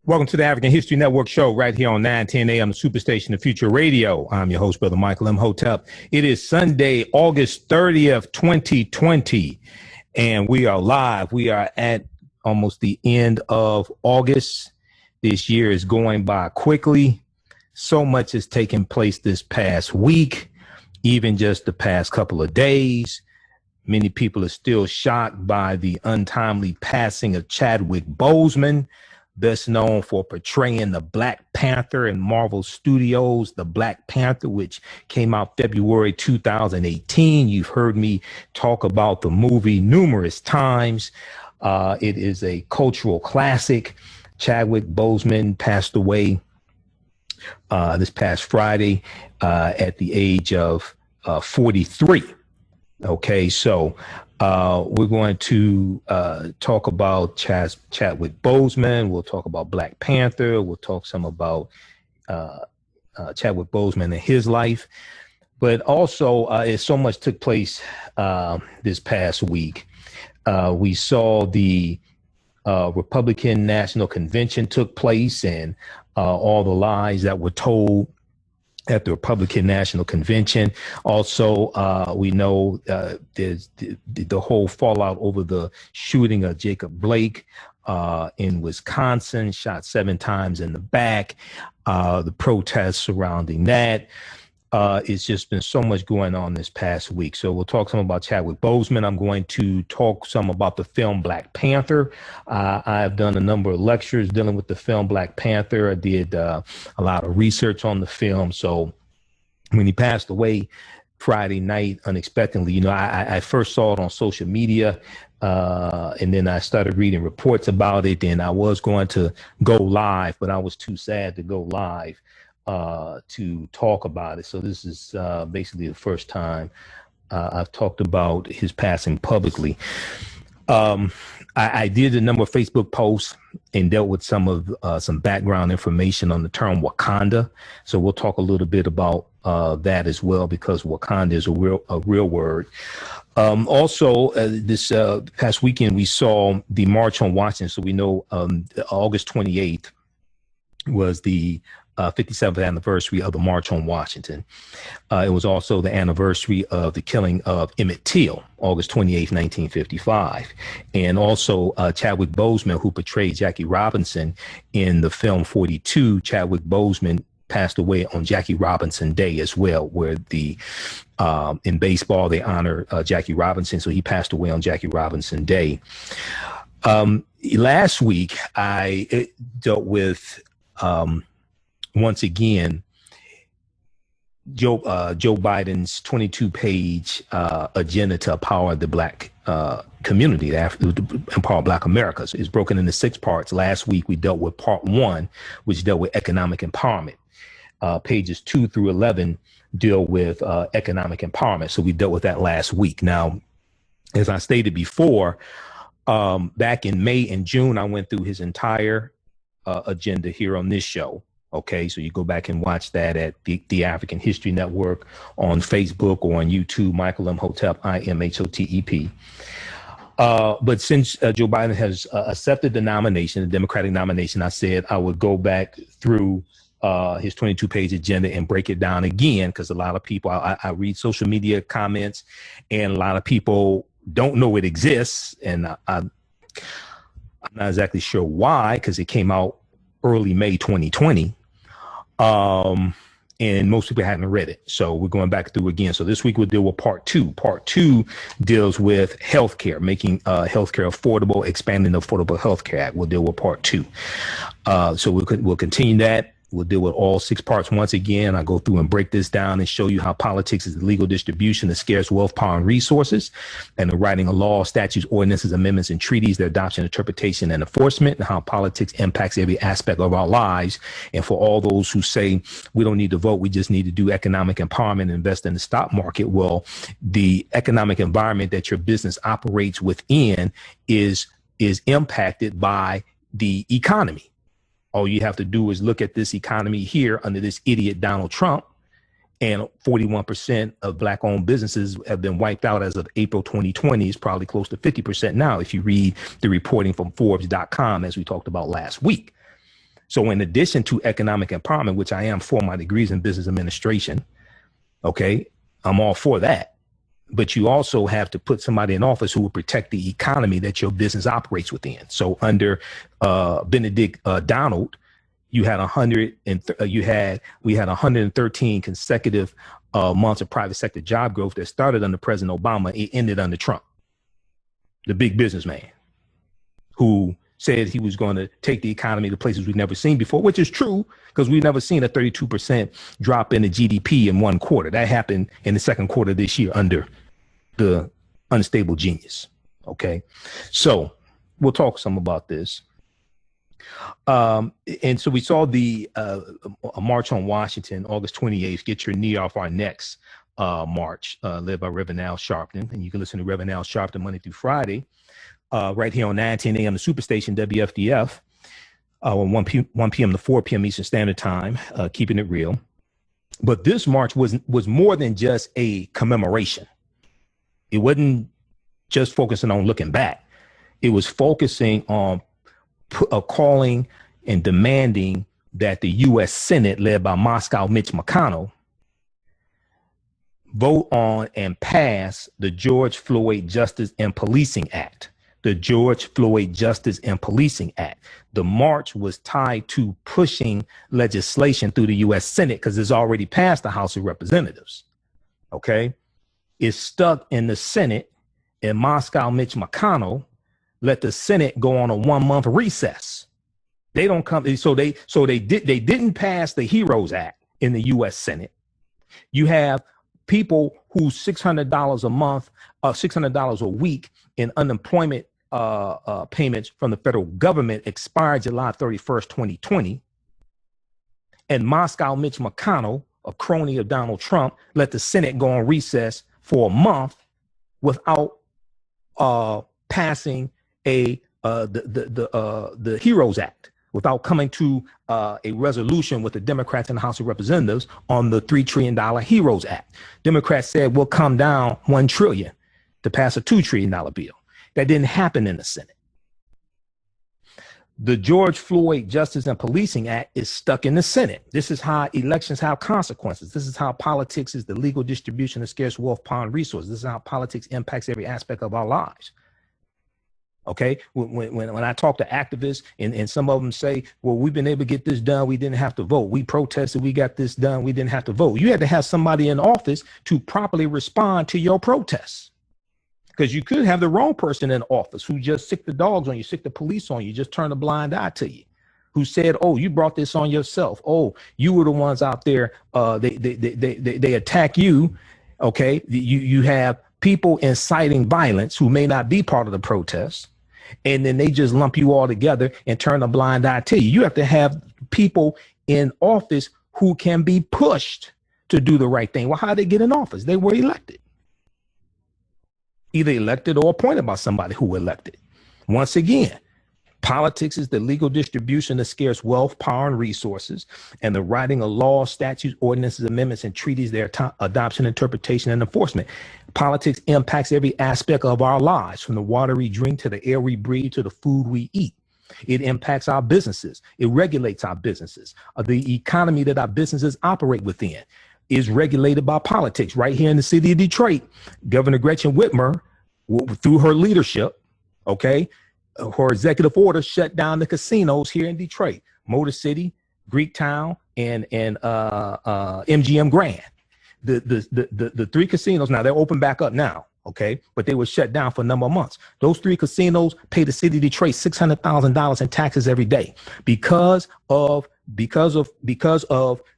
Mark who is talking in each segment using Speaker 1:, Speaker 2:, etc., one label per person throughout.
Speaker 1: Welcome to the African History Network show right here on 910 AM, the Superstation of Future Radio. I'm your host, Brother Michael M. Hotep. It is Sunday, August 30th, 2020, and we are live. We are at almost the end of August. This year is going by quickly. So much has taken place this past week, even just the past couple of days. Many people are still shocked by the untimely passing of Chadwick Boseman, best known for portraying the Black Panther in Marvel Studios, the Black Panther, which came out February 2018. You've heard me talk about the movie numerous times. It is a cultural classic. Chadwick Boseman passed away this past Friday at the age of 43. Okay, so we're going to talk about Chadwick Boseman. We'll talk about Black Panther. We'll talk some about Chadwick Boseman and his life. But also, so much took place this past week. We saw the Republican National Convention took place, and all the lies that were told at the Republican National Convention. Also, we know there's the whole fallout over the shooting of Jacob Blake in Wisconsin, shot 7 times in the back, the protests surrounding that. It's just been so much going on this past week. So we'll talk some about Chadwick Boseman. I'm going to talk some about the film Black Panther. I've done a number of lectures dealing with the film Black Panther. I did a lot of research on the film. So when he passed away Friday night unexpectedly, I first saw it on social media, and then I started reading reports about it, and I was going to go live, but I was too sad to go live to talk about it. So this is basically the first time I've talked about his passing publicly. I did a number of Facebook posts and dealt with some background information on the term Wakanda. So we'll talk a little bit about that as well, because Wakanda is a real word. Also, this past weekend, we saw the March on Washington. So we know August 28th was the 57th anniversary of the March on Washington. It was also the anniversary of the killing of Emmett Till, August 28th, 1955. And also Chadwick Boseman, who portrayed Jackie Robinson in the film 42, Chadwick Boseman passed away on Jackie Robinson Day as well, where in baseball, they honor Jackie Robinson. So he passed away on Jackie Robinson Day. Last week, I dealt with once again, Joe Biden's 22-page agenda to empower the Black community, to empower Black America. So it's broken into 6 parts. Last week, we dealt with part 1, which dealt with economic empowerment. Pages 2 through 11 deal with economic empowerment. So we dealt with that last week. Now, as I stated before, back in May and June, I went through his entire agenda here on this show. Okay, so you go back and watch that at the African History Network on Facebook or on YouTube, Michael M. Hotep, IMHOTEP. But since Joe Biden has accepted the nomination, the Democratic nomination, I said I would go back through his 22-page agenda and break it down again, because a lot of people, I read social media comments, and a lot of people don't know it exists. And I'm not exactly sure why, because it came out early May 2020. And most people hadn't read it. So we're going back through again. So this week we'll deal with part 2. Part 2 deals with healthcare, making healthcare affordable, expanding the Affordable Health Care Act. We'll deal with part 2. So we'll continue that. We'll deal with all 6 parts once again. I go through and break this down and show you how politics is the legal distribution of scarce wealth, power, and resources, and the writing of laws, statutes, ordinances, amendments, and treaties, their adoption, interpretation, and enforcement, and how politics impacts every aspect of our lives. And for all those who say we don't need to vote, we just need to do economic empowerment and invest in the stock market. Well, the economic environment that your business operates within is impacted by the economy. All you have to do is look at this economy here under this idiot Donald Trump, and 41% of Black-owned businesses have been wiped out as of April 2020. It's probably close to 50% now if you read the reporting from Forbes.com, as we talked about last week. So in addition to economic empowerment, which I am for my degrees in business administration, okay, I'm all for that. But you also have to put somebody in office who will protect the economy that your business operates within. So under Benedict Donald, we had 113 consecutive months of private sector job growth that started under President Obama. It ended under Trump, the big businessman who said he was going to take the economy to places we've never seen before, which is true because we've never seen a 32% drop in the GDP in one quarter. That happened in the second quarter of this year under the unstable genius. Okay, so we'll talk some about this. And so we saw the a march on Washington, August 28th, Get Your Knee Off Our Necks march, led by Reverend Al Sharpton. And you can listen to Reverend Al Sharpton Monday through Friday, right here on 9:10 a.m. the Superstation WFDF, on 1 p.m. to 4 p.m. Eastern Standard Time, keeping it real. But this march was more than just a commemoration. It wasn't just focusing on looking back. It was focusing on calling and demanding that the U.S. Senate, led by Moscow Mitch McConnell, vote on and pass the George Floyd Justice and Policing Act. The George Floyd Justice and Policing Act. The march was tied to pushing legislation through the U.S. Senate because it's already passed the House of Representatives. Okay, it's stuck in the Senate, and Moscow Mitch McConnell let the Senate go on a 1-month recess. They don't come, so they didn't pass the HEROES Act in the U.S. Senate. You have people who $600 a month, $600 a week in unemployment payments from the federal government expired July 31st, 2020. And Moscow Mitch McConnell, a crony of Donald Trump, let the Senate go on recess for a month without passing the HEROES Act, without coming to a resolution with the Democrats in the House of Representatives on the $3 trillion HEROES Act. Democrats said we'll come down $1 trillion to pass a $2 trillion bill. That didn't happen in the Senate. The George Floyd Justice and Policing Act is stuck in the Senate. This is how elections have consequences. This is how politics is the legal distribution of scarce wealth, power, and resources. This is how politics impacts every aspect of our lives. Okay, when I talk to activists and some of them say, well, we've been able to get this done, we didn't have to vote. We protested, we got this done, we didn't have to vote. You had to have somebody in office to properly respond to your protests. Because you could have the wrong person in office who just sick the dogs on you, sick the police on you, just turn a blind eye to you, who said, oh, you brought this on yourself. Oh, you were the ones out there, they attack you. Okay, you have people inciting violence who may not be part of the protest. And then they just lump you all together and turn a blind eye to you. You have to have people in office who can be pushed to do the right thing. Well, how did they get in office? They were elected. Either elected or appointed by somebody who elected. Once again, politics is the legal distribution of scarce wealth, power, and resources, and the writing of laws, statutes, ordinances, amendments, and treaties, their adoption, interpretation, and enforcement. Politics impacts every aspect of our lives, from the water we drink to the air we breathe to the food we eat. It impacts our businesses. It regulates our businesses. The economy that our businesses operate within is regulated by politics. Right here in the city of Detroit, Governor Gretchen Whitmer, through her leadership, okay, her executive order shut down the casinos here in Detroit, Motor City, Greektown, and MGM Grand. The three casinos, now they're open back up now, okay, but they were shut down for a number of months. Those three casinos pay the city of Detroit $600,000 in taxes every day because of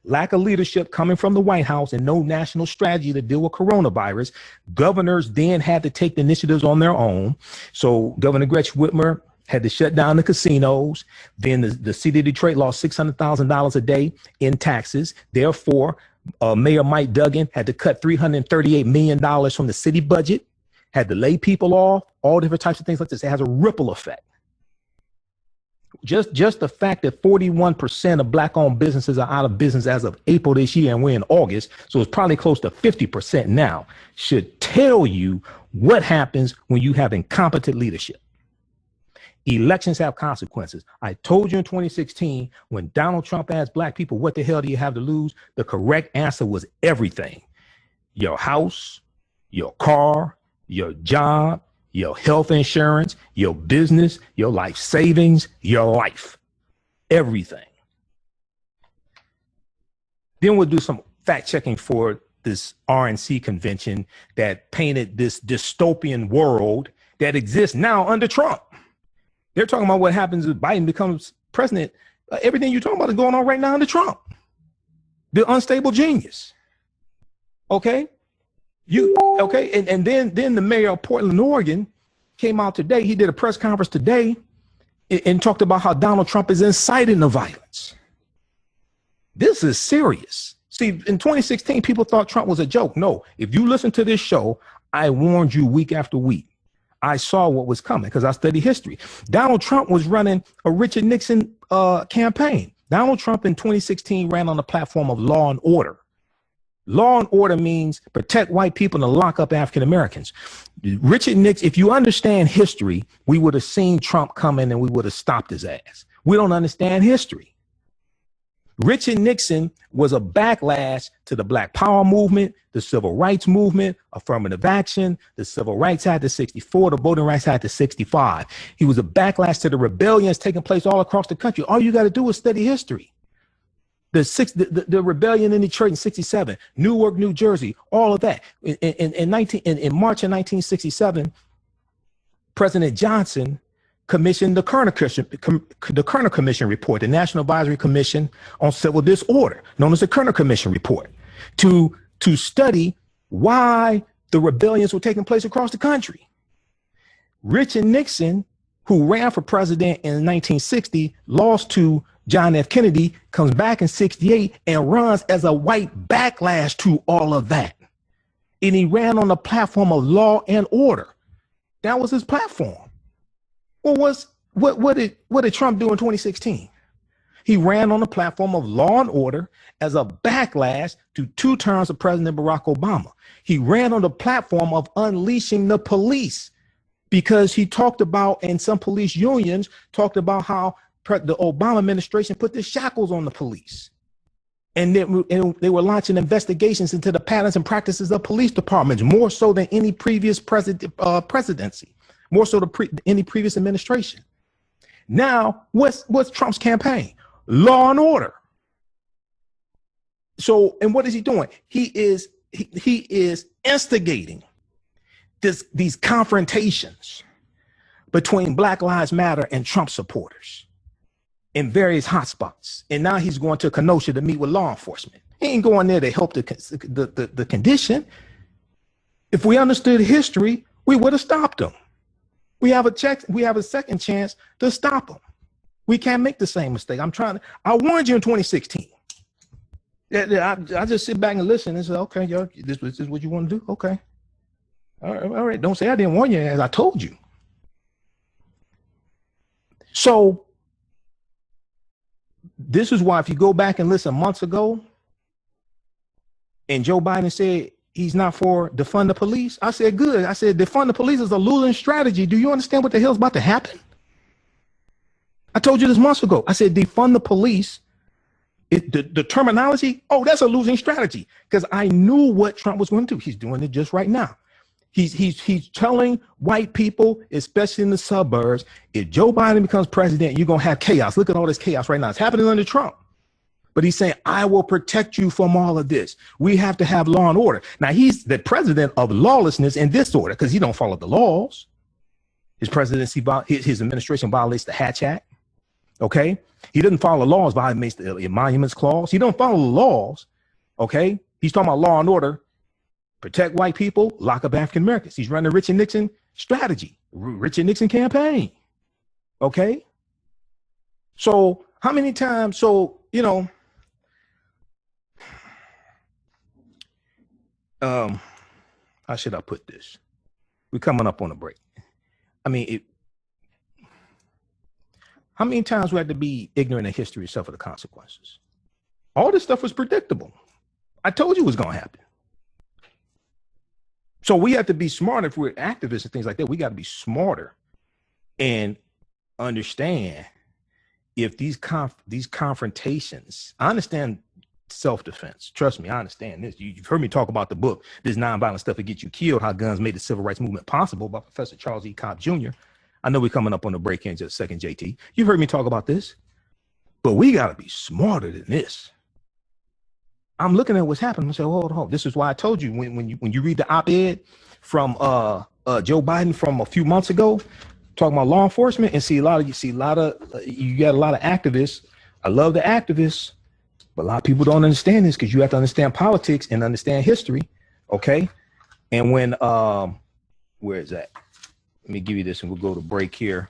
Speaker 1: lack of leadership coming from the White House and no national strategy to deal with coronavirus. Governors then had to take the initiatives on their own. So Governor Gretchen Whitmer had to shut down the casinos. Then the city of Detroit lost $600,000 a day in taxes. Therefore, Mayor Mike Duggan had to cut $338 million from the city budget, had to lay people off, all different types of things like this. It has a ripple effect. Just the fact that 41% of Black-owned businesses are out of business as of April this year, and we're in August, so it's probably close to 50% now, should tell you what happens when you have incompetent leadership. Elections have consequences. I told you in 2016, when Donald Trump asked black people, what the hell do you have to lose? The correct answer was everything. Your house, your car, your job, your health insurance, your business, your life savings, your life, everything. Then we'll do some fact checking for this RNC convention that painted this dystopian world that exists now under Trump. They're talking about what happens if Biden becomes president. Everything you're talking about is going on right now under Trump. The unstable genius. Okay? And then the mayor of Portland, Oregon came out today. He did a press conference today and talked about how Donald Trump is inciting the violence. This is serious. See, in 2016, people thought Trump was a joke. No, if you listen to this show, I warned you week after week. I saw what was coming because I study history. Donald Trump was running a Richard Nixon campaign. Donald Trump in 2016 ran on the platform of law and order. Law and order means protect white people and lock up African Americans. Richard Nixon, if you understand history, we would have seen Trump coming and we would have stopped his ass. We don't understand history. Richard Nixon was a backlash to the Black Power movement, the Civil Rights movement, affirmative action, the Civil Rights Act of 64, the Voting Rights Act of 65. He was a backlash to the rebellions taking place all across the country. All you got to do is study history. The rebellion in Detroit in 67, Newark, New Jersey, all of that. In March of 1967, President Johnson commissioned the Kerner Commission report, the National Advisory Commission on Civil Disorder, known as the Kerner Commission report, to study why the rebellions were taking place across the country. Richard Nixon, who ran for president in 1960, lost to John F. Kennedy, comes back in 68 and runs as a white backlash to all of that. And he ran on the platform of law and order. That was his platform. Well, what did Trump do in 2016? He ran on the platform of law and order as a backlash to 2 terms of President Barack Obama. He ran on the platform of unleashing the police because he talked about, and some police unions talked about how the Obama administration put the shackles on the police. And they were launching investigations into the patterns and practices of police departments, more so than any previous presidency. More so than any previous administration. Now, what's Trump's campaign? Law and order. So, and what is he doing? He is instigating these confrontations between Black Lives Matter and Trump supporters in various hotspots. And now he's going to Kenosha to meet with law enforcement. He ain't going there to help the condition. If we understood history, we would have stopped him. We have a second chance to stop them. We can't make the same mistake. I warned you in 2016. I just sit back and listen and say, okay, yo, this is what you want to do? Okay. All right. Don't say I didn't warn you, as I told you. So this is why if you go back and listen months ago, and Joe Biden said, he's not for defund the police. I said, good. I said, defund the police is a losing strategy. Do you understand what the hell's about to happen? I told you this months ago. I said, defund the police. The terminology, that's a losing strategy. Because I knew what Trump was going to do. He's doing it just right now. He's telling white people, especially in the suburbs, if Joe Biden becomes president, you're going to have chaos. Look at all this chaos right now. It's happening under Trump. But he's saying, I will protect you from all of this. We have to have law and order. Now, he's the president of lawlessness and disorder because he don't follow the laws. His presidency, his administration violates the Hatch Act. Okay? He doesn't follow the laws, violates the Emoluments Clause. He don't follow the laws. Okay? He's talking about law and order. Protect white people, lock up African Americans. He's running the Richard Nixon strategy, Richard Nixon campaign. Okay? So how many times, how should I put this? We're coming up on a break. How many times we had to be ignorant of history and suffer the consequences? All this stuff was predictable. I told you it was going to happen. So we have to be smarter if we're activists and things like that. We got to be smarter and understand if these confrontations, I understand self-defense. Trust me, I understand this. You've heard me talk about the book, This Nonviolent Stuff That Gets You Killed, How Guns Made the Civil Rights Movement Possible by Professor Charles E. Cobb Jr. I know we're coming up on the break in just a second, JT. You've heard me talk about this, but we got to be smarter than this. I'm looking at what's happening. I say, hold on. This is why I told you when you read the op-ed from Joe Biden from a few months ago, talking about law enforcement, and you got a lot of activists. I love the activists, but a lot of people don't understand this because you have to understand politics and understand history. Okay. And when where is that? Let me give you this and we'll go to break here.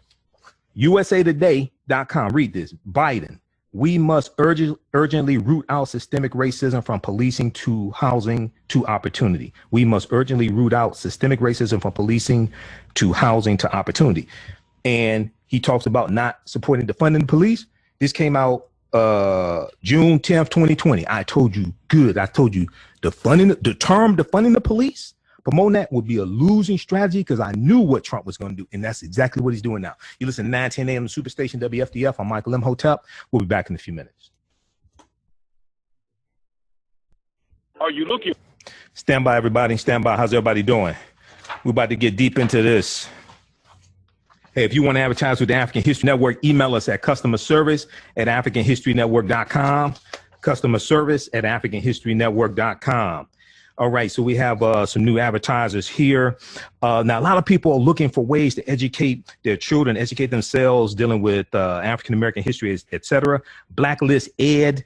Speaker 1: USAtoday.com. Read this. Biden. We must urgently root out systemic racism from policing to housing to opportunity. We must urgently root out systemic racism from policing to housing to opportunity. And he talks about not supporting defunding the police. This came out June 10th, 2020. I told you the term defunding the police, promoting that would be a losing strategy because I knew what Trump was going to do. And that's exactly what he's doing now. You listen to 910 AM Superstation WFDF. I'm Michael M. Hotep. We'll be back in a few minutes.
Speaker 2: Are you looking?
Speaker 1: Stand by, everybody. Stand by. How's everybody doing? We're about to get deep into this. Hey, if you want to advertise with the African History Network, email us at customerservice@africanhistorynetwork.com. Customerservice@africanhistorynetwork.com. All right, so we have some new advertisers here. Now, a lot of people are looking for ways to educate their children, educate themselves, dealing with African-American history, et cetera. Blacklist ED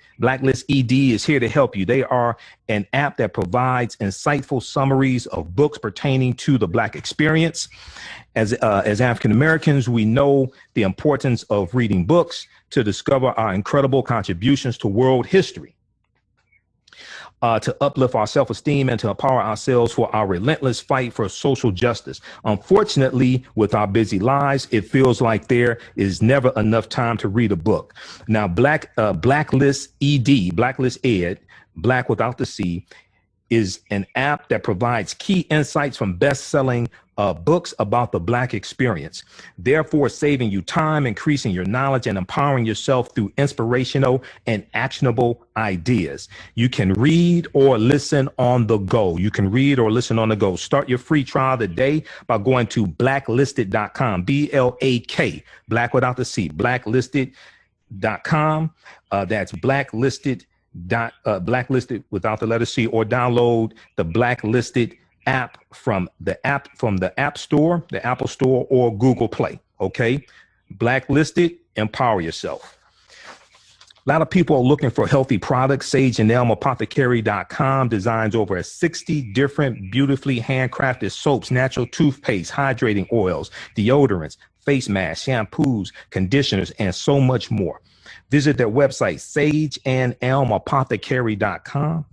Speaker 1: is here to help you. They are an app that provides insightful summaries of books pertaining to the Black experience. As African-Americans, we know the importance of reading books to discover our incredible contributions to world history. To uplift our self-esteem and to empower ourselves for our relentless fight for social justice. Unfortunately, with our busy lives, it feels like there is never enough time to read a book. Now, Blacklist ED, Black without the C, is an app that provides key insights from best-selling books about the Black experience, therefore saving you time, increasing your knowledge, and empowering yourself through inspirational and actionable ideas. You can read or listen on the go. Start your free trial today by going to blacklisted.com, BLAK, Black without the C, blacklisted.com. That's blacklisted without the letter C, or download the Blacklisted app from the App Store, the Apple Store, or Google Play. Okay, Blacklisted, empower yourself. A lot of people are looking for healthy products. Sage and Elm Apothecary.com designs over 60 different beautifully handcrafted soaps, natural toothpaste, hydrating oils, deodorants, face masks, shampoos, conditioners, and so much more. Visit their website, sageandelmapothecary.com.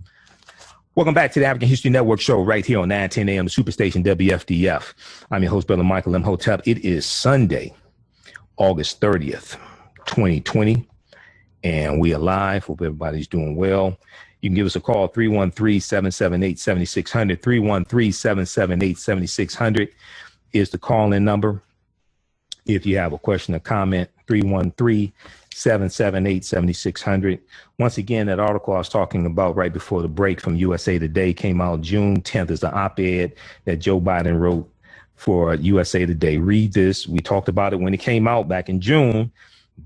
Speaker 1: Welcome back to the African History Network show right here on 910 AM, the Superstation WFDF. I'm your host, Brother Michael M. Hotep. It is Sunday, August 30th, 2020, and we are live. Hope everybody's doing well. You can give us a call, 313-778-7600. 313-778-7600 is the call-in number. If you have a question or comment, 313-778-7600. Once again, that article I was talking about right before the break from USA Today came out June 10th. Is the op-ed that Joe Biden wrote for USA Today. Read this. We talked about it when it came out back in June.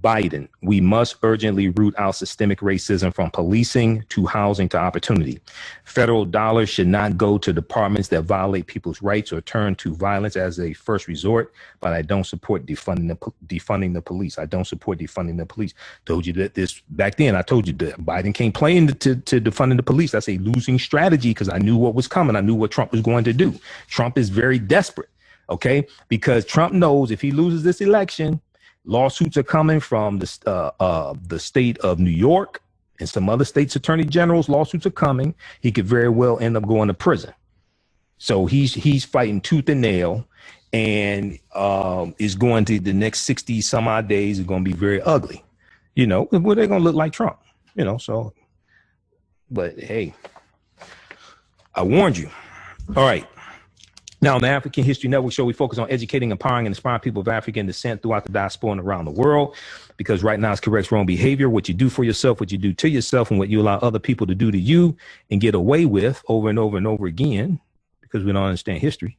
Speaker 1: Biden, we must urgently root out systemic racism from policing to housing to opportunity. Federal dollars should not go to departments that violate people's rights or turn to violence as a first resort, but I don't support defunding the police. I don't support defunding the police. Told you that this back then. I told you that Biden came playing to defunding the police. That's a losing strategy because I knew what was coming. I knew what Trump was going to do. Trump is very desperate, okay? Because Trump knows if he loses this election, lawsuits are coming from the state of New York and some other states' attorney generals. Lawsuits are coming. He could very well end up going to prison. So he's fighting tooth and nail, and is going to the next 60 some odd days is going to be very ugly. You know, well, they're going to look like Trump. You know, so. But hey, I warned you. All right. Now, on the African History Network show, we focus on educating, empowering, and inspiring people of African descent throughout the diaspora and around the world. Because right now, it's corrects wrong behavior. What you do for yourself, what you do to yourself, and what you allow other people to do to you and get away with over and over and over again, because we don't understand history,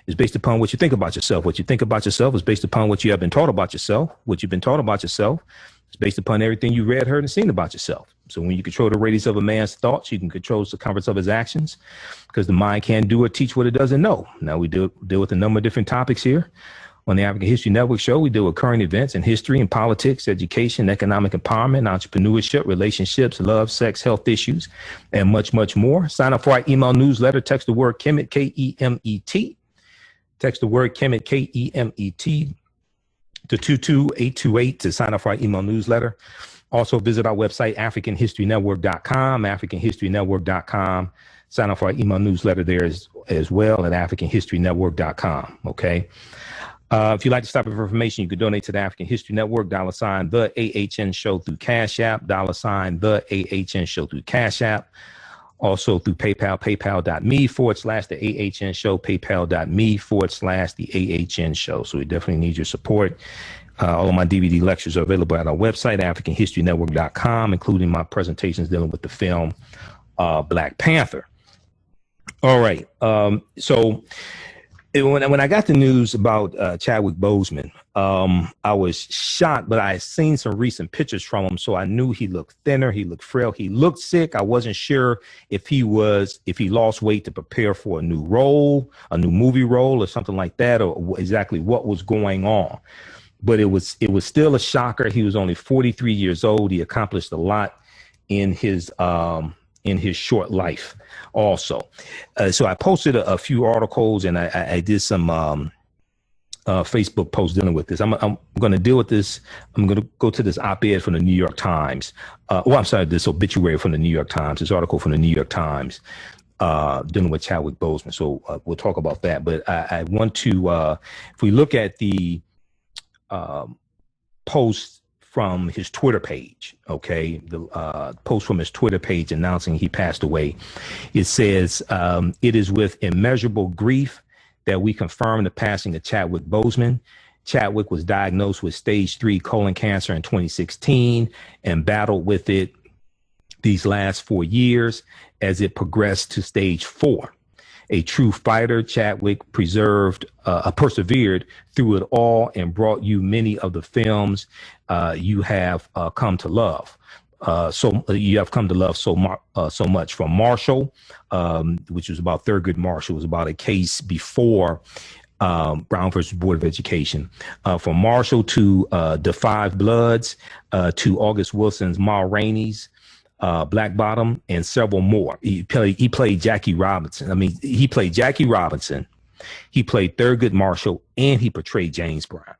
Speaker 1: is based upon what you think about yourself. What you think about yourself is based upon what you have been taught about yourself. What you've been taught about yourself is based upon everything you read, heard, and seen about yourself. So when you control the radius of a man's thoughts, you can control the circumference of his actions, because the mind can't do or teach what it doesn't know. Now, we deal with a number of different topics here on the African History Network show. We deal with current events in history and politics, education, economic empowerment, entrepreneurship, relationships, love, sex, health issues, and much, much more. Sign up for our email newsletter. Text the word Kemet, K-E-M-E-T. Text the word Kemet, K-E-M-E-T, to 22828 to sign up for our email newsletter. Also visit our website, AfricanHistoryNetwork.com, AfricanHistoryNetwork.com. Sign up for our email newsletter there as well at AfricanHistoryNetwork.com. Okay. If you'd like to stop for information, you can donate to the African History Network, $, the AHN show through Cash App, $, the AHN show through Cash App. Also through PayPal, paypal.me/the AHN show, paypal.me/the AHN show. So we definitely need your support. All of my DVD lectures are available at our website, AfricanHistoryNetwork.com, including my presentations dealing with the film Black Panther. All right. So when I got the news about Chadwick Boseman, I was shocked, but I had seen some recent pictures from him, so I knew he looked thinner, he looked frail, he looked sick. I wasn't sure if he lost weight to prepare for a new role, a new movie role or something like that, or exactly what was going on. But it was still a shocker. He was only 43 years old. He accomplished a lot in his short life also. So I posted a few articles, and I did some Facebook posts dealing with this. I'm going to deal with this. I'm going to go to this op-ed from the New York Times. This obituary from the New York Times, this article from the New York Times dealing with Chadwick Boseman. So we'll talk about that. But I want to, if we look at the post from his Twitter page, okay, the post from his Twitter page announcing he passed away, it says, it is with immeasurable grief that we confirm the passing of Chadwick Boseman. Chadwick was diagnosed with stage 3 colon cancer in 2016 and battled with it these last 4 years as it progressed to stage 4. A true fighter, Chadwick persevered through it all and brought you many of the films you have come to love. You have come to love so much. From Marshall, which was about Thurgood Marshall, was about a case before Brown versus Board of Education. From Marshall to The Five Bloods, to August Wilson's Ma Rainey's Black Bottom, and several more. He played Jackie Robinson. I mean, he played Jackie Robinson. He played Thurgood Marshall, and he portrayed James Brown.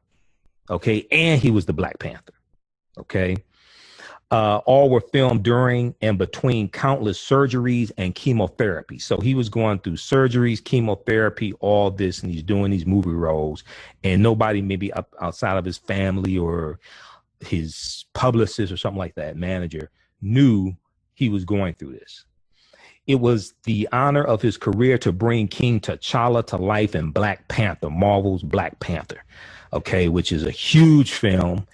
Speaker 1: Okay, and he was the Black Panther. Okay. All were filmed during and between countless surgeries and chemotherapy. So he was going through surgeries, chemotherapy, all this, and he's doing these movie roles, and nobody maybe outside of his family or his publicist or something like that, manager, knew he was going through this. It was the honor of his career to bring King T'Challa to life in Black Panther, Marvel's Black Panther, okay, which is a huge film.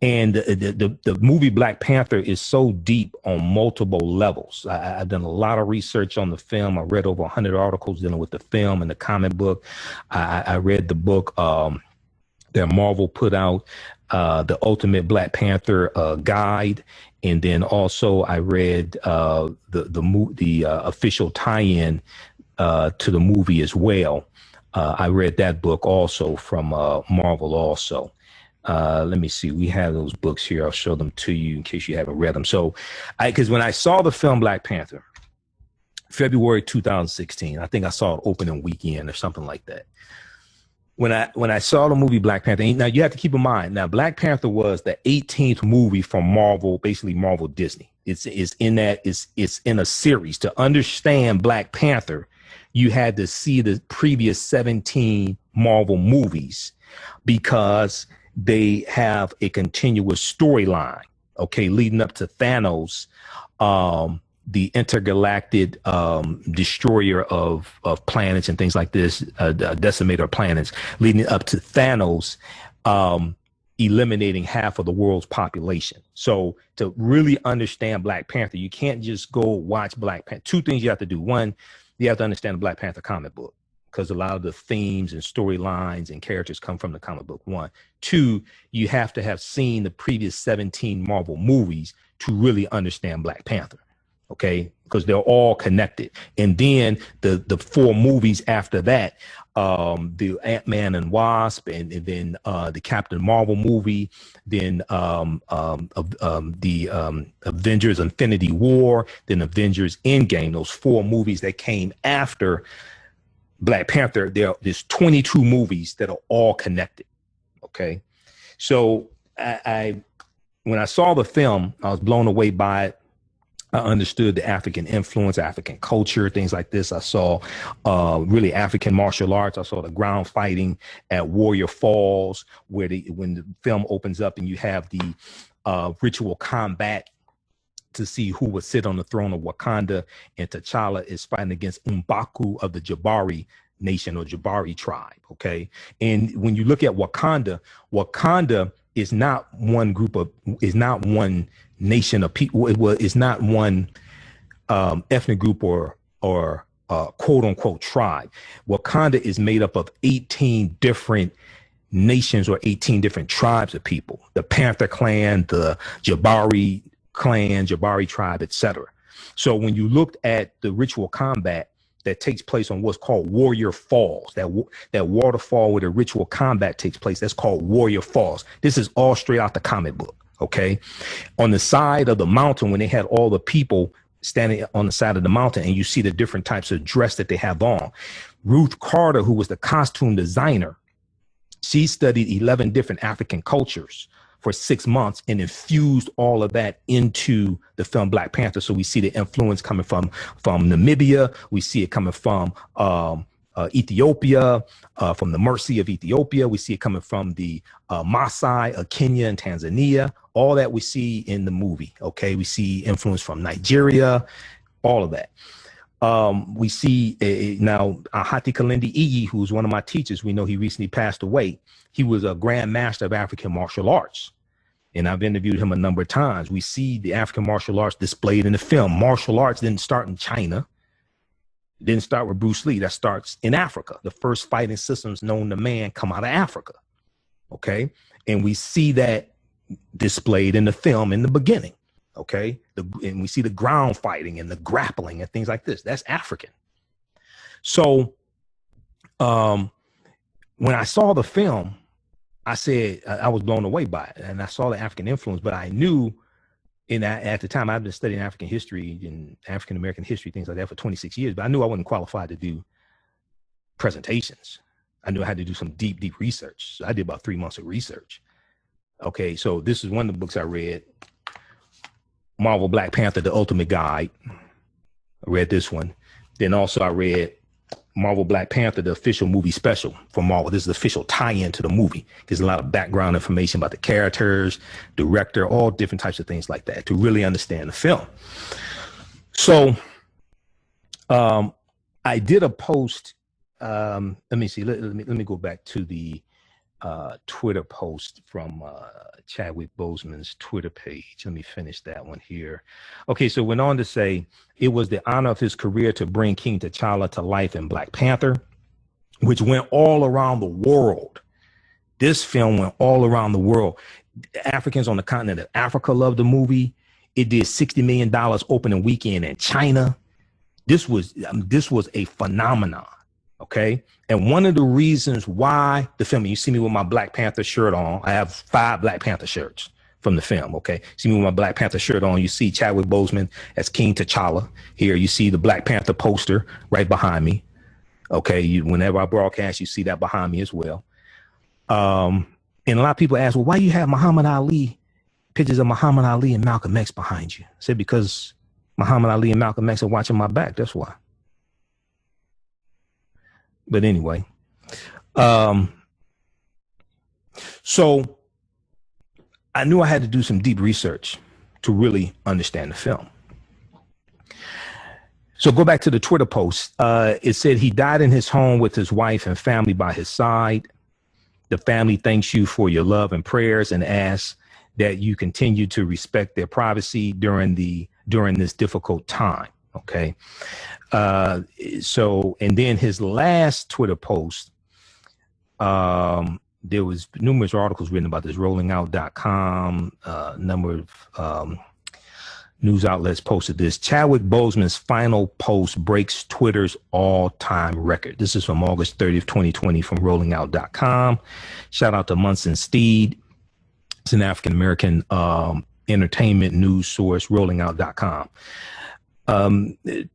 Speaker 1: And the movie Black Panther is so deep on multiple levels. I've done a lot of research on the film. I read over 100 articles dealing with the film and the comic book. I read the book that Marvel put out, the Ultimate Black Panther Guide. And then also I read the official tie-in to the movie as well. I read that book also from Marvel also. Let me see. We have those books here. I'll show them to you in case you haven't read them. So because when I saw the film Black Panther, February 2016, I think I saw it opening weekend or something like that. When I saw the movie Black Panther, now you have to keep in mind, now Black Panther was the 18th movie from Marvel, basically Marvel Disney. It's in a series. To understand Black Panther, you had to see the previous 17 Marvel movies because they have a continuous storyline, okay, leading up to Thanos the intergalactic destroyer of planets and things like this, decimator of planets, leading up to Thanos eliminating half of the world's population. So to really understand Black Panther, you can't just go watch Black Panther. Two things you have to do. One, you have to understand the Black Panther comic book, because a lot of the themes and storylines and characters come from the comic book. One. Two, you have to have seen the previous 17 Marvel movies to really understand Black Panther. Okay, because they're all connected. And then the 4 movies after that, the Ant-Man and Wasp, and then the Captain Marvel movie, then the Avengers Infinity War, then Avengers Endgame, those 4 movies that came after Black Panther. There's 22 movies that are all connected. Okay, so I when I saw the film, I was blown away by it. I understood the African influence, African culture, things like this. I saw really African martial arts. I saw the ground fighting at Warrior Falls, where when the film opens up and you have the ritual combat to see who would sit on the throne of Wakanda, and T'Challa is fighting against M'Baku of the Jabari nation or Jabari tribe. Okay, and when you look at Wakanda, Wakanda is not one nation of people. It's not one ethnic group or quote unquote tribe. Wakanda is made up of 18 different nations or 18 different tribes of people. The Panther clan, the Jabari clan, Jabari tribe, etc. So when you looked at the ritual combat that takes place on what's called Warrior Falls, that waterfall where the ritual combat takes place, that's called Warrior Falls. This is all straight out the comic book. Okay, on the side of the mountain, when they had all the people standing on the side of the mountain, and you see the different types of dress that they have on, Ruth Carter, who was the costume designer, she studied 11 different African cultures for 6 months and infused all of that into the film Black Panther. So we see the influence coming from Namibia. We see it coming from Ethiopia, from the Mercy of Ethiopia. We see it coming from the Maasai of Kenya and Tanzania. All that we see in the movie. Okay, we see influence from Nigeria, all of that. We see now Ahati Kalindi Iyi, who's one of my teachers. We know he recently passed away. He was a grand master of African martial arts, and I've interviewed him a number of times. We see the African martial arts displayed in the film. Martial arts didn't start in China. It didn't start with Bruce Lee. That starts in Africa. The first fighting systems known to man come out of Africa. Okay, and we see that displayed in the film in the beginning. Okay, and we see the ground fighting and the grappling and things like this. That's African. So when I saw the film, I said I was blown away by it, and I saw the African influence. But I knew, at the time, I've been studying African history and African American history, things like that, for 26 years. But I knew I wasn't qualified to do presentations. I knew I had to do some deep research. So I did about 3 months of research. Okay, so this is one of the books I read. Marvel Black Panther, The Ultimate Guide. I read this one. Then also I read Marvel Black Panther, the official movie special for Marvel. This is the official tie-in to the movie. There's a lot of background information about the characters, director, all different types of things like that to really understand the film. So I did a post. Let me see. Let me go back to the Twitter post from Chadwick Boseman's Twitter page. Let me finish that one here. Okay, so went on to say it was the honor of his career to bring King T'Challa to life in Black Panther, which went all around the world. This film went all around the world. Africans on the continent of Africa loved the movie. It did $60 million opening weekend in China. This was a phenomenon. Okay. And one of the reasons why the film, you see me with my Black Panther shirt on. I have 5 Black Panther shirts from the film. Okay. See me with my Black Panther shirt on. You see Chadwick Boseman as King T'Challa. Here you see the Black Panther poster right behind me. Okay. Whenever I broadcast, you see that behind me as well. And a lot of people ask, well, why you have Muhammad Ali, pictures of Muhammad Ali and Malcolm X behind you? I said, because Muhammad Ali and Malcolm X are watching my back. That's why. But anyway, so I knew I had to do some deep research to really understand the film. So go back to the Twitter post. It said he died in his home with his wife and family by his side. The family thanks you for your love and prayers and asks that you continue to respect their privacy during this difficult time. Okay. So, and then his last Twitter post, there was numerous articles written about this, rollingout.com, number of news outlets posted this. Chadwick Boseman's final post breaks Twitter's all-time record. This is from August 30th, 2020 from rollingout.com. Shout out to Munson Steed. It's an African-American entertainment news source, rollingout.com.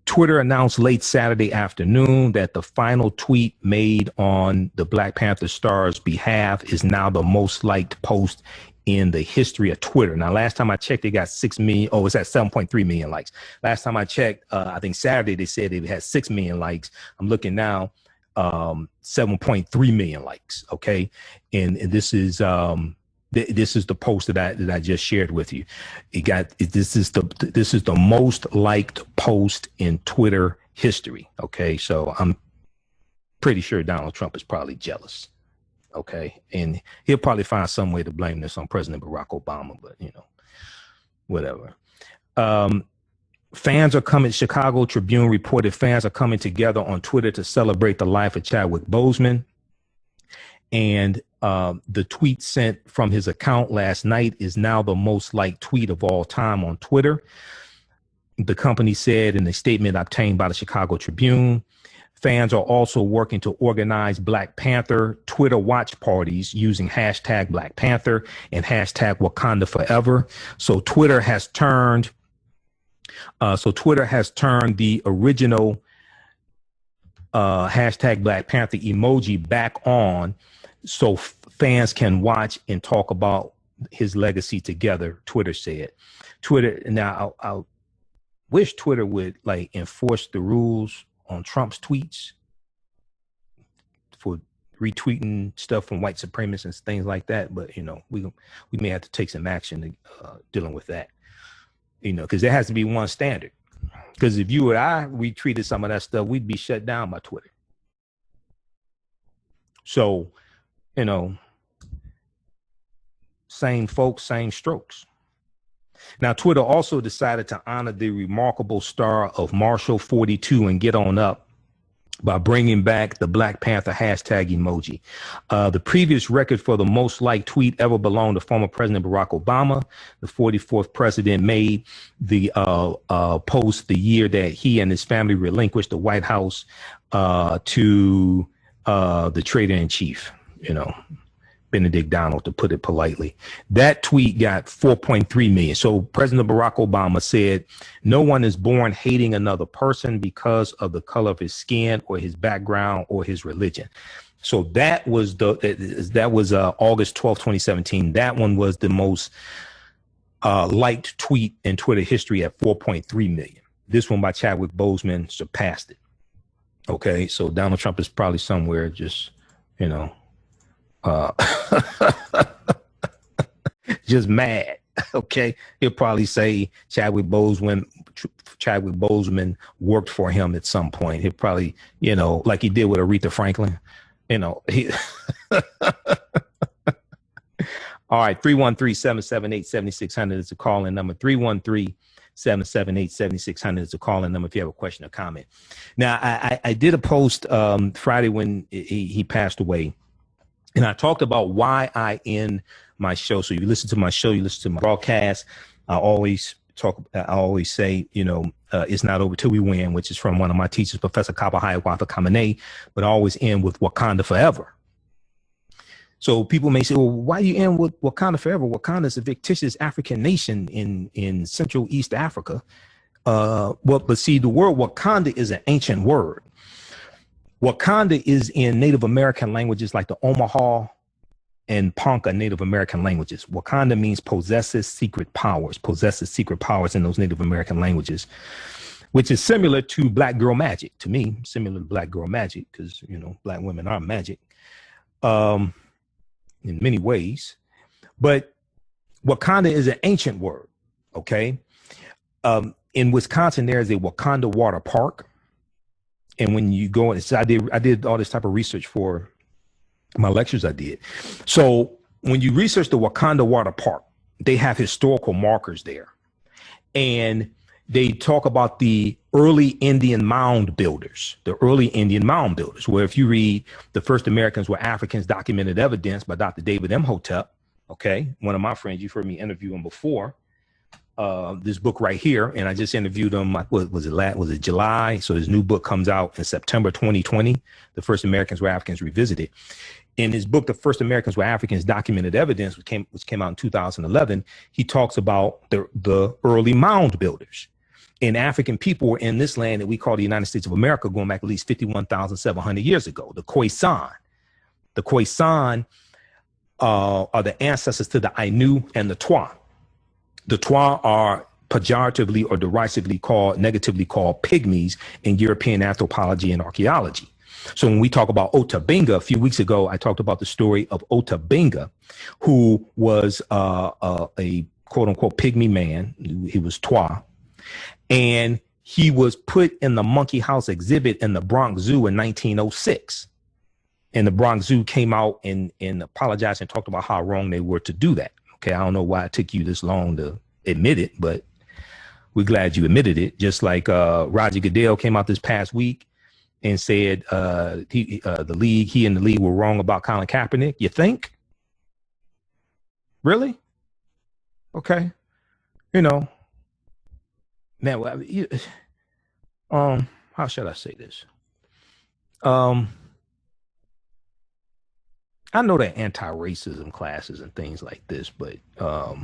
Speaker 1: Twitter announced late Saturday afternoon that the final tweet made on the Black Panther star's behalf is now the most liked post in the history of Twitter. Now, last time I checked, it got 6 million. Oh, it's at 7.3 million likes. Last time I checked, I think Saturday, they said it had 6 million likes. I'm looking now, 7.3 million likes. Okay. And this is the post that I just shared with you. This is the most liked post in Twitter history. Okay. So I'm pretty sure Donald Trump is probably jealous. Okay. And he'll probably find some way to blame this on President Barack Obama, but whatever. Fans are coming. Chicago Tribune reported fans are coming together on Twitter to celebrate the life of Chadwick Boseman. And the tweet sent from his account last night is now the most liked tweet of all time on Twitter. The company said in a statement obtained by the Chicago Tribune, fans are also working to organize Black Panther Twitter watch parties using hashtag Black Panther and hashtag Wakanda Forever. So Twitter has turned the original hashtag Black Panther emoji back on, so fans can watch and talk about his legacy together, Twitter said. Twitter, now I wish Twitter would enforce the rules on Trump's tweets for retweeting stuff from white supremacists and things like that. But, we may have to take some action dealing with that, because there has to be one standard. Because if you or I retweeted some of that stuff, we'd be shut down by Twitter. So, same folks, same strokes. Now, Twitter also decided to honor the remarkable star of Marshall 42 and Get On Up by bringing back the Black Panther hashtag emoji. The previous record for the most liked tweet ever belonged to former President Barack Obama. The 44th president made the post the year that he and his family relinquished the White House to the traitor-in-chief, Benedict Donald, to put it politely. That tweet got 4.3 million. So President Barack Obama said, "No one is born hating another person because of the color of his skin or his background or his religion." So that was August 12, 2017. That one was the most liked tweet in Twitter history at 4.3 million. This one by Chadwick Boseman surpassed it. Okay, so Donald Trump is probably somewhere just, just mad. Okay, he'll probably say Chadwick Boseman worked for him at some point. He'll probably, like he did with Aretha Franklin, he. All right, 313-778-7600 is the call-in number. 313-778-7600 is the call-in number if you have a question or comment. Now, I did a post Friday when he passed away, and I talked about why I end my show. So you listen to my show, you listen to my broadcast. I always say, it's not over till we win, which is from one of my teachers, Professor Kaba Hiawatha Kamene, but I always end with Wakanda Forever. So people may say, well, why do you end with Wakanda Forever? Wakanda is a fictitious African nation in Central East Africa. But see, the word Wakanda is an ancient word. Wakanda is in Native American languages like the Omaha and Ponca Native American languages. Wakanda means possesses secret powers in those Native American languages, which is similar to Black Girl Magic. To me, similar to Black Girl Magic, because, Black women are magic in many ways. But Wakanda is an ancient word, okay? in Wisconsin, there is a Wakanda Water Park. And when you go, so I did all this type of research for my lectures I did. So when you research the Wakanda Water Park, they have historical markers there. And they talk about the early Indian mound builders, where if you read The First Americans Were Africans, Documented Evidence by Dr. David M. Hotep, okay, one of my friends, you've heard me interview him before, this book right here, and I just interviewed him, was it July? So his new book comes out in September 2020, The First Americans Were Africans Revisited. In his book, The First Americans Were Africans, Documented Evidence, which came out in 2011, he talks about the early mound builders. And African people were in this land that we call the United States of America going back at least 51,700 years ago, the Khoisan. The Khoisan are the ancestors to the Ainu and the Twa. The Twa are pejoratively or derisively negatively called pygmies in European anthropology and archaeology. So when we talk about Otabinga, a few weeks ago, I talked about the story of Otabinga, who was a quote unquote pygmy man. He was Twa. And he was put in the monkey house exhibit in the Bronx Zoo in 1906. And the Bronx Zoo came out and apologized and talked about how wrong they were to do that. Okay, I don't know why it took you this long to admit it, but we're glad you admitted it. Just like Roger Goodell came out this past week and said he and the league were wrong about Colin Kaepernick. You think? Really? Okay. Man, how should I say this? I know that anti-racism classes and things like this, but I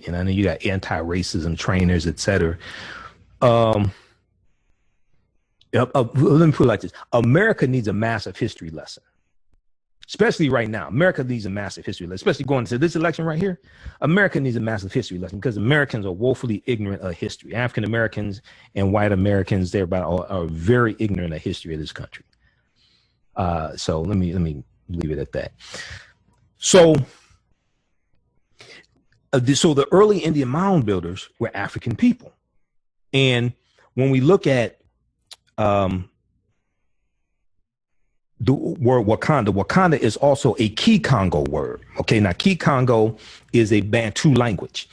Speaker 1: know you got anti-racism trainers, etc. Let me put it like this: America needs a massive history lesson, especially right now. America needs a massive history lesson, especially going into this election right here. America needs a massive history lesson because Americans are woefully ignorant of history. African Americans and white Americans, everybody are very ignorant of history of this country. So let me leave it at that. So the early Indian mound builders were African people, and when we look at the word Wakanda is also a Kikongo word. Okay, now Kikongo is a Bantu language.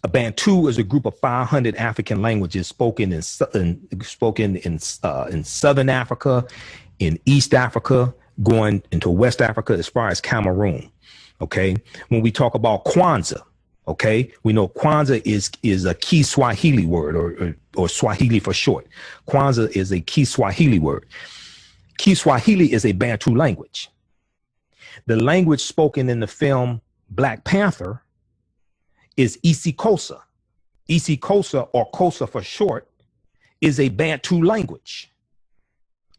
Speaker 1: A Bantu is a group of 500 African languages spoken in Southern Africa, in East Africa, going into West Africa as far as Cameroon. Okay, when we talk about Kwanzaa, okay, we know Kwanzaa is a Kiswahili word or Swahili for short. Kwanzaa is a Kiswahili word. Kiswahili is a Bantu language. The language spoken in the film Black Panther is isiXhosa. isiXhosa, or Xhosa for short, is a Bantu language.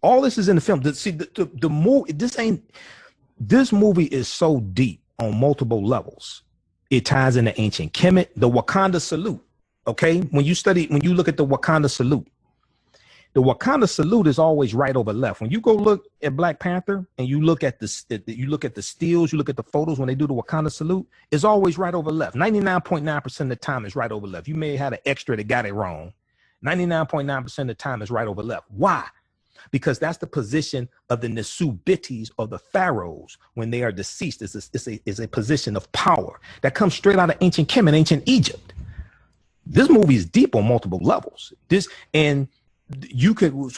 Speaker 1: All this is in the film. The movie. This movie is so deep on multiple levels. It ties into ancient Kemet, the Wakanda salute. Okay, when you look at the Wakanda salute, the Wakanda salute is always right over left. When you go look at Black Panther and you look at the stills, you look at the photos when they do the Wakanda salute, it's always right over left. 99.9% of the time is right over left. You may have had an extra that got it wrong. 99.9% of the time is right over left. Why? Because that's the position of the Nasubitis or the pharaohs when they are deceased. It's a position of power that comes straight out of ancient Kemet, ancient Egypt. This movie is deep on multiple levels. So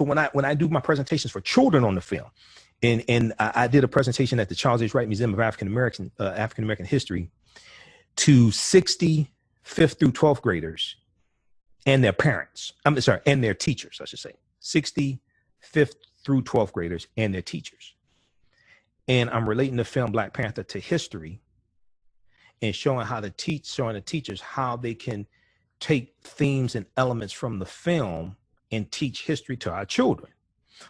Speaker 1: when I do my presentations for children on the film, and I did a presentation at the Charles H. Wright Museum of African American History to 60 5th through 12th graders and their parents. And their teachers, I should say. 60 5th through 12th graders and their teachers. And I'm relating the film Black Panther to history and showing the teachers how they can take themes and elements from the film and teach history to our children.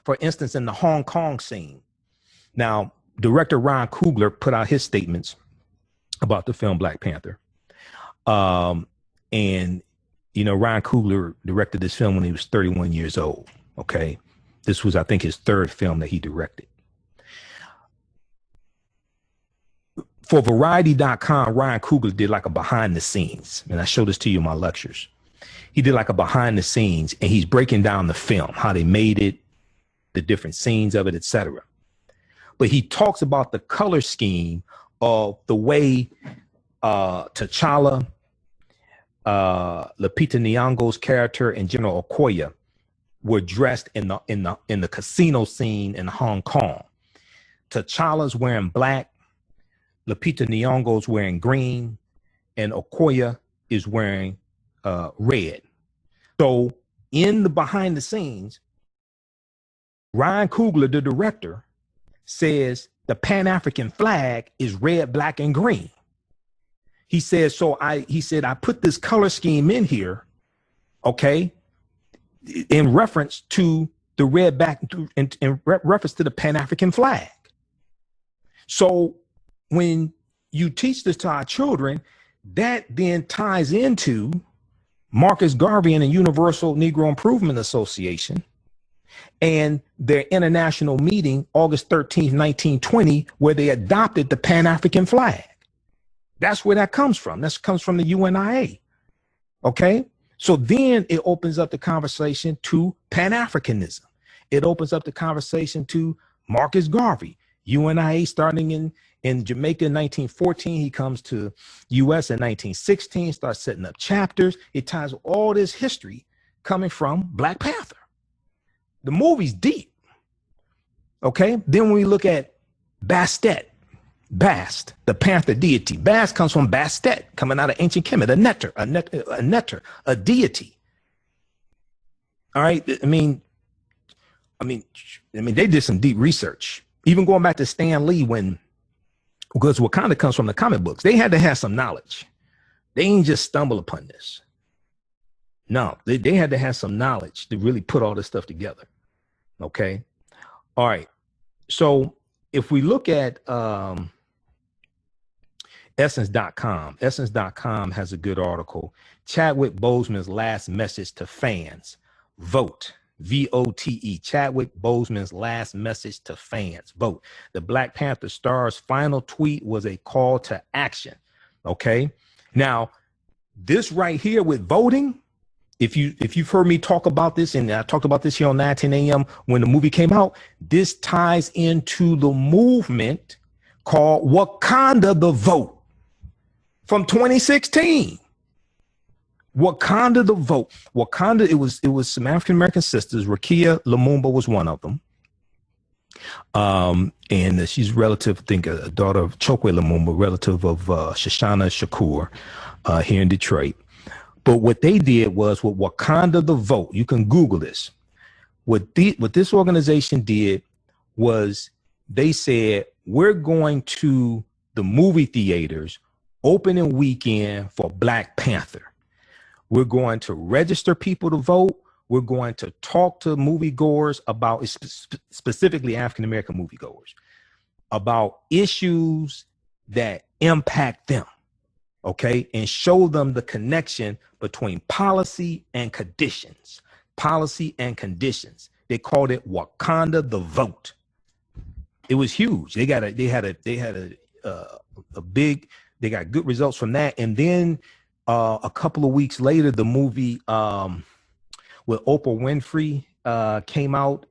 Speaker 1: For instance, in the Hong Kong scene. Now, director Ryan Coogler put out his statements about the film Black Panther. And, Ryan Coogler directed this film when he was 31 years old. Okay. This was, I think, his third film that he directed. For Variety.com, Ryan Coogler did like a behind the scenes. And I show this to you in my lectures. He did like a behind the scenes, and he's breaking down the film, how they made it, the different scenes of it, etc. But he talks about the color scheme of the way T'Challa, Lupita Nyong'o's character, and General Okoye were dressed in the casino scene in Hong Kong. T'Challa's wearing black, Lupita Nyong'o's wearing green, and Okoye is wearing red. So in the behind the scenes, Ryan Coogler, the director, says the Pan-African flag is red, black, and green. He says, I put this color scheme in here, okay, in reference to the red, black, in reference to the Pan-African flag. So when you teach this to our children, that then ties into Marcus Garvey and the Universal Negro Improvement Association and their international meeting, August 13th, 1920, where they adopted the Pan-African flag. That's where that comes from. That comes from the UNIA. Okay? So then it opens up the conversation to Pan-Africanism. It opens up the conversation to Marcus Garvey. UNIA starting in Jamaica in 1914. He comes to U.S. in 1916, starts setting up chapters. It ties all this history coming from Black Panther. The movie's deep. Okay? Then when we look at Bastet, Bast, the Panther deity. Bast comes from Bastet, coming out of ancient Kemet, a netter, a deity. All right? I mean, they did some deep research. Even going back to Stan Lee, because Wakanda comes from the comic books, they had to have some knowledge. They ain't just stumble upon this. No, they had to have some knowledge to really put all this stuff together. Okay. All right. So if we look at Essence.com has a good article. Chadwick Boseman's last message to fans. Vote. VOTE. Chadwick Boseman's last message to fans. Vote. The Black Panther star's final tweet was a call to action. Okay. Now, this right here with voting, if you've heard me talk about this, and I talked about this here on 9:10 a.m. when the movie came out, this ties into the movement called Wakanda The Vote from 2016. Wakanda The Vote. Wakanda, it was some African-American sisters. Rakia Lumumba was one of them. And she's relative, I think, a daughter of Chokwe Lumumba, relative of Shoshana Shakur here in Detroit. But what they did was with Wakanda The Vote, you can Google this. What this organization did was they said, we're going to the movie theaters opening weekend for Black Panther. We're going to register people to vote. We're going to talk to moviegoers about, specifically African-American moviegoers, about issues that impact them, okay? And show them the connection between policy and conditions. Policy and conditions. They called it Wakanda The Vote. It was huge. They got good results from that. And then a couple of weeks later, the movie with Oprah Winfrey came out.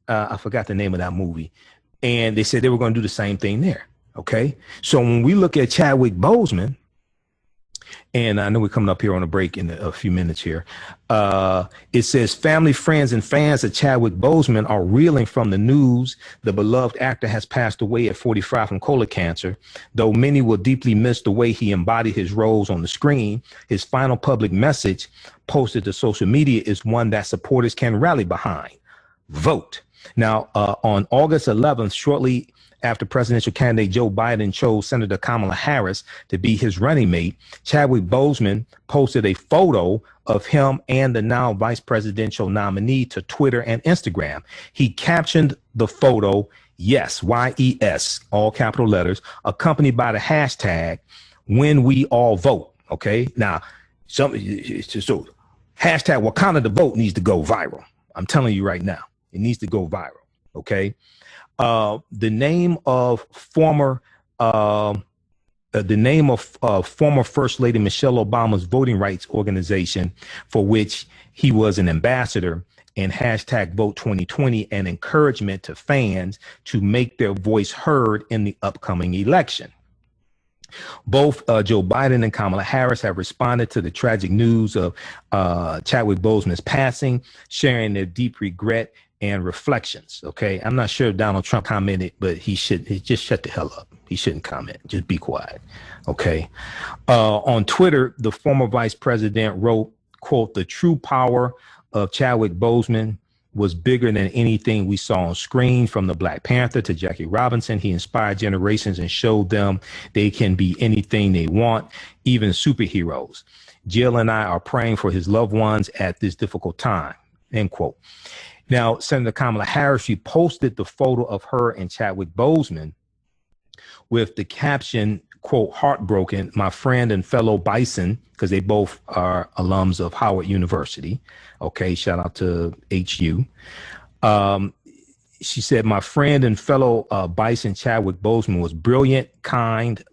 Speaker 1: I forgot the name of that movie. And they said they were going to do the same thing there. Okay. So when we look at Chadwick Boseman, and I know we're coming up here on a break in a few minutes here. It says family, friends, and fans of Chadwick Boseman are reeling from the news. The beloved actor has passed away at 45 from colon cancer. Though many will deeply miss the way he embodied his roles on the screen, his final public message posted to social media is one that supporters can rally behind. Vote. Now, on August 11th, shortly after presidential candidate Joe Biden chose Senator Kamala Harris to be his running mate, Chadwick Boseman posted a photo of him and the now vice presidential nominee to Twitter and Instagram. He captioned the photo, yes, YES, all capital letters, accompanied by the hashtag when we all vote. Okay. Now, so hashtag Wakanda The Vote needs to go viral. I'm telling you right now, it needs to go viral. Okay. The name of former the name of former First Lady Michelle Obama's voting rights organization, for which he was an ambassador, and hashtag Vote 2020, an encouragement to fans to make their voice heard in the upcoming election. Both Joe Biden and Kamala Harris have responded to the tragic news of Chadwick Boseman's passing, sharing their deep regret and reflections. Okay, I'm not sure if Donald Trump commented, but he just shut the hell up. He shouldn't comment. Just be quiet. Okay. On Twitter, the former vice president wrote, quote, "The true power of Chadwick Boseman was bigger than anything we saw on screen, from the Black Panther to Jackie Robinson. He inspired generations and showed them they can be anything they want, even superheroes. Jill and I are praying for his loved ones at this difficult time," end quote. Now, Senator Kamala Harris, she posted the photo of her and Chadwick Boseman with the caption, quote, "Heartbroken, my friend and fellow Bison," because they both are alums of Howard University. Okay, shout out to HU. She said, "My friend and fellow Bison Chadwick Boseman was brilliant, kind,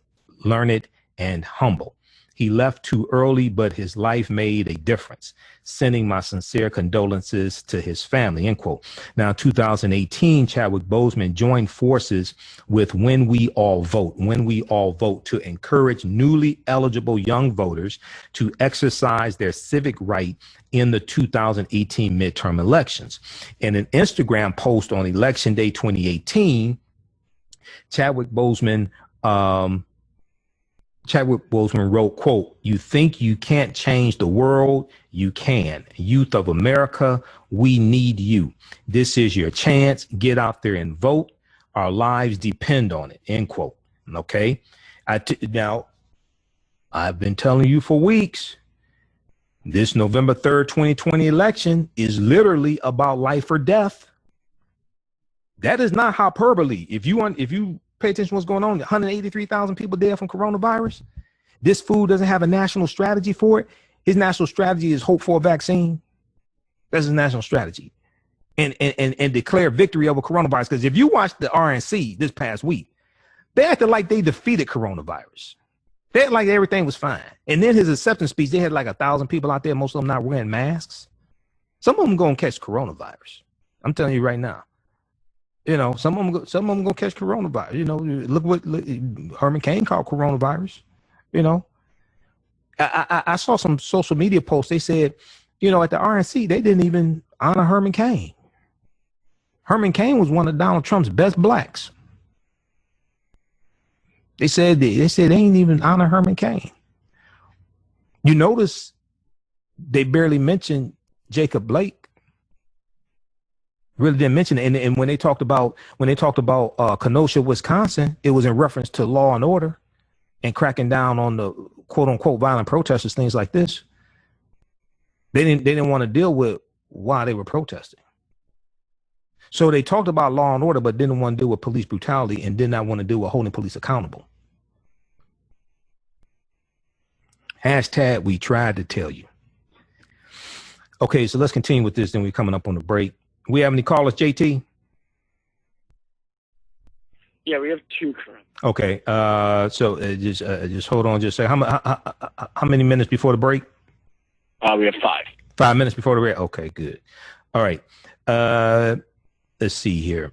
Speaker 1: learned, and humble. He left too early, but his life made a difference. Sending my sincere condolences to his family," end quote. Now, in 2018, Chadwick Boseman joined forces with When We All Vote, to encourage newly eligible young voters to exercise their civic right in the 2018 midterm elections. In an Instagram post on Election Day 2018, Chadwick Boseman wrote, quote, "You think you can't change the world? You can. Youth of America, we need you. This is your chance. Get out there and vote. Our lives depend on it," end quote. Okay. Now, I've been telling you for weeks, this November 3rd, 2020 election is literally about life or death. That is not hyperbole. If you pay attention to what's going on, 183,000 people dead from coronavirus. This fool doesn't have a national strategy for it. His national strategy is hope for a vaccine. That's his national strategy. And declare victory over coronavirus. Because if you watch the RNC this past week, they acted like they defeated coronavirus. They acted like everything was fine. And then his acceptance speech, they had like 1,000 people out there, most of them not wearing masks. Some of them going to catch coronavirus. I'm telling you right now. You know, some of them gonna catch coronavirus. You know, look what Herman Cain called coronavirus. You know, I saw some social media posts. They said, you know, at the RNC, they didn't even honor Herman Cain. Herman Cain was one of Donald Trump's best blacks. They said they ain't even honor Herman Cain. You notice they barely mentioned Jacob Blake. Really didn't mention it. And when they talked about Kenosha, Wisconsin, it was in reference to law and order and cracking down on the quote unquote violent protesters, things like this. They didn't want to deal with why they were protesting. So they talked about law and order, but didn't want to deal with police brutality and did not want to deal with holding police accountable. Hashtag we tried to tell you. Okay, so let's continue with this. Then we're coming up on the break. We have any callers, JT?
Speaker 2: Yeah, we have 2 current.
Speaker 1: Okay, so just hold on, just say how many minutes before the break?
Speaker 2: We have 5.
Speaker 1: 5 minutes before the break. Okay, good. All right. Let's see here.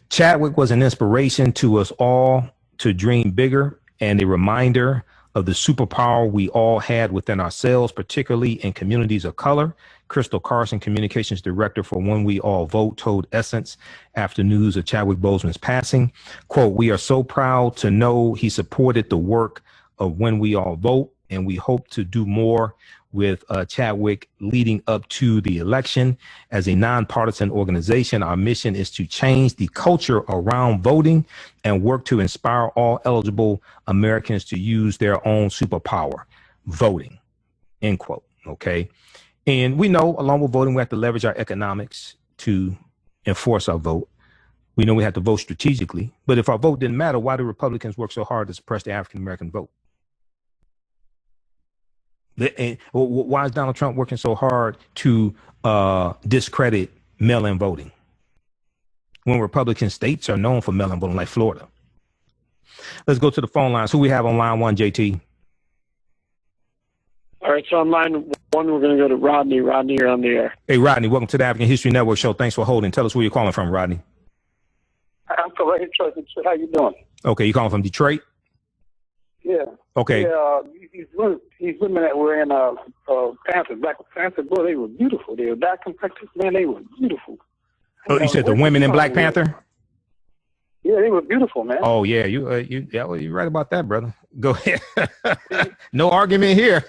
Speaker 1: Chadwick was an inspiration to us all to dream bigger and a reminder of the superpower we all had within ourselves, particularly in communities of color. Crystal Carson, communications director for When We All Vote, told Essence after news of Chadwick Boseman's passing, quote, "We are so proud to know he supported the work of When We All Vote, and we hope to do more with Chadwick leading up to the election. As a nonpartisan organization, our mission is to change the culture around voting and work to inspire all eligible Americans to use their own superpower, voting," end quote. Okay. And we know along with voting, we have to leverage our economics to enforce our vote. We know we have to vote strategically, but if our vote didn't matter, why do Republicans work so hard to suppress the African-American vote? And why is Donald Trump working so hard to discredit mail-in voting when Republican states are known for mail-in voting, like Florida? Let's go to the phone lines. Who we have on line one, JT?
Speaker 2: All right, so on line one, we're going to go to Rodney. Rodney, you're on the air.
Speaker 1: Hey, Rodney, welcome to the African History Network show. Thanks for holding. Tell us where you're calling from, Rodney.
Speaker 3: I'm from Detroit. How you doing?
Speaker 1: Okay, you calling from Detroit?
Speaker 3: Yeah.
Speaker 1: Okay.
Speaker 3: Yeah, these women that were in Panther, Black Panther, boy, they were beautiful. They were dark complected, man, they were beautiful.
Speaker 1: Oh, you said the women in Black Panther?
Speaker 3: Yeah, they were beautiful, man.
Speaker 1: Oh yeah, you're right about that, brother. Go ahead. No argument here.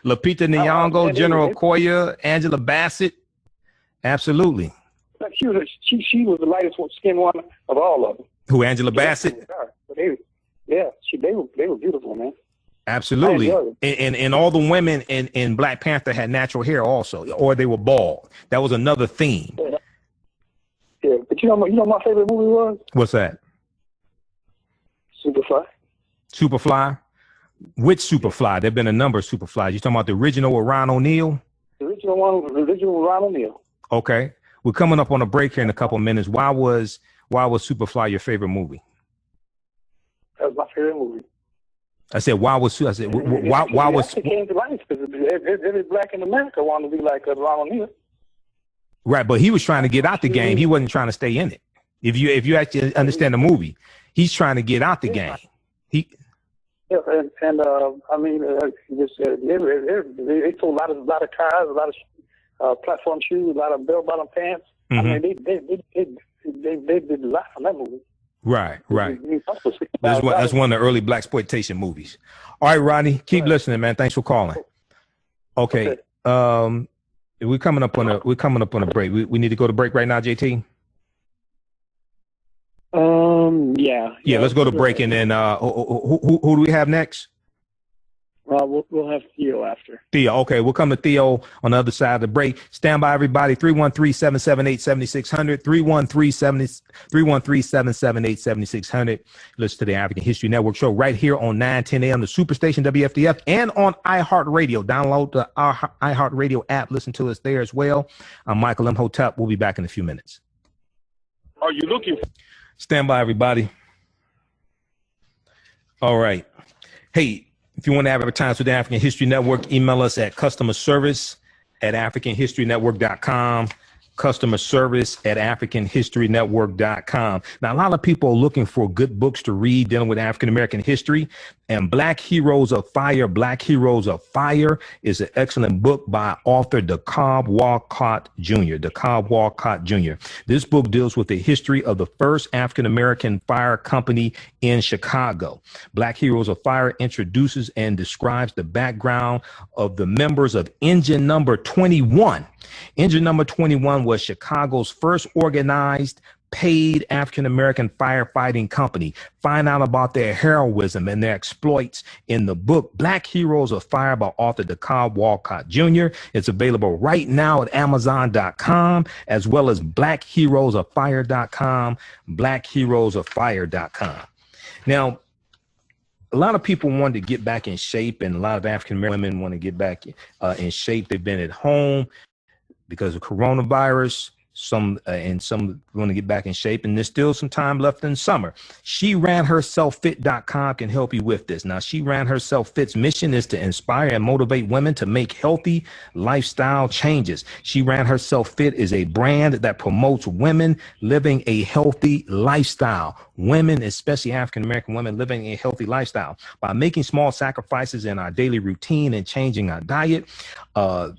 Speaker 1: Lupita Nyong'o, General Okoye, Angela Bassett. Absolutely.
Speaker 3: She was the lightest skinned one of all of them.
Speaker 1: Who, Angela Bassett?
Speaker 3: They were beautiful, man.
Speaker 1: Absolutely. And all the women in Black Panther had natural hair also, or they were bald. That was another theme.
Speaker 3: Yeah, but you know my favorite movie was?
Speaker 1: What's that?
Speaker 3: Superfly.
Speaker 1: Superfly? Which Superfly? There've been a number of Superflies. You talking about the original with Ron O'Neal?
Speaker 3: The original with Ron O'Neal.
Speaker 1: Okay. We're coming up on a break here in a couple of minutes. Why was Superfly your favorite movie?
Speaker 3: That was my favorite movie.
Speaker 1: Why was
Speaker 3: it came to life because every black in America wanted to be like Ron O'Neal.
Speaker 1: Right, but he was trying to get out the game. He wasn't trying to stay in it. If you actually understand the movie, he's trying to get out the game. They sold a lot of cars, a lot of platform shoes, a lot of bell-bottom pants. Mm-hmm.
Speaker 3: I mean, they did a lot from that movie.
Speaker 1: Right. That's one of the early blaxploitation movies. All right, Rodney, keep listening, man. Thanks for calling. Okay. We're coming up on a break. We need to go to break right now, JT.
Speaker 2: Yeah.
Speaker 1: Let's go to break, and then who do we have next?
Speaker 2: We'll have Theo after.
Speaker 1: Theo, okay. We'll come to Theo on the other side of the break. Stand by, everybody. 313-778-7600. 313-778-7600. Listen to the African History Network show right here on 910 AM, the Superstation WFDF, and on iHeartRadio. Download the iHeartRadio app. Listen to us there as well. I'm Michael M. Hotep. We'll be back in a few minutes.
Speaker 2: Are you looking?
Speaker 1: Stand by, everybody. All right. Hey, if you want to advertise with the African History Network, email us at customerservice@africanhistorynetwork.com. customerservice@africanhistorynetwork.com. Now, a lot of people are looking for good books to read dealing with African-American history, and Black Heroes of Fire, Black Heroes of Fire is an excellent book by author DeKalb Walcott Jr. DeKalb Walcott Jr. This book deals with the history of the first African-American fire company in Chicago. Black Heroes of Fire introduces and describes the background of the members of Engine Number 21. Engine Number 21 was Chicago's first organized, paid African-American firefighting company. Find out about their heroism and their exploits in the book Black Heroes of Fire by author DeKalb Walcott Jr. It's available right now at Amazon.com, as well as BlackHeroesOfFire.com, BlackHeroesOfFire.com. Now, a lot of people want to get back in shape, and a lot of African-American women want to get back in shape. They've been at home because of coronavirus. Some want to get back in shape, and there's still some time left in summer. SheRanHerselfFit.com can help you with this. Now, She Ran Herself Fit's mission is to inspire and motivate women to make healthy lifestyle changes. She Ran Herself Fit is a brand that promotes women living a healthy lifestyle. Women, especially African-American women, living a healthy lifestyle. By making small sacrifices in our daily routine and changing our diet,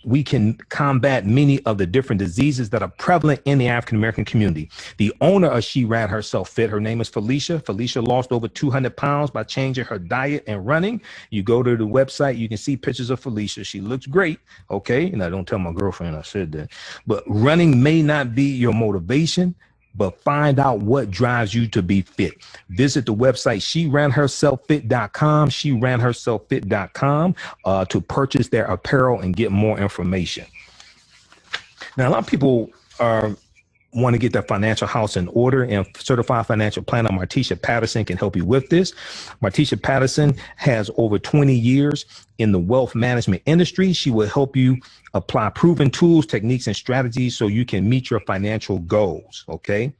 Speaker 1: we can combat many of the different diseases that are prevalent in the African-American community. The owner of She Ran Herself Fit, her name is Felicia. Felicia lost over 200 pounds by changing her diet and running. You go to the website, you can see pictures of Felicia. She looks great. Okay. And I don't tell my girlfriend I said that. But running may not be your motivation, but find out what drives you to be fit. Visit the website SheRanHerselfFit.com, SheRanHerselfFit.com to purchase their apparel and get more information. Now, a lot of people want to get their financial house in order, and certified financial planner Martisha Patterson can help you with this. Martisha Patterson has over 20 years in the wealth management industry. She will help you apply proven tools, techniques, and strategies so you can meet your financial goals. Okay.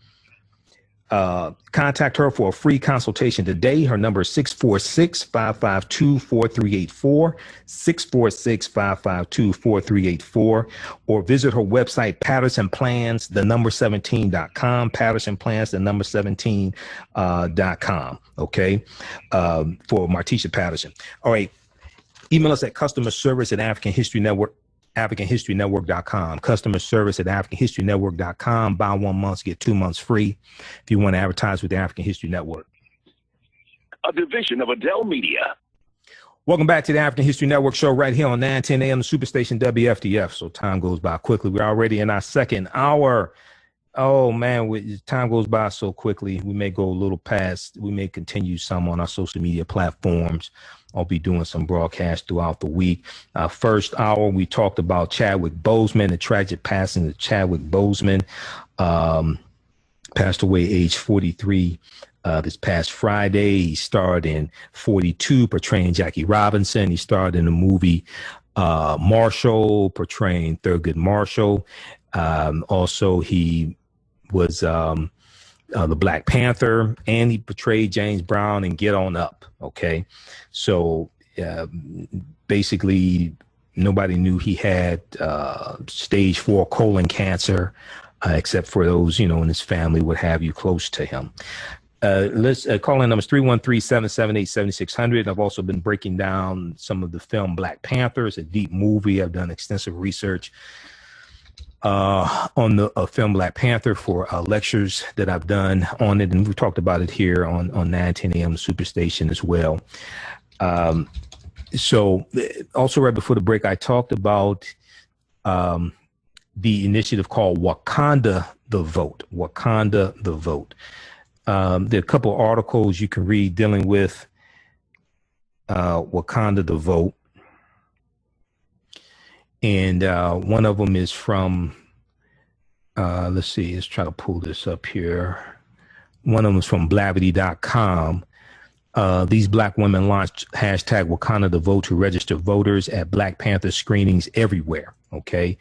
Speaker 1: Contact her for a free consultation today. Her number is 646-552-4384, 646-552-4384, or visit her website, pattersonplans17.com, pattersonplans17.com. Okay. For Martisha Patterson. All right. Email us at customer service at AfricanHistoryNetwork.com, customer service at AfricanHistoryNetwork.com. Buy 1 month, get 2 months free if you want to advertise with the African History Network.
Speaker 4: A division of Adele Media.
Speaker 1: Welcome back to the African History Network show right here on 910 AM, the Superstation WFDF. So time goes by quickly. We're already in our second hour. Oh, man, time goes by so quickly. We may go a little past. We may continue some on our social media platforms. I'll be doing some broadcasts throughout the week. First hour, we talked about Chadwick Boseman, the tragic passing of Chadwick Boseman. Passed away age 43 this past Friday. He starred in 42, portraying Jackie Robinson. He starred in the movie Marshall, portraying Thurgood Marshall. Also, he was the Black Panther, and he portrayed James Brown in Get On Up. Okay, so basically nobody knew he had stage 4 colon cancer, except for those, in his family, what have you, close to him. Let's call in numbers 313-778-7600. I've also been breaking down some of the film Black Panther. It's a deep movie. I've done extensive research on the film Black Panther for lectures that I've done on it, and we've talked about it here on 910 AM Superstation as well. So also right before the break, I talked about the initiative called Wakanda The Vote. Wakanda The Vote. There are a couple of articles you can read dealing with Wakanda The Vote. And one of them is from, let's see, let's try to pull this up here. One of them is from Blavity.com. These Black women launched hashtag Wakanda The Vote to register voters at Black Panther screenings everywhere. Okay.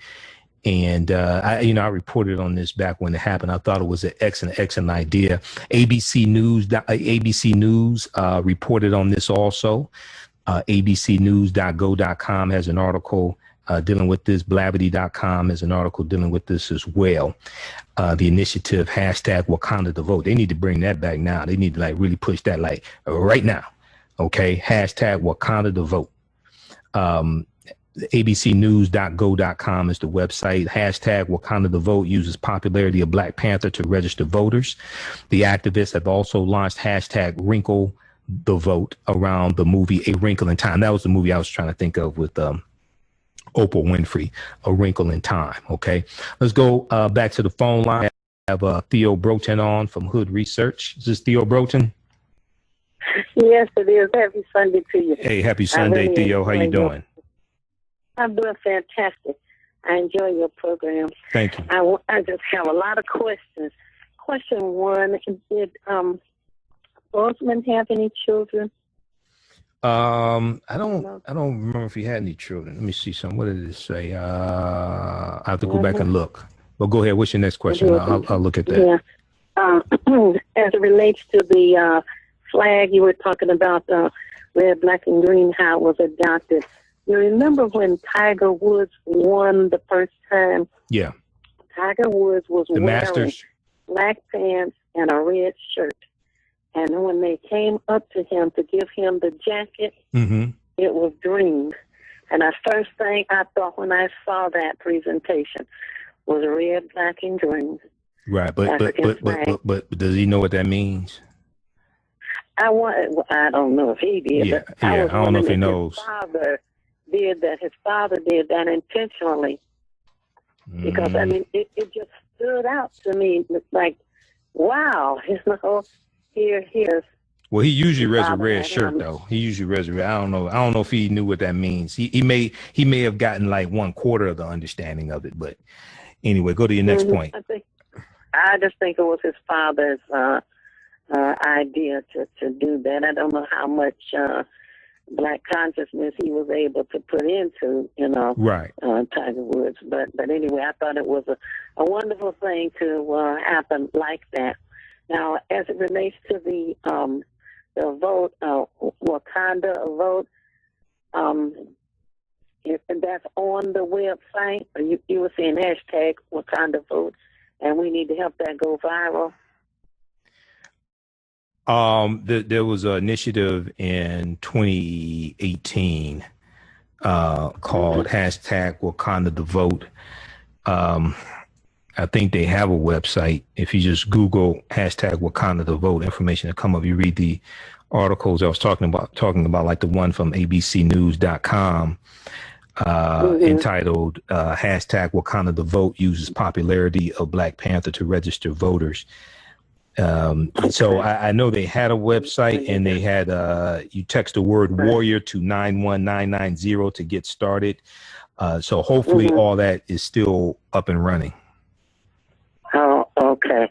Speaker 1: And, I reported on this back when it happened. I thought it was an excellent idea. ABC News reported on this also. abcnews.go.com has an article dealing with this. Blavity.com has an article dealing with this as well. The initiative hashtag Wakanda The Vote. They need to bring that back now. They need to really push that right now. Okay. Hashtag Wakanda The Vote. abcnews.go.com is the website. Hashtag Wakanda The Vote uses popularity of Black Panther to register voters. The activists have also launched hashtag Wrinkle the Vote around the movie A Wrinkle in Time. That was the movie I was trying to think of with Oprah Winfrey, A Wrinkle in Time. Okay, let's go back to the phone line. I have Theo Broughton on from Hood Research. Is this Theo Broughton?
Speaker 5: Yes, it is. Happy Sunday to you.
Speaker 1: Hey, happy Sunday, really Theo. How you doing?
Speaker 5: I'm doing fantastic. I enjoy your program.
Speaker 1: Thank you.
Speaker 5: I just have a lot of questions. Question one, did Boseman have any children?
Speaker 1: I don't remember if he had any children. Let me see something. What did it say? I have to go back and look. Well, go ahead. What's your next question? I'll look at that.
Speaker 5: Yeah. As it relates to the flag you were talking about, red, black, and green, how it was adopted. You remember when Tiger Woods won the first time?
Speaker 1: Yeah.
Speaker 5: Tiger Woods was wearing
Speaker 1: Masters.
Speaker 5: Black pants and a red shirt. And when they came up to him to give him the jacket, It was green. And the first thing I thought when I saw that presentation was red, black, and green.
Speaker 1: Right, but does he know what that means?
Speaker 5: I don't know if he did.
Speaker 1: Yeah,
Speaker 5: but
Speaker 1: I don't know if he knows.
Speaker 5: His father did that intentionally. Because, it just stood out to me. It's like, wow, here's.
Speaker 1: Well, he usually wears a red shirt, though. He usually wears a red. I don't know if he knew what that means. He may have gotten like 1/4 of the understanding of it. But anyway, go to your next point.
Speaker 5: I just think it was his father's idea to do that. I don't know how much Black consciousness he was able to put into,
Speaker 1: right.
Speaker 5: Tiger Woods. But anyway, I thought it was a wonderful thing to happen like that. Now, as it relates to the vote, Wakanda vote, if that's on the website, you were saying hashtag Wakanda vote, and we need to help that go viral.
Speaker 1: There was an initiative in 2018 called hashtag Wakanda The Vote. I think they have a website. If you just Google hashtag Wakanda The Vote, information will come up. You read the articles I was talking about like the one from abcnews.com entitled hashtag Wakanda The Vote uses popularity of Black Panther to register voters. So I know they had a website, and they had you text the word warrior to 91990 to get started. So hopefully all that is still up and running.
Speaker 5: Oh, okay.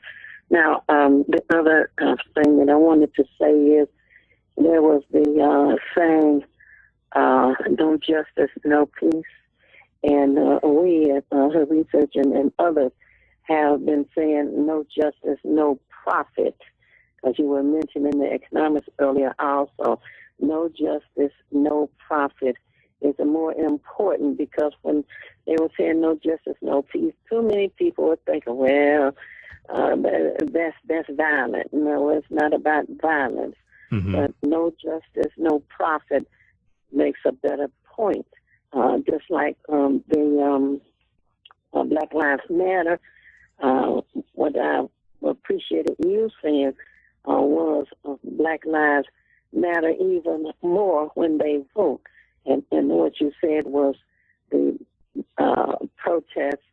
Speaker 5: Now, the other thing that I wanted to say is there was the saying, no justice, no peace. And we at Her Research and others have been saying no justice, no profit, because you were mentioning the economics earlier also. No justice, no profit is more important, because when they were saying no justice, no peace, too many people were thinking, well, that's violent. No, it's not about violence. But no justice, no profit makes a better point. Just like the Black Lives Matter, what I appreciated you saying was Black Lives Matter even more when they vote. And what you said was the protests,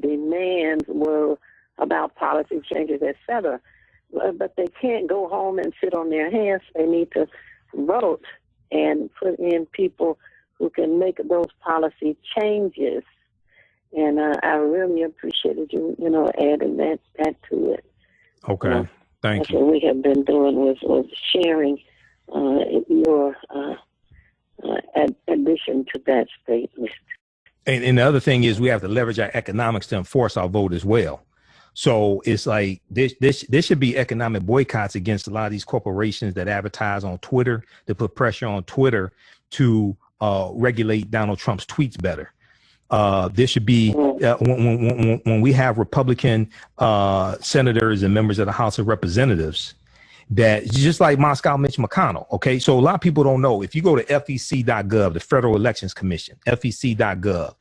Speaker 5: demands were about policy changes, etc. But they can't go home and sit on their hands. They need to vote and put in people who can make those policy changes. And I really appreciated you, adding that to it.
Speaker 1: Okay, thank you.
Speaker 5: What we have been doing was sharing your addition to that statement.
Speaker 1: And the other thing is we have to leverage our economics to enforce our vote as well. So it's like there should be economic boycotts against a lot of these corporations that advertise on Twitter, to put pressure on Twitter to regulate Donald Trump's tweets better. There should be when we have Republican senators and members of the House of Representatives, that just like Moscow Mitch McConnell. Okay, so a lot of people don't know. If you go to FEC.gov, the Federal Elections Commission, FEC.gov,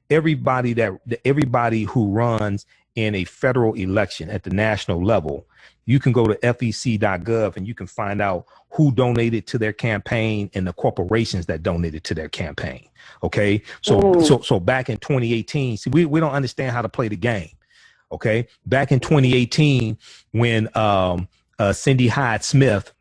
Speaker 1: everybody who runs in a federal election at the national level, you can go to FEC.gov and you can find out who donated to their campaign and the corporations that donated to their campaign. Okay, so back in 2018, see, we don't understand how to play the game. Okay, back in 2018, when Cindy Hyde-Smith,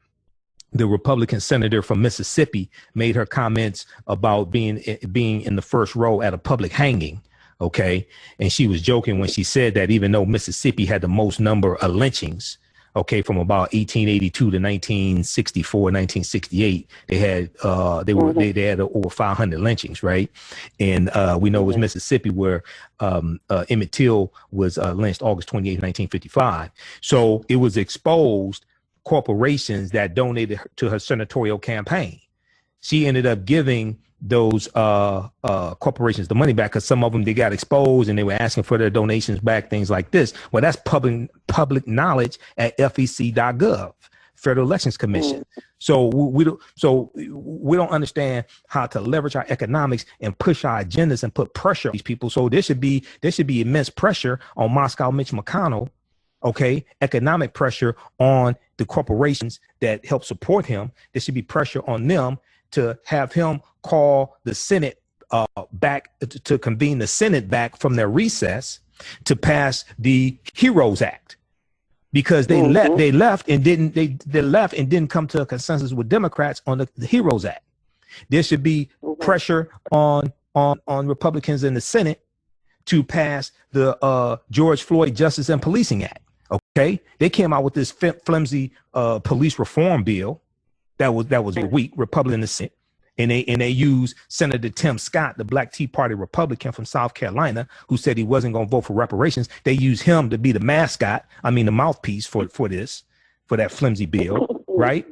Speaker 1: the Republican senator from Mississippi, made her comments about being in the first row at a public hanging. Okay. And she was joking when she said that, even though Mississippi had the most number of lynchings, okay, from about 1882 to 1964, 1968, they had over 500 lynchings, right? And we know it was Mississippi where Emmett Till was lynched August 28, 1955. So it was exposed corporations that donated to her senatorial campaign. She ended up giving those corporations the money back, because some of them, they got exposed and they were asking for their donations back, things like this. Well, that's public knowledge at FEC.gov, Federal Elections Commission. So we don't understand how to leverage our economics and push our agendas and put pressure on these people. So there should be immense pressure on Moscow Mitch McConnell. Okay, economic pressure on the corporations that help support him. There should be pressure on them to have him call the Senate back, to convene the Senate back from their recess to pass the HEROES Act, because they left and didn't come to a consensus with Democrats on the HEROES Act. There should be pressure on Republicans in the Senate to pass the George Floyd Justice and Policing Act. Okay, they came out with this flimsy police reform bill that was weak, Republican in the Senate, And they use Senator Tim Scott, the Black Tea Party Republican from South Carolina, who said he wasn't going to vote for reparations. They use him to be the mascot. I mean, the mouthpiece for that flimsy bill, right?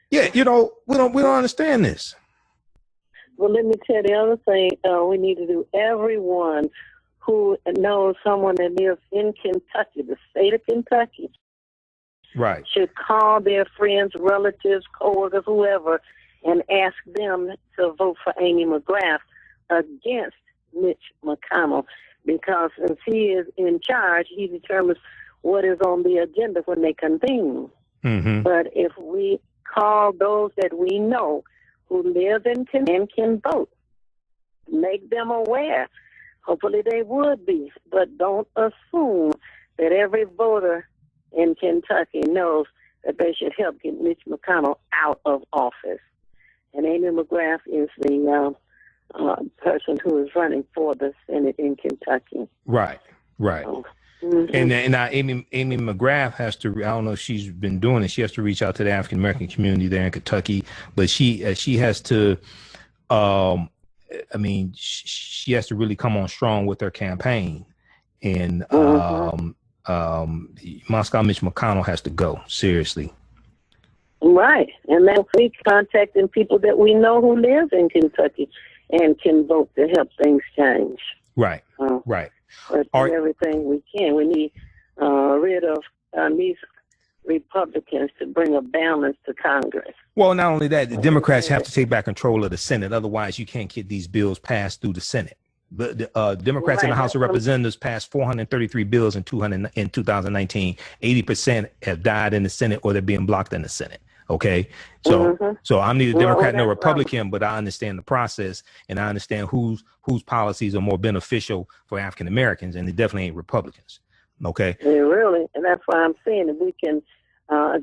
Speaker 1: Yeah, we don't understand this.
Speaker 5: Well, let me tell you the other thing. We need to do. Everyone who knows someone that lives in Kentucky, the state of Kentucky,
Speaker 1: right,
Speaker 5: should call their friends, relatives, coworkers, whoever, and ask them to vote for Amy McGrath against Mitch McConnell, because since he is in charge, he determines what is on the agenda when they convene.
Speaker 1: Mm-hmm.
Speaker 5: But if we call those that we know who live in Kentucky and can vote, make them aware. Hopefully they would be, but don't assume that every voter in Kentucky knows that they should help get Mitch McConnell out of office. And Amy McGrath is the person who is running for the Senate in Kentucky.
Speaker 1: Right.
Speaker 5: Mm-hmm.
Speaker 1: And Amy McGrath has to, I don't know if she's been doing it, she has to reach out to the African American community there in Kentucky, but she has to, she has to really come on strong with her campaign. And Moscow Mitch McConnell has to go, seriously.
Speaker 5: Right. And then we contacting people that we know who live in Kentucky and can vote to help things change.
Speaker 1: Right. Right.
Speaker 5: Let's do everything we can. We need rid of these Republicans to bring a balance to Congress.
Speaker 1: Well, not only that, the Democrats have to take back control of the Senate. Otherwise, you can't get these bills passed through the Senate. The Democrats in the House of Representatives passed 433 bills in 2019. 80% have died in the Senate, or they're being blocked in the Senate. Okay, so I'm neither Democrat nor Republican, but I understand the process, and I understand whose policies are more beneficial for African Americans, and they definitely ain't Republicans. Okay,
Speaker 5: really, and that's why I'm saying if we can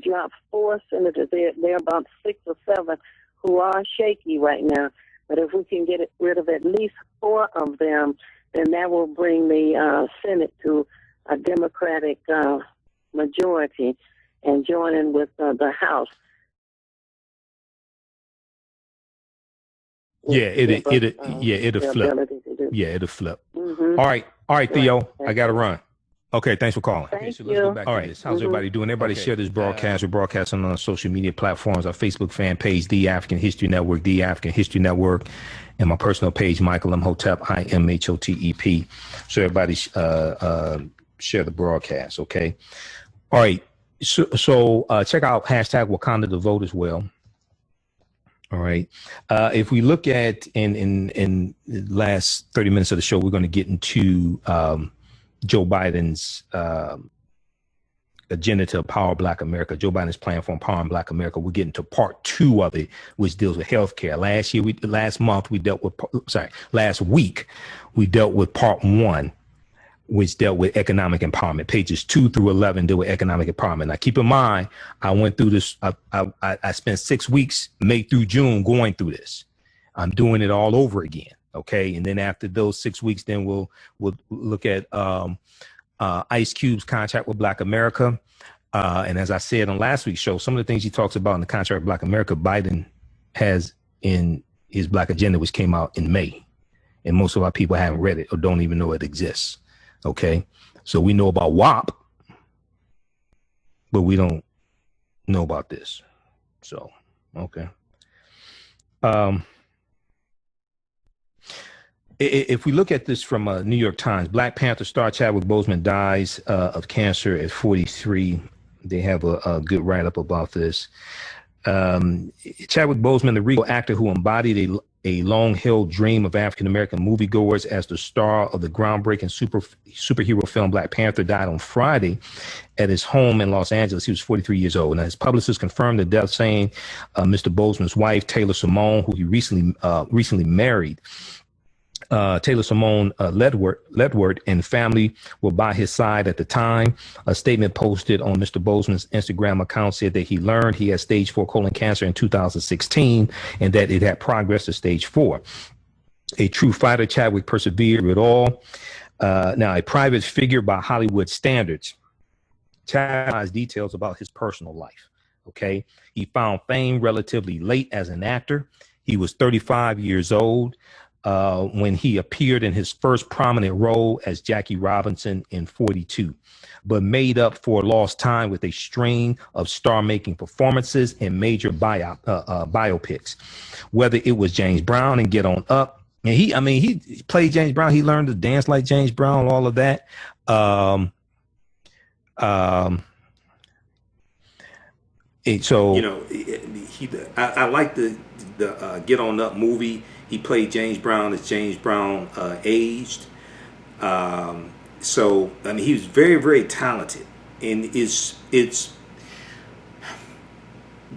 Speaker 5: drop 4 senators, they're about 6 or 7 who are shaky right now. But if we can get rid of at least 4 of them, then that will bring the Senate to a Democratic majority and join in with the House.
Speaker 1: It'll flip. Yeah, it'll flip. Mm-hmm. All right, Theo, I got to run. Okay, thanks for calling.
Speaker 5: Thank
Speaker 1: you.
Speaker 5: Let's go back
Speaker 1: to this. How's everybody doing? Everybody share this broadcast. We're broadcasting on our social media platforms, our Facebook fan page, The African History Network, The African History Network, and my personal page, Michael M. Hotep, IMHOTEP. So everybody share the broadcast, okay? All right, so check out hashtag Wakanda The Vote as well. All right. If we look at in the last 30 minutes of the show, we're going to get into Joe Biden's agenda to empower Black America. Joe Biden's plan for empowering Black America. We're getting to part 2 of it, which deals with healthcare. Last week we dealt with part 1, which dealt with economic empowerment. Pages 2 through 11 deal with economic empowerment. Now, keep in mind, I went through this. I spent 6 weeks, May through June, going through this. I'm doing it all over again. Okay, and then after those 6 weeks, then we'll look at Ice Cube's contract with Black America. And as I said on last week's show, some of the things he talks about in the contract with Black America, Biden has in his Black agenda, which came out in May. And most of our people haven't read it or don't even know it exists. Okay, so we know about WAP, but we don't know about this. So, okay. If we look at this from New York Times, Black Panther star Chadwick Boseman dies of cancer at 43. They have a good write-up about this. Chadwick Boseman, the regal actor who embodied a long-held dream of African-American moviegoers as the star of the groundbreaking superhero film Black Panther, died on Friday at his home in Los Angeles. He was 43 years old. Now, his publicist confirmed the death, saying Mr. Boseman's wife, Taylor Simone, who he recently married, Taylor Simone Ledward, and family were by his side at the time. A statement posted on Mr. Boseman's Instagram account said that he learned he had stage 4 colon cancer in 2016 and that it had progressed to stage 4. A true fighter, Chadwick persevered with it all. Now, a private figure by Hollywood standards, Chadwick has details about his personal life. Okay. He found fame relatively late as an actor. He was 35 years old when he appeared in his first prominent role as Jackie Robinson in 42, but made up for lost time with a string of star-making performances in major biopics, whether it was James Brown and Get On Up. And he played James Brown. He learned to dance like James Brown, all of that. So you know, I like the Get On Up movie. He played James Brown as James Brown aged. So I mean, he was very, very talented, and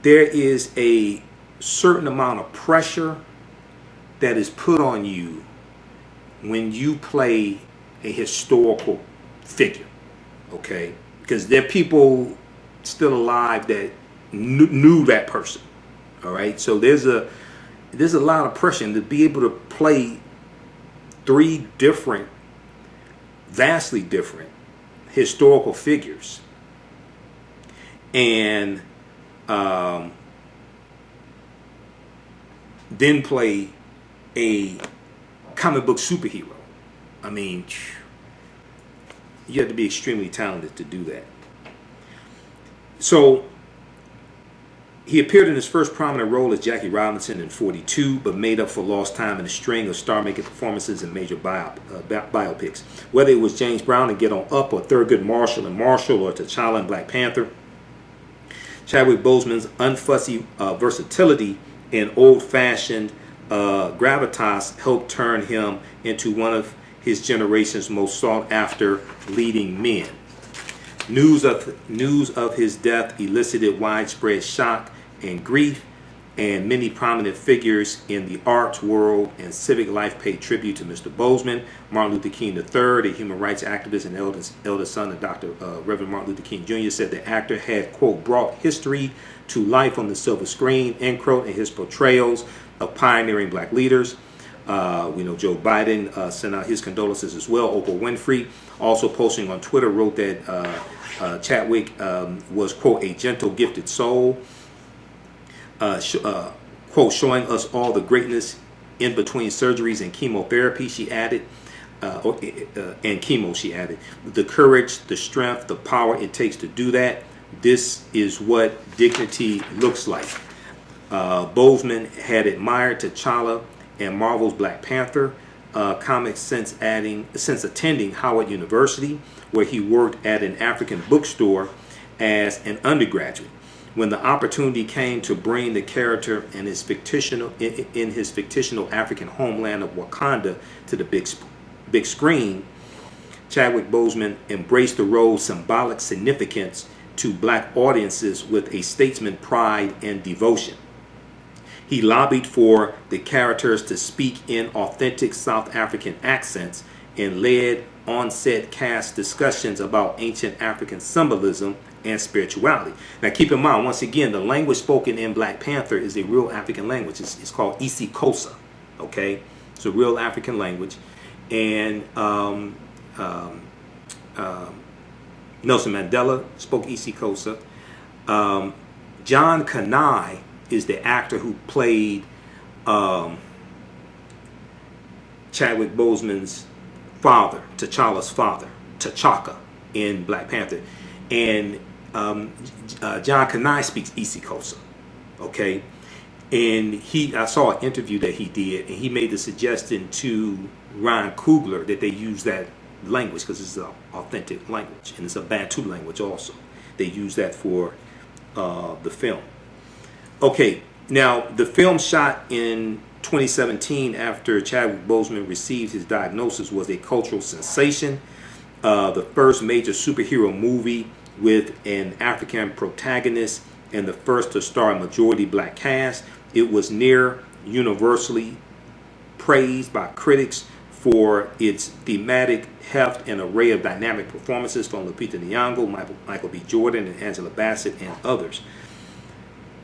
Speaker 1: there is a certain amount of pressure that is put on you when you play a historical figure, okay? Because there are people still alive that knew that person, all right? So there's a lot of pressure, and to be able to play three different, vastly different historical figures, and then play a comic book superhero. I mean, you have to be extremely talented to do that. So he appeared in his first prominent role as Jackie Robinson in 42, but made up for lost time in a string of star-making performances in major biopics. Whether it was James Brown in Get On Up, or Thurgood Marshall in Marshall, or T'Challa in Black Panther, Chadwick Boseman's unfussy versatility and old-fashioned gravitas helped turn him into one of his generation's most sought-after leading men. News of his death elicited widespread shock and grief, and many prominent figures in the arts world and civic life paid tribute to Mr. Boseman. Martin Luther King III, a human rights activist and eldest son of Dr. Reverend Martin Luther King Jr., said the actor had, quote, brought history to life on the silver screen, end quote, in his portrayals of pioneering black leaders. We know Joe Biden sent out his condolences as well. Oprah Winfrey, also posting on Twitter, wrote that Chadwick was, quote, a gentle, gifted soul, quote, showing us all the greatness in between surgeries and chemotherapy, she added, and chemo, she added. The courage, the strength, the power it takes to do that. This is what dignity looks like. Boseman had admired T'Challa and Marvel's Black Panther comics since attending Howard University, where he worked at an African bookstore as an undergraduate. When the opportunity came to bring the character in his fictional African homeland of Wakanda to the big screen, Chadwick Boseman embraced the role's symbolic significance to black audiences with a statesman pride and devotion. He lobbied for the characters to speak in authentic South African accents and led on-set cast discussions about ancient African symbolism and spirituality. Now keep in mind, once again, the language spoken in Black Panther is a real African language. It's called isiXhosa, okay? It's a real African language. And Nelson Mandela spoke isiXhosa. John Kanai is the actor who played Chadwick Boseman's father, T'Challa's father, T'Chaka, in Black Panther. And John Kanai speaks isiXhosa, okay? And I saw an interview that he did, and he made the suggestion to Ryan Coogler that they use that language because it's an authentic language, and it's a Bantu language also. They use that for the film. Okay, now the film shot in 2017 after Chadwick Boseman received his diagnosis was a cultural sensation. The first major superhero movie with an African protagonist and the first to star a majority black cast. It was near universally praised by critics for its thematic heft and array of dynamic performances from Lupita Nyong'o, Michael B. Jordan, and Angela Bassett, and others.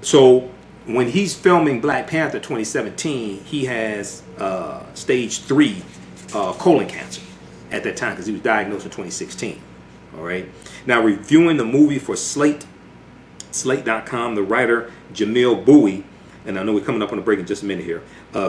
Speaker 1: So when he's filming Black Panther 2017, he has stage 3 colon cancer at that time because he was diagnosed in 2016. All right. Now, reviewing the movie for Slate, Slate.com, the writer Jamil Bowie, and I know we're coming up on a break in just a minute here,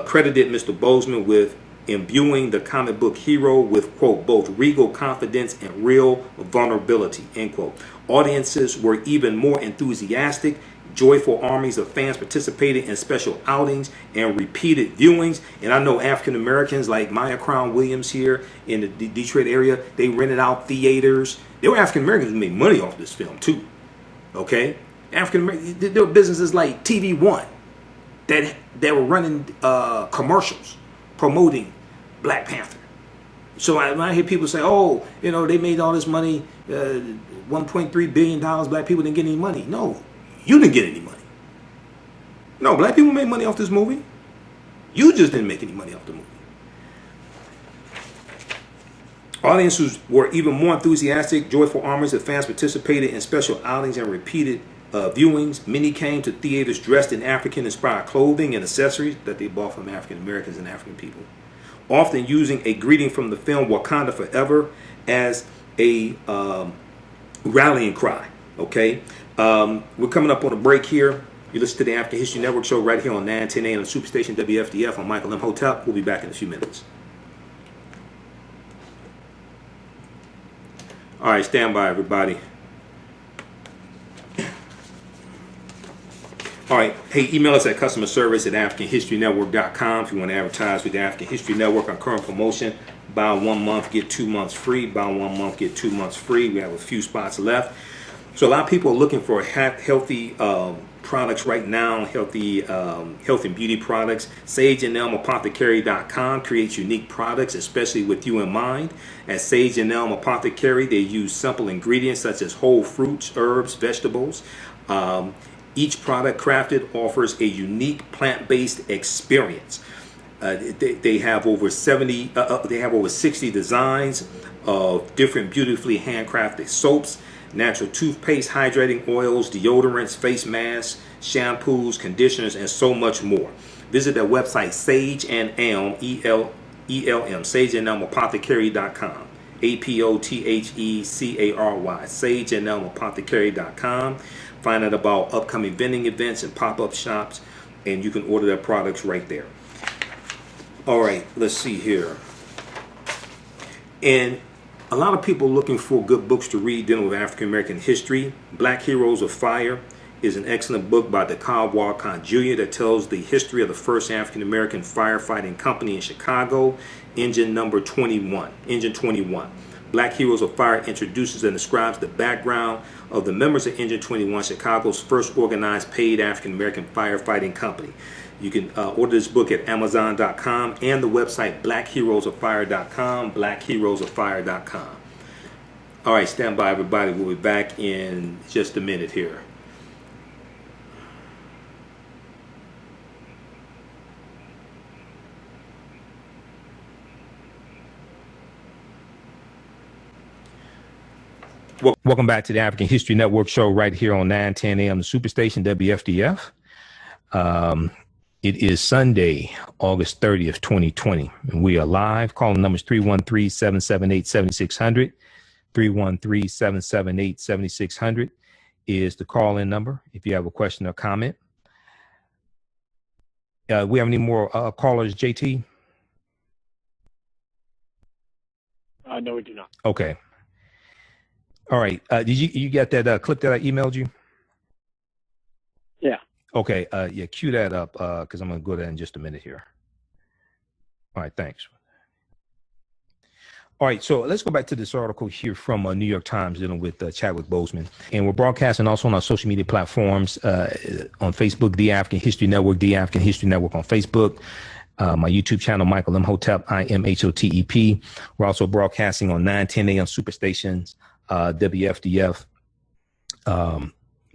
Speaker 1: credited Mr. Boseman with imbuing the comic book hero with, quote, both regal confidence and real vulnerability, end quote. Audiences were even more enthusiastic. Joyful armies of fans participated in special outings and repeated viewings. And I know African Americans like Maya Crown Williams here in the Detroit area, they rented out theaters. There were African Americans who made money off this film too. Okay? African Americans, there were businesses like TV One that were running commercials promoting Black Panther. So when I hear people say, oh, you know, they made all this money, $1.3 billion, black people didn't get any money. No, you didn't get any money. No, black people made money off this movie. You just didn't make any money off the movie. Audiences were even more enthusiastic. Joyful armies of fans participated in special outings and repeated viewings. Many came to theaters dressed in African-inspired clothing and accessories that they bought from African Americans and African people, often using a greeting from the film Wakanda Forever as a rallying cry. Okay, we're coming up on a break here. You listen to the African History Network show right here on 910 AM Superstation WFDF. I'm Michael M. Hotep. We'll be back in a few minutes. All right, stand by, everybody. All right, hey, email us at customerservice@AfricanHistoryNetwork.com if you want to advertise with the African History Network on current promotion. Buy 1 month, get 2 months free. Buy 1 month, get 2 months free. We have a few spots left. So a lot of people are looking for healthy products right now, healthy health and beauty products. SageandElmApothecary.com creates unique products, especially with you in mind. At Sage and Elm Apothecary, they use simple ingredients such as whole fruits, herbs, vegetables. Each product crafted offers a unique plant-based experience. They have over 60 designs of different beautifully handcrafted soaps, natural toothpaste, hydrating oils, deodorants, face masks, shampoos, conditioners, and so much more. Visit their website, Sage and Elm, ELM, SageandElmApothecary.com, APOTHECARY, SageandElmApothecary.com. Find out about upcoming vending events and pop-up shops, and you can order their products right there. All right, let's see here. And a lot of people looking for good books to read dealing with African American history. Black Heroes of Fire is an excellent book by DeKalb Walcott Jr. that tells the history of the first African American firefighting company in Chicago, Engine 21. Black Heroes of Fire introduces and describes the background of the members of Engine 21, Chicago's first organized paid African American firefighting company. You can order this book at Amazon.com and the website BlackHeroesOfFire.com, BlackHeroesOfFire.com. All right, stand by, everybody. We'll be back in just a minute here. Welcome back to the African History Network show right here on 910 AM, the Superstation WFDF. It is Sunday, August 30th, 2020, and we are live. Calling numbers 313-778-7600. 313-778-7600 is the call-in number if you have a question or comment. We have any more callers, JT?
Speaker 2: No, we do not.
Speaker 1: Okay. All right. Did you get that clip that I emailed you?
Speaker 2: Yeah.
Speaker 1: Okay. Yeah. Cue that up because I'm going to go there in just a minute here. All right. Thanks. All right. So let's go back to this article here from New York Times dealing with Chadwick Boseman. And we're broadcasting also on our social media platforms on Facebook, The African History Network, The African History Network on Facebook. My YouTube channel, Michael M. Hotep, IMHOTEP. We're also broadcasting on 910 AM Superstations. WFDF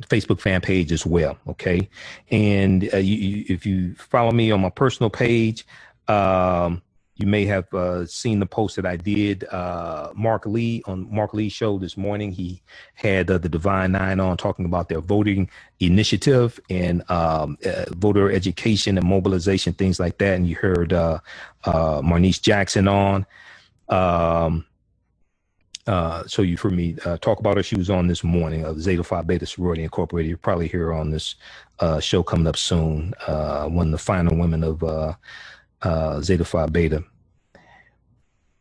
Speaker 1: Facebook fan page as well. Okay. And if you follow me on my personal page, you may have seen the post that I did. Mark Lee on Mark Lee's show this morning. He had the Divine Nine on talking about their voting initiative and voter education and mobilization, things like that. And you heard Marnice Jackson on. So you've heard me talk about her. She was on this morning of Zeta Phi Beta Sorority Incorporated. You'll probably hear her on this show coming up soon. One of the final women of Zeta Phi Beta.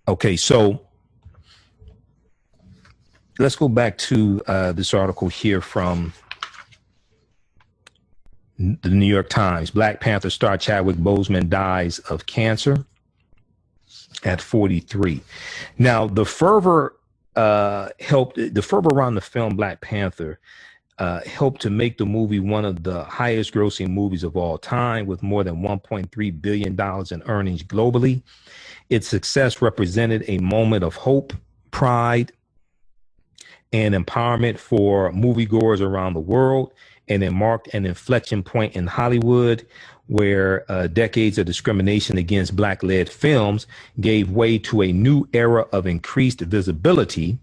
Speaker 1: Okay, so let's go back to this article here from the New York Times. Black Panther star Chadwick Boseman dies of cancer at 43. Now, the fervor around the film Black Panther helped to make the movie one of the highest grossing movies of all time, with more than $1.3 billion in earnings globally. Its success represented a moment of hope, pride, and empowerment for moviegoers around the world, and it marked an inflection point in Hollywood, where decades of discrimination against Black-led films gave way to a new era of increased visibility,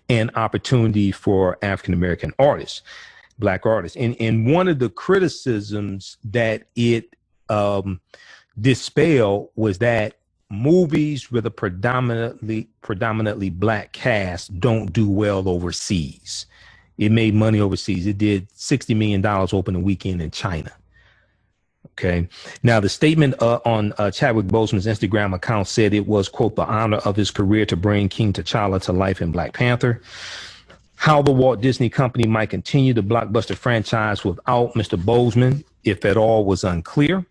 Speaker 1: and opportunity for African-American artists, Black artists. And one of the criticisms that it dispelled was that movies with a predominantly Black cast don't do well overseas. It made money overseas. It did $60 million opening weekend in China. Okay. Now, the statement on Chadwick Boseman's Instagram account said it was, quote, the honor of his career to bring King T'Challa to life in Black Panther. How the Walt Disney Company might continue the blockbuster franchise without Mr. Boseman, if at all, was unclear.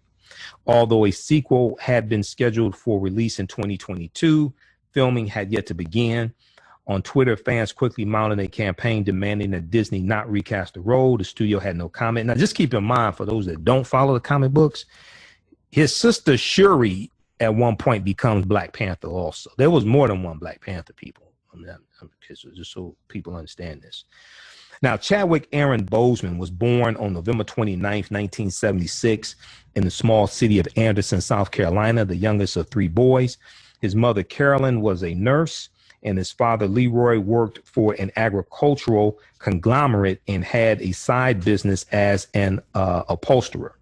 Speaker 1: Although a sequel had been scheduled for release in 2022, filming had yet to begin. On Twitter, fans quickly mounted a campaign demanding that Disney not recast the role. The studio had no comment. Now, just keep in mind, for those that don't follow the comic books, his sister Shuri at one point becomes Black Panther also. There was more than one Black Panther, people. Just so people understand this. Now, Chadwick Aaron Boseman was born on November 29th, 1976, in the small city of Anderson, South Carolina, the youngest of three boys. His mother, Carolyn, was a nurse, and his father, Leroy, worked for an agricultural conglomerate and had a side business as an upholsterer.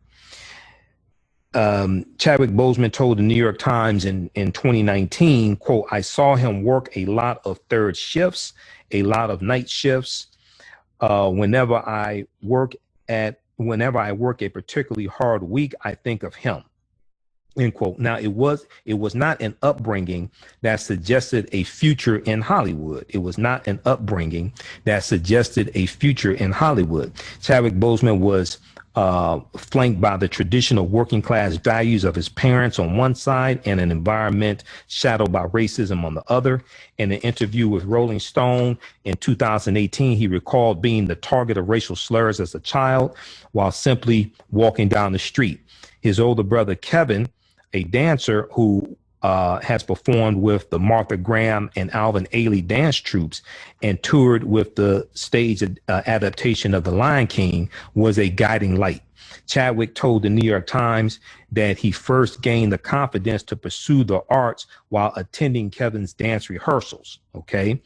Speaker 1: Chadwick Boseman told the New York Times in 2019, quote, I saw him work a lot of third shifts, a lot of night shifts. Whenever I work a particularly hard week, I think of him. End quote. Now, it was not an upbringing that suggested a future in Hollywood. Chadwick Boseman was flanked by the traditional working class values of his parents on one side and an environment shadowed by racism on the other. In an interview with Rolling Stone in 2018, he recalled being the target of racial slurs as a child while simply walking down the street. His older brother, Kevin, a dancer who has performed with the Martha Graham and Alvin Ailey dance troupes and toured with the stage adaptation of The Lion King, was a guiding light. Chadwick told the New York Times that he first gained the confidence to pursue the arts while attending Kevin's dance rehearsals. Okay.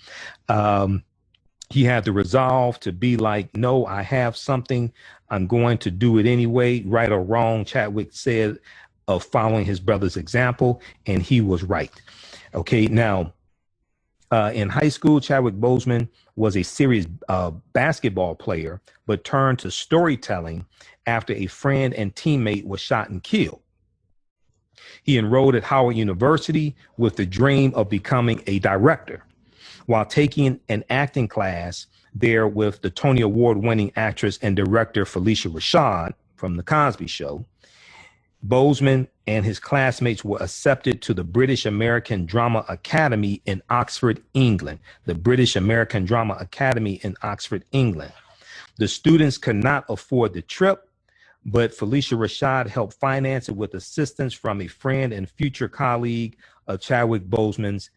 Speaker 1: He had the resolve to be like, no, I have something. I'm going to do it anyway, right or wrong, Chadwick said, of following his brother's example, and he was right. Okay, now, in high school, Chadwick Boseman was a serious basketball player, but turned to storytelling after a friend and teammate was shot and killed. He enrolled at Howard University with the dream of becoming a director. While taking an acting class there with the Tony Award-winning actress and director Phylicia Rashad from The Cosby Show, Boseman and his classmates were accepted to the British American Drama Academy in Oxford, England. The British American Drama Academy in Oxford, England. The students could not afford the trip, but Phylicia Rashad helped finance it with assistance from a friend and future colleague of Chadwick Boseman's,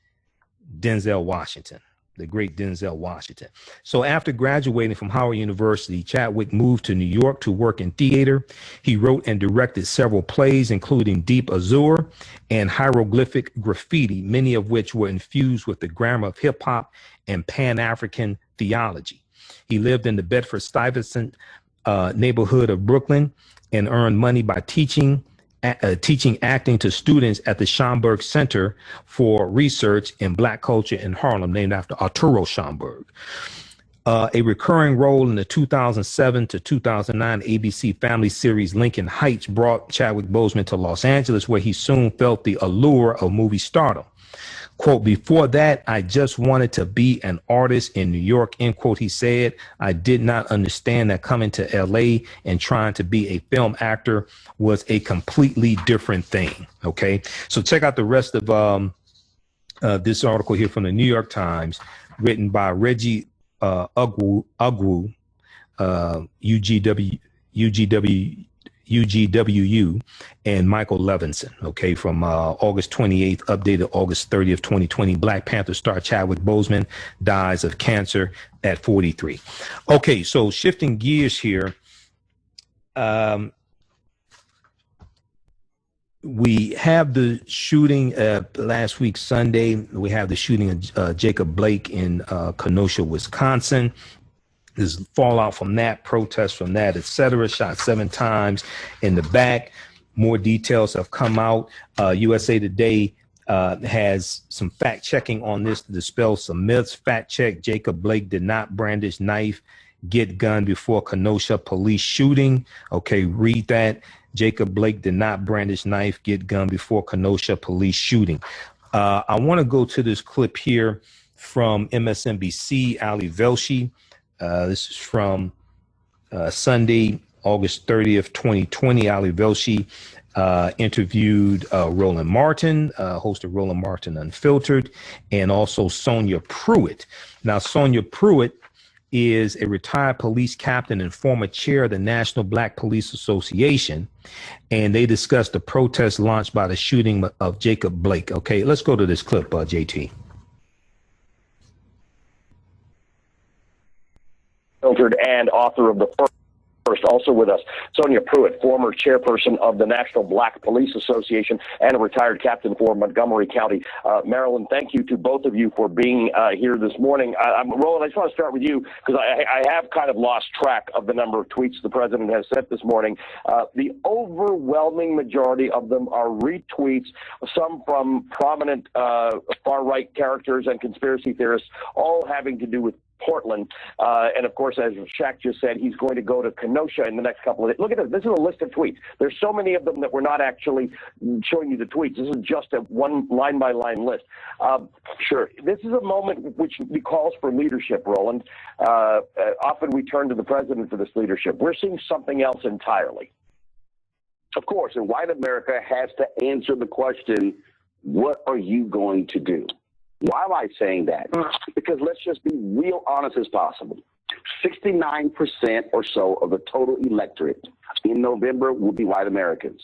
Speaker 1: Denzel Washington. The great Denzel Washington. So after graduating from Howard University, Chadwick moved to New York to work in theater. He wrote and directed several plays, including Deep Azure and Hieroglyphic Graffiti, many of which were infused with the grammar of hip hop and Pan-African theology. He lived in the Bedford-Stuyvesant neighborhood of Brooklyn and earned money by teaching teaching acting to students at the Schomburg Center for Research in Black Culture in Harlem, named after Arturo Schomburg. A recurring role in the 2007 to 2009 ABC family series Lincoln Heights brought Chadwick Boseman to Los Angeles, where he soon felt the allure of movie stardom. Quote, before that, I just wanted to be an artist in New York, end quote, he said. I did not understand that coming to LA and trying to be a film actor was a completely different thing. Okay, so check out the rest of this article here from the New York Times, written by Reggie UGWU, UGWU, and Michael Levinson, okay, from August 28th, updated August 30th, 2020. Black Panther star Chadwick Boseman dies of cancer at 43. Okay, so shifting gears here, we have the shooting last week, Sunday. We have the shooting of Jacob Blake in Kenosha, Wisconsin. There's fallout from that, protests from that, etc. Shot 7 times in the back. More details have come out. USA Today has some fact checking on this to dispel some myths. Fact check: Jacob Blake did not brandish knife, get gun before Kenosha police shooting. Okay, read that. Jacob Blake did not brandish knife, get gun before Kenosha police shooting. I want to go to this clip here from MSNBC, Ali Velshi. This is from Sunday, August 30th, 2020. Ali Velshi interviewed Roland Martin, host of Roland Martin Unfiltered, and also Sonia Pruitt. Now, Sonia Pruitt is a retired police captain and former chair of the National Black Police Association, and they discussed the protest launched by the shooting of Jacob Blake. Okay, let's go to this clip, JT.
Speaker 6: Filtered and author of the first. Also with us, Sonia Pruitt, former chairperson of the National Black Police Association and a retired captain for Montgomery County, Maryland. Thank you to both of you for being here this morning. Roland, I just want to start with you because I have kind of lost track of the number of tweets the president has sent this morning. The overwhelming majority of them are retweets, some from prominent far-right characters and conspiracy theorists, all having to do with Portland. And of course, as Shaq just said, he's going to go to Kenosha in the next couple of days. Look at this. This is a list of tweets. There's so many of them that we're not actually showing you the tweets. This is just a one line by line list. Sure. This is a moment which calls for leadership, Roland. Often we turn to the president for this leadership. We're seeing something else entirely.
Speaker 7: Of course. And white America has to answer the question, what are you going to do? Why am I saying that? Because let's just be real honest as possible. 69% or so of the total electorate in November will be white Americans.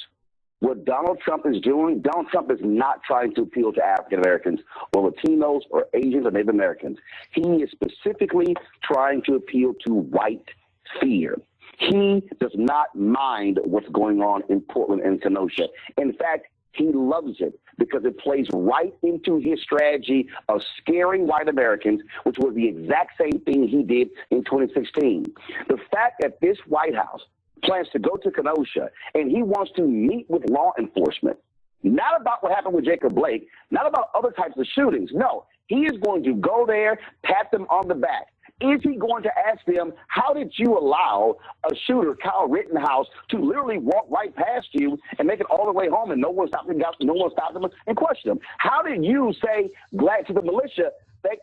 Speaker 7: What Donald Trump is doing, Donald Trump is not trying to appeal to African Americans or Latinos or Asians or Native Americans. He is specifically trying to appeal to white fear. He does not mind what's going on in Portland and Kenosha. In fact, he loves it because it plays right into his strategy of scaring white Americans, which was the exact same thing he did in 2016. The fact that this White House plans to go to Kenosha and he wants to meet with law enforcement, not about what happened with Jacob Blake, not about other types of shootings. No, he is going to go there, pat them on the back. Is he going to ask them, how did you allow a shooter, Kyle Rittenhouse, to literally walk right past you and make it all the way home and no one stopped him and question him? How did you say, glad to the militia,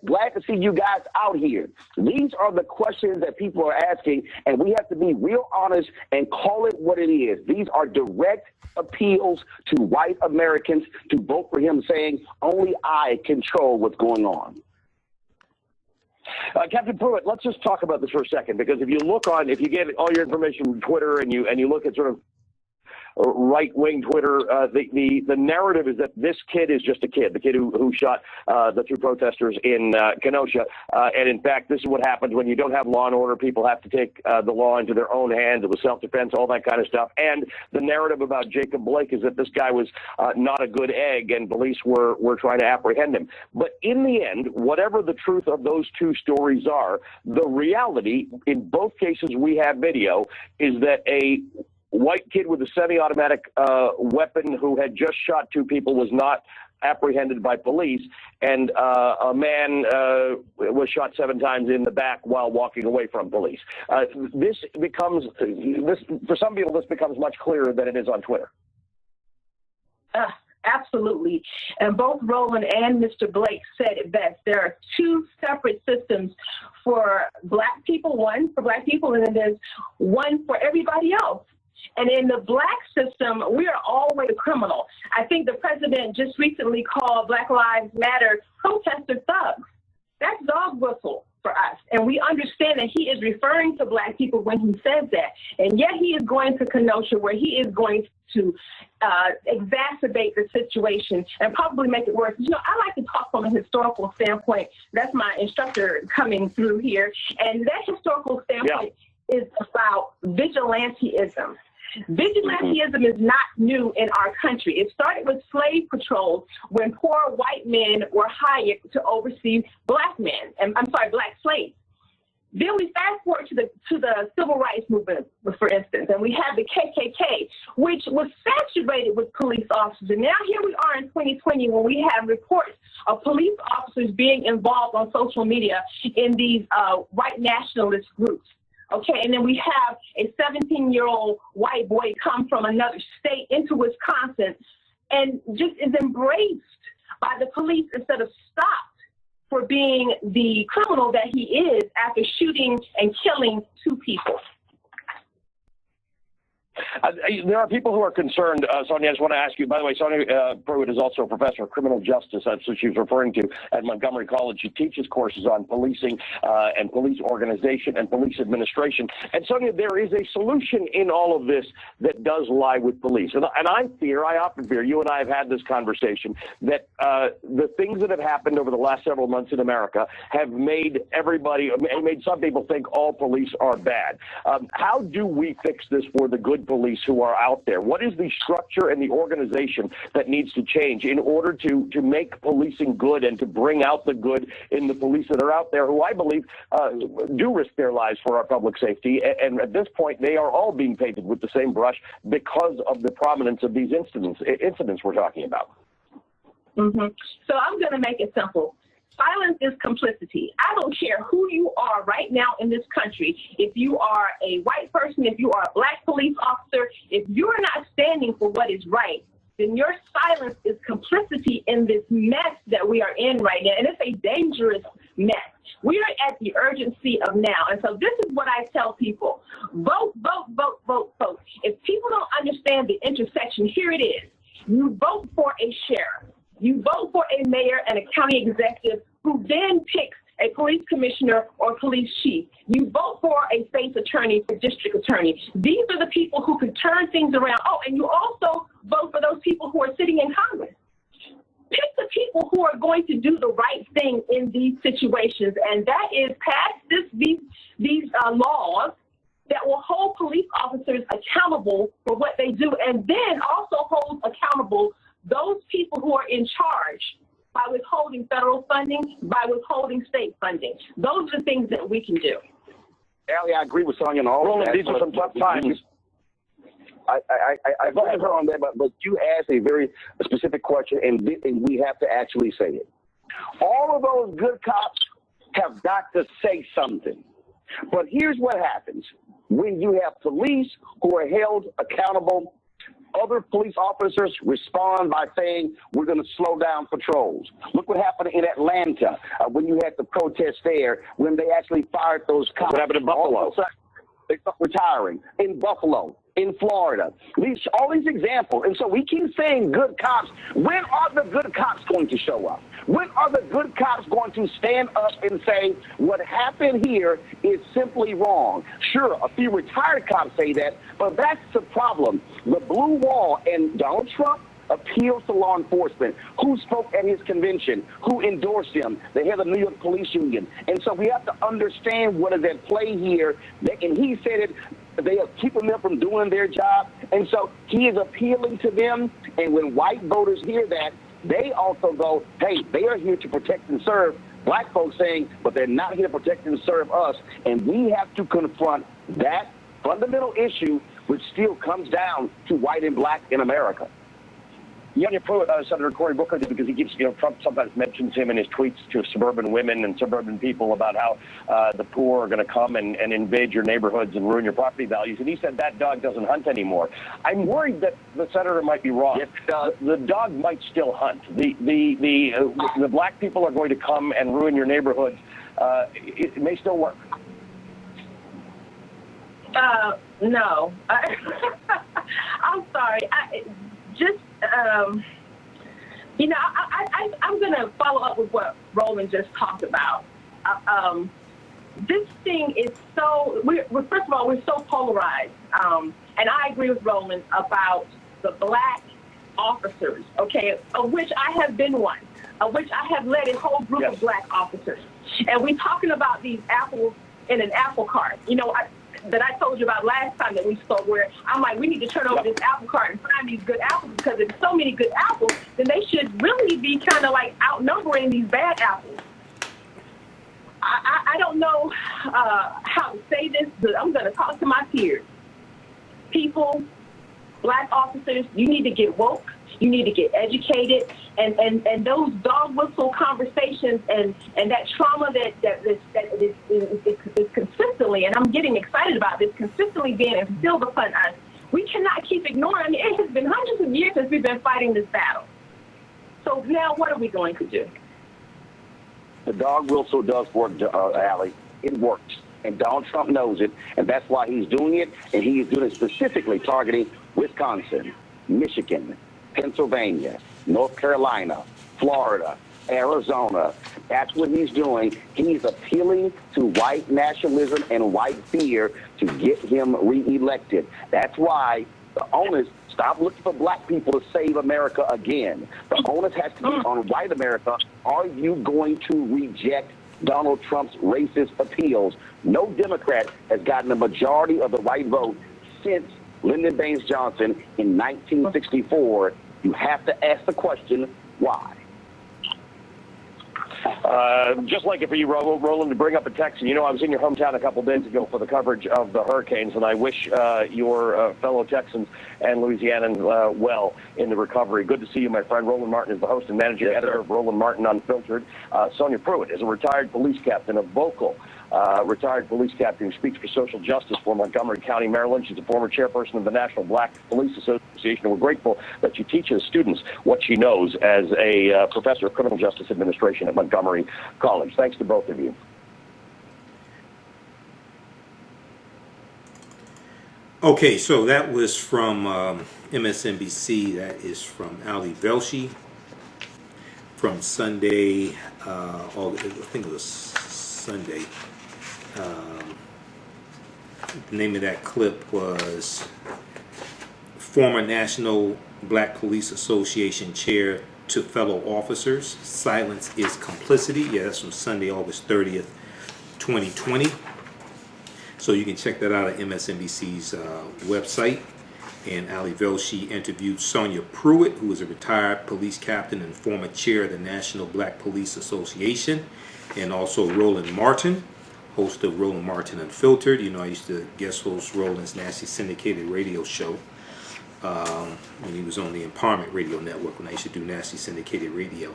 Speaker 7: glad to see you guys out here? These are the questions that people are asking, and we have to be real honest and call it what it is. These are direct appeals to white Americans to vote for him, saying, only I control what's going on.
Speaker 6: Captain Pruitt, let's just talk about this for a second, because if you get all your information from Twitter and you look at sort of right-wing Twitter, the narrative is that this kid is just a kid, the kid who shot the 2 protesters in Kenosha. And in fact, this is what happens when you don't have law and order. People have to take the law into their own hands. It was self-defense, all that kind of stuff. And the narrative about Jacob Blake is that this guy was not a good egg and police were trying to apprehend him. But in the end, whatever the truth of those 2 stories are, the reality, in both cases we have video, is that a white kid with a semi-automatic weapon who had just shot 2 people was not apprehended by police, and a man was shot 7 times in the back while walking away from police. This for some people, this becomes much clearer than it is on Twitter.
Speaker 8: Absolutely. And both Roland and Mr. Blake said it best. There are 2 separate systems for black people, one for black people, and then there's one for everybody else. And in the black system, we are always a criminal. I think the president just recently called Black Lives Matter protester thugs. That's dog whistle for us. And we understand that he is referring to black people when he says that. And yet he is going to Kenosha, where he is going to exacerbate the situation and probably make it worse. You know, I like to talk from a historical standpoint. That's my instructor coming through here. And that historical standpoint is about vigilantism. Vigilantism is not new in our country. It started with slave patrols when poor white men were hired to oversee black men, and black slaves. Then we fast forward to the civil rights movement, for instance, and we have the KKK, which was saturated with police officers. And now here we are in 2020 when we have reports of police officers being involved on social media in these white nationalist groups. Okay, and then we have a 17-year-old white boy come from another state into Wisconsin and just is embraced by the police instead of stopped for being the criminal that he is after shooting and killing 2 people.
Speaker 6: There are people who are concerned, Sonia. I just want to ask you, by the way, Sonia Pruitt is also a professor of criminal justice. That's what she was referring to at Montgomery College. She teaches courses on policing and police organization and police administration. And Sonia, there is a solution in all of this that does lie with police. And I often fear, you and I have had this conversation, that the things that have happened over the last several months in America have made some people think all police are bad. How do we fix this for the good police who are out there? What is the structure and the organization that needs to change in order to make policing good and to bring out the good in the police that are out there, who I believe do risk their lives for our public safety? And at this point, they are all being painted with the same brush because of the prominence of these incidents we're talking about.
Speaker 8: So I'm going to make it simple. Silence is complicity. I don't care who you are right now in this country. If you are a white person, if you are a black police officer, if you're not standing for what is right, then your silence is complicity in this mess that we are in right now. And it's a dangerous mess. We are at the urgency of now. And so this is what I tell people. Vote, vote, vote, vote, vote. If people don't understand the intersection, here it is. You vote for a sheriff. You vote for a mayor and a county executive who then picks a police commissioner or police chief. You vote for a state's attorney, a district attorney. These are the people who can turn things around. Oh, and you also vote for those people who are sitting in Congress. Pick the people who are going to do the right thing in these situations, and that is pass these laws that will hold police officers accountable for what they do, and then also hold accountable those people who are in charge by withholding federal funding, by withholding state funding. Those are the things that we can do.
Speaker 7: Allie, I agree with Sonia on all of that.
Speaker 6: These are some tough times.
Speaker 7: I agree with her on that, but you asked a very specific question, and we have to actually say it. All of those good cops have got to say something. But here's what happens. When you have police who are held accountable, other police officers respond by saying, we're going to slow down patrols. Look what happened in Atlanta when you had the protest there, when they actually fired those cops.
Speaker 6: What happened in Buffalo?
Speaker 7: They stopped retiring. In Buffalo, in Florida. All these examples. And so we keep saying good cops. When are the good cops going to show up? When are the good cops going to stand up and say, what happened here is simply wrong? Sure, a few retired cops say that, but that's the problem. The blue wall, and Donald Trump appeals to law enforcement. Who spoke at his convention? Who endorsed him? The head of the New York Police Union. And so we have to understand what is at play here. And he said it. They are keeping them from doing their job. And so he is appealing to them. And when white voters hear that, they also go, hey, they are here to protect and serve. Black folks saying, but they're not here to protect and serve us. And we have to confront that fundamental issue which still comes down to white and black in America.
Speaker 6: Sonia Pruitt, Senator Cory Booker, because he keeps, Trump sometimes mentions him in his tweets to suburban women and suburban people about how the poor are going to come and invade your neighborhoods and ruin your property values. And he said that dog doesn't hunt anymore. I'm worried that the senator might be wrong.
Speaker 7: Yes,
Speaker 6: the dog might still hunt. The black people are going to come and ruin your neighborhoods. It may still work.
Speaker 8: No. I'm sorry. I'm going to follow up with what Roland just talked about. This thing is first of all, we're so polarized. And I agree with Roland about the black officers, okay, of which I have been one, of which I have led a whole group of black officers. And we're talking about these apples in an apple cart. That I told you about last time that we spoke, where I'm like, we need to turn over this apple cart and find these good apples, because if there's so many good apples, then they should really be kind of like outnumbering these bad apples. I don't know how to say this, but I'm going to talk to my peers. People, black officers, you need to get woke. You need to get educated, and those dog whistle conversations and that trauma that is consistently, and I'm getting excited about this, consistently being instilled upon us. We cannot keep ignoring. I mean, it has been hundreds of years since we've been fighting this battle. So now what are we going to do?
Speaker 7: The dog whistle does work, Allie. It works. And Donald Trump knows it, and that's why he's doing it, and he is doing it specifically targeting Wisconsin, Michigan, Pennsylvania, North Carolina, Florida, Arizona. That's what he's doing. He's appealing to white nationalism and white fear to get him reelected. That's why the onus, stop looking for black people to save America again. The onus has to be on white America. Are you going to reject Donald Trump's racist appeals? No Democrat has gotten a majority of the white vote since Lyndon Baines Johnson in 1964. You have to ask the question, why?
Speaker 6: Just like it for you, Roland, to bring up a text. I was in your hometown a couple days ago for the coverage of the hurricanes, and I wish your fellow Texans and Louisianans well in the recovery. Good to see you, my friend. Roland Martin is the host and managing editor of Roland Martin Unfiltered. Sonia Pruitt is a retired police captain, a vocal retired police captain who speaks for social justice for Montgomery County, Maryland. She's a former chairperson of the National Black Police Association. We're grateful that she teaches students what she knows as a professor of criminal justice administration at Montgomery College. Thanks to both of you.
Speaker 1: Okay, so that was from MSNBC. That is from Ali Velshi from Sunday, I think it was Sunday. The name of that clip was former National Black Police Association chair to fellow officers, silence is complicity. Yeah, that's from Sunday, August 30th, 2020. So you can check that out at MSNBC's website. And Ali Velshi interviewed Sonia Pruitt, who is a retired police captain and former chair of the National Black Police Association, and also Roland Martin, host of Roland Martin Unfiltered. I used to guest host Roland's nasty syndicated radio show when he was on the Empowerment Radio Network, when I used to do nasty syndicated radio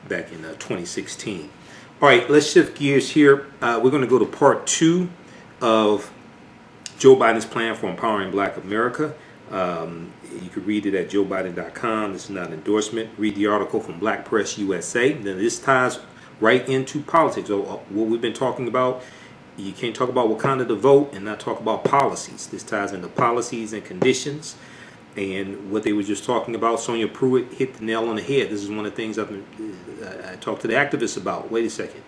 Speaker 1: back in 2016. All right, let's shift gears here. We're going to go to part 2 of Joe Biden's plan for empowering Black America. You can read it at joebiden.com. This is not an endorsement. Read the article from Black Press USA. Then this ties right into politics. So what we've been talking about, you can't talk about Wakanda The Vote and not talk about policies. This ties into policies and conditions. And what they were just talking about, Sonia Pruitt hit the nail on the head. This is one of the things I talked to the activists about. Wait a second.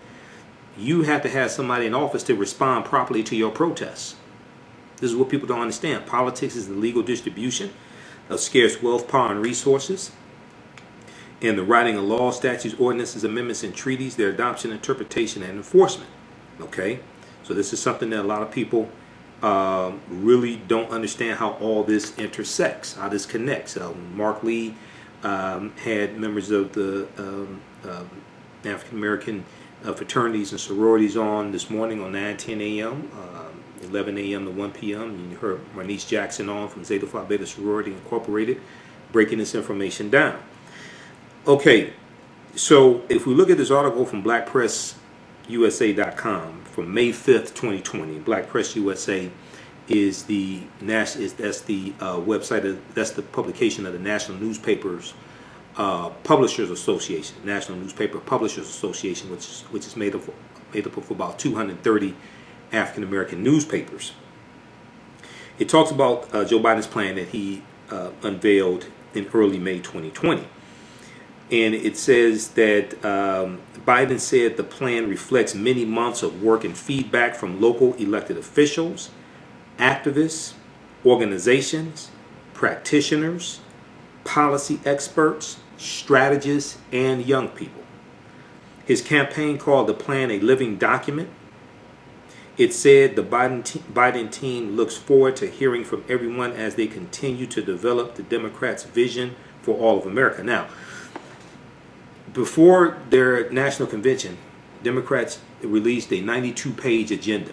Speaker 1: You have to have somebody in office to respond properly to your protests. This is what people don't understand. Politics is the legal distribution of scarce wealth, power, and resources. And the writing of laws, statutes, ordinances, amendments, and treaties, their adoption, interpretation, and enforcement. Okay? So this is something that a lot of people really don't understand how all this intersects, how this connects. Mark Lee had members of the African American fraternities and sororities on this morning on 9:10 a.m. 11 a.m. to 1 p.m. And you heard Marnice Jackson on from Zeta Phi Beta Sorority Incorporated breaking this information down. Okay, so if we look at this article from blackpressusa.com from May 5th, 2020, Black Press USA is the website, that's the publication of the National Newspapers Publishers Association, National Newspaper Publishers Association, which is made up of about 230 African American newspapers. It talks about Joe Biden's plan that he unveiled in early May 2020. And it says that Biden said the plan reflects many months of work and feedback from local elected officials, activists, organizations, practitioners, policy experts, strategists, and young people. His campaign called the plan a living document. It said the Biden team looks forward to hearing from everyone as they continue to develop the Democrats' vision for all of America. Now, before their national convention, Democrats released a 92-page agenda.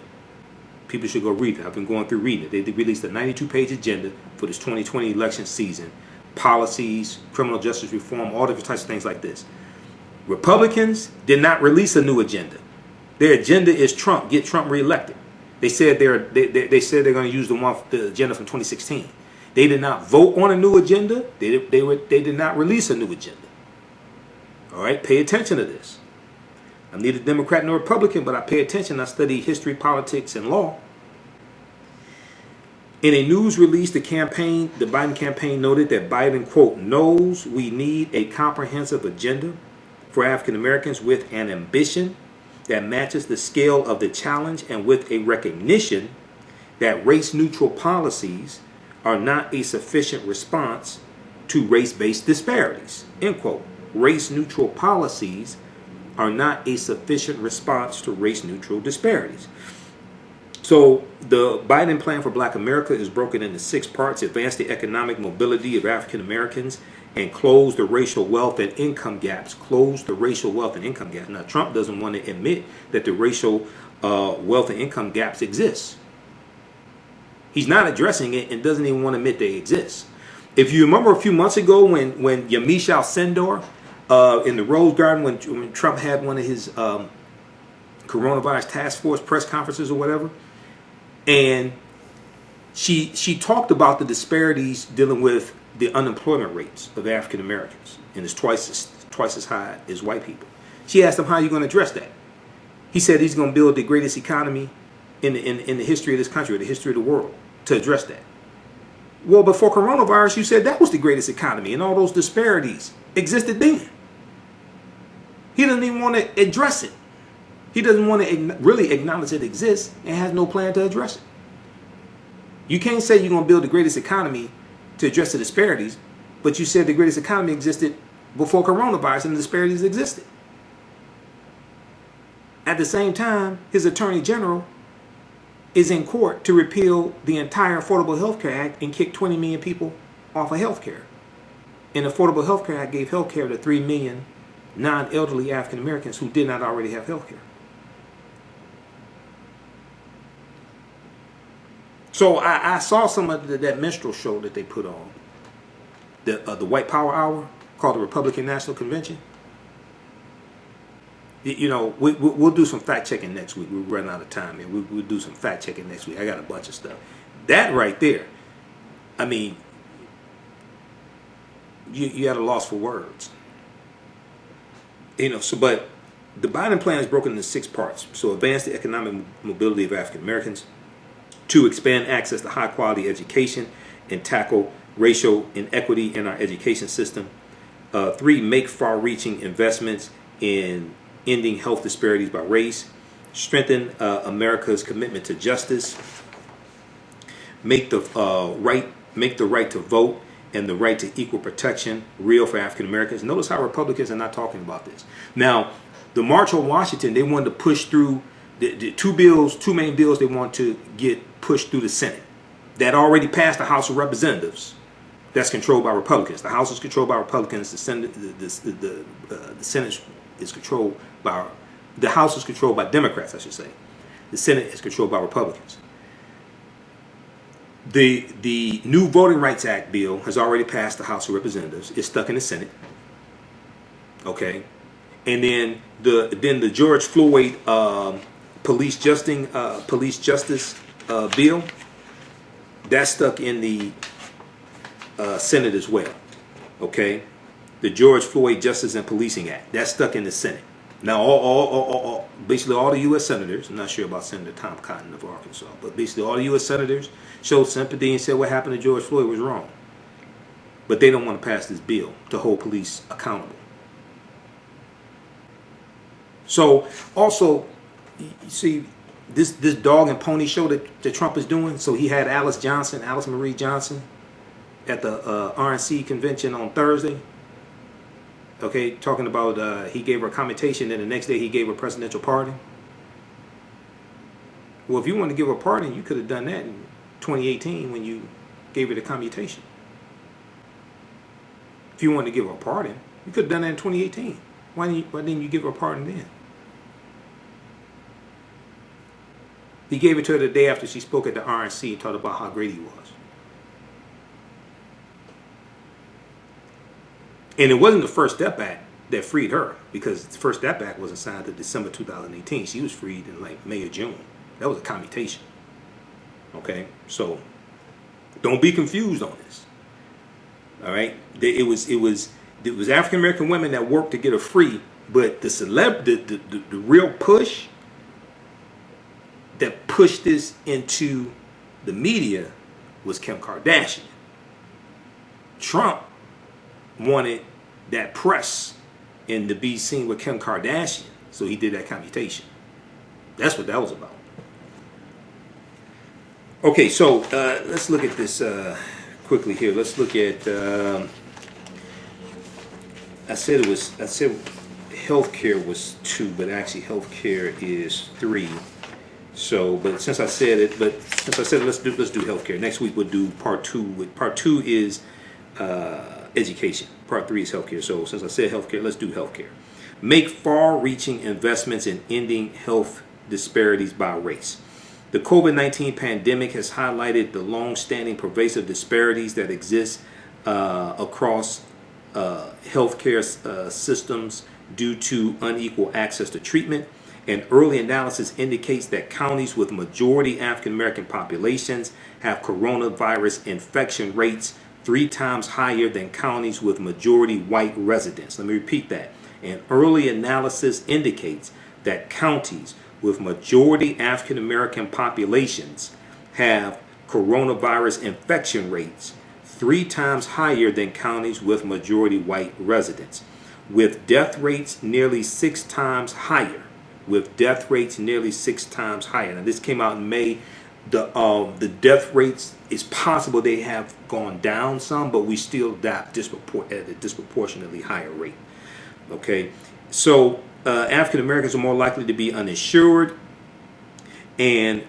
Speaker 1: People should go read it. I've been going through reading it. They released a 92-page agenda for this 2020 election season. Policies, criminal justice reform, all different types of things like this. Republicans did not release a new agenda. Their agenda is Trump, get Trump reelected. They said they're going to use the agenda from 2016. They did not vote on a new agenda. They did not release a new agenda. All right, pay attention to this. I'm neither Democrat nor Republican, but I pay attention. I study history, politics, and law. In a news release, the Biden campaign noted that Biden, quote, knows we need a comprehensive agenda for African Americans with an ambition that matches the scale of the challenge and with a recognition that race-neutral policies are not a sufficient response to race-based disparities, end quote. Race-neutral policies are not a sufficient response to race-neutral disparities. So the Biden plan for Black America is broken into 6 parts: advance the economic mobility of African Americans and close the racial wealth and income gaps. Close the racial wealth and income gaps. Now, Trump doesn't want to admit that the racial wealth and income gaps exist. He's not addressing it and doesn't even want to admit they exist. If you remember a few months ago when Yamiche Alcindor in the Rose Garden, when Trump had one of his coronavirus task force press conferences or whatever, and she talked about the disparities dealing with the unemployment rates of African Americans, and it's twice as high as white people. She asked him, how are you going to address that? He said he's going to build the greatest economy in the history of this country, or the history of the world, to address that. Well, before coronavirus, you said that was the greatest economy, and all those disparities existed then. He doesn't even want to address it. He doesn't want to really acknowledge it exists and has no plan to address it. You can't say you're going to build the greatest economy to address the disparities, but you said the greatest economy existed before coronavirus and the disparities existed. At the same time, his attorney general is in court to repeal the entire Affordable Health Care Act and kick 20 million people off of health care. And the Affordable Health Care Act gave health care to 3 million non-elderly African Americans who did not already have health care. So I saw some of that minstrel show that they put on, the White Power Hour, called the Republican National Convention. You know, we'll do some fact checking next week. We're running out of time, and we'll do some fact checking next week. I got a bunch of stuff. That right there, I mean, you had a loss for words. You know, so but the Biden plan is broken into 6 parts. So advance the economic mobility of African Americans. 2, expand access to high-quality education and tackle racial inequity in our education system. 3, make far-reaching investments in ending health disparities by race. Strengthen America's commitment to justice. Make the right to vote and the right to equal protection real for African Americans. Notice how Republicans are not talking about this. Now, the March on Washington, they wanted to push through the 2 main bills they want to get pushed through the Senate that already passed the House of Representatives. That's controlled by Republicans. The House is controlled by Republicans. The Senate is controlled by, the House is controlled by Democrats, I should say. The Senate is controlled by Republicans. The new Voting Rights Act bill has already passed the House of Representatives. It's stuck in the Senate. Okay, and then the George Floyd police justice bill, that's stuck in the Senate as well. Okay, the George Floyd Justice and Policing Act, that's stuck in the Senate. Now, basically all the U.S. senators, I'm not sure about Senator Tom Cotton of Arkansas, but basically all the U.S. senators showed sympathy and said what happened to George Floyd was wrong. But they don't want to pass this bill to hold police accountable. So, also, you see, this dog and pony show that Trump is doing, so he had Alice Marie Johnson, at the RNC convention on Thursday. Okay, talking about he gave her a commutation, and the next day he gave her a presidential pardon. Well, if you wanted to give her a pardon, you could have done that in 2018 when you gave her the commutation. If you wanted to give her a pardon, you could have done that in 2018. Why didn't you give her a pardon then? He gave it to her the day after she spoke at the RNC and talked about how great he was. And it wasn't the First Step Act that freed her, because the First Step Act wasn't signed until December 2018. She was freed in like May or June. That was a commutation. Okay, so don't be confused on this. All right, it was African American women that worked to get her free, but the real push that pushed this into the media was Kim Kardashian. Trump wanted that press and to be seen with Kim Kardashian, so he did that commutation. That's what that was about. Okay, so let's look at this quickly here. Let's look at. I said healthcare was 2, but actually healthcare is 3. So, but since I said it, let's do healthcare. Next week we'll do part 2. Part 2 is education. Part 3 is healthcare. So since I said healthcare, let's do healthcare. Make far-reaching investments in ending health disparities by race. The COVID-19 pandemic has highlighted the long-standing pervasive disparities that exist across healthcare systems due to unequal access to treatment. And early analysis indicates that counties with majority African American populations have coronavirus infection rates 3 times higher than counties with majority white residents. Let me repeat that. And early analysis indicates that counties with majority African American populations have coronavirus infection rates 3 times higher than counties with majority white residents, with death rates nearly 6 times higher. Now, this came out in May. The death rates, it's possible they have gone down some, but we still die at a disproportionately higher rate. Okay, so African Americans are more likely to be uninsured and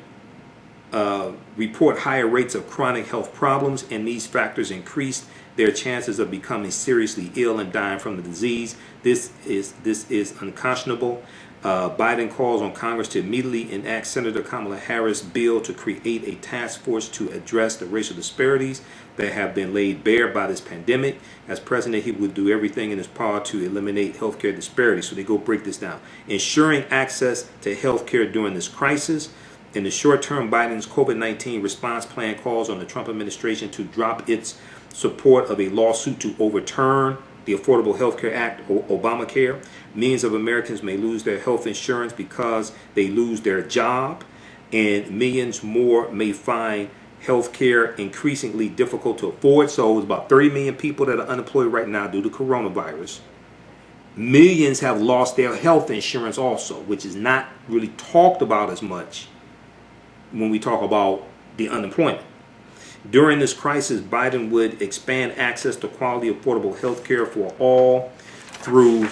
Speaker 1: report higher rates of chronic health problems, and these factors increase their chances of becoming seriously ill and dying from the disease. This is unconscionable. Biden calls on Congress to immediately enact Senator Kamala Harris' bill to create a task force to address the racial disparities that have been laid bare by this pandemic. As president, he would do everything in his power to eliminate healthcare disparities. So they go break this down. Ensuring access to healthcare during this crisis. In the short term, Biden's COVID-19 response plan calls on the Trump administration to drop its support of a lawsuit to overturn the Affordable Health Care Act, Obamacare. Millions of Americans may lose their health insurance because they lose their job, and millions more may find health care increasingly difficult to afford. So it's about 30 million people that are unemployed right now due to coronavirus. Millions have lost their health insurance also, which is not really talked about as much when we talk about the unemployment. During this crisis, Biden would expand access to quality, affordable health care for all through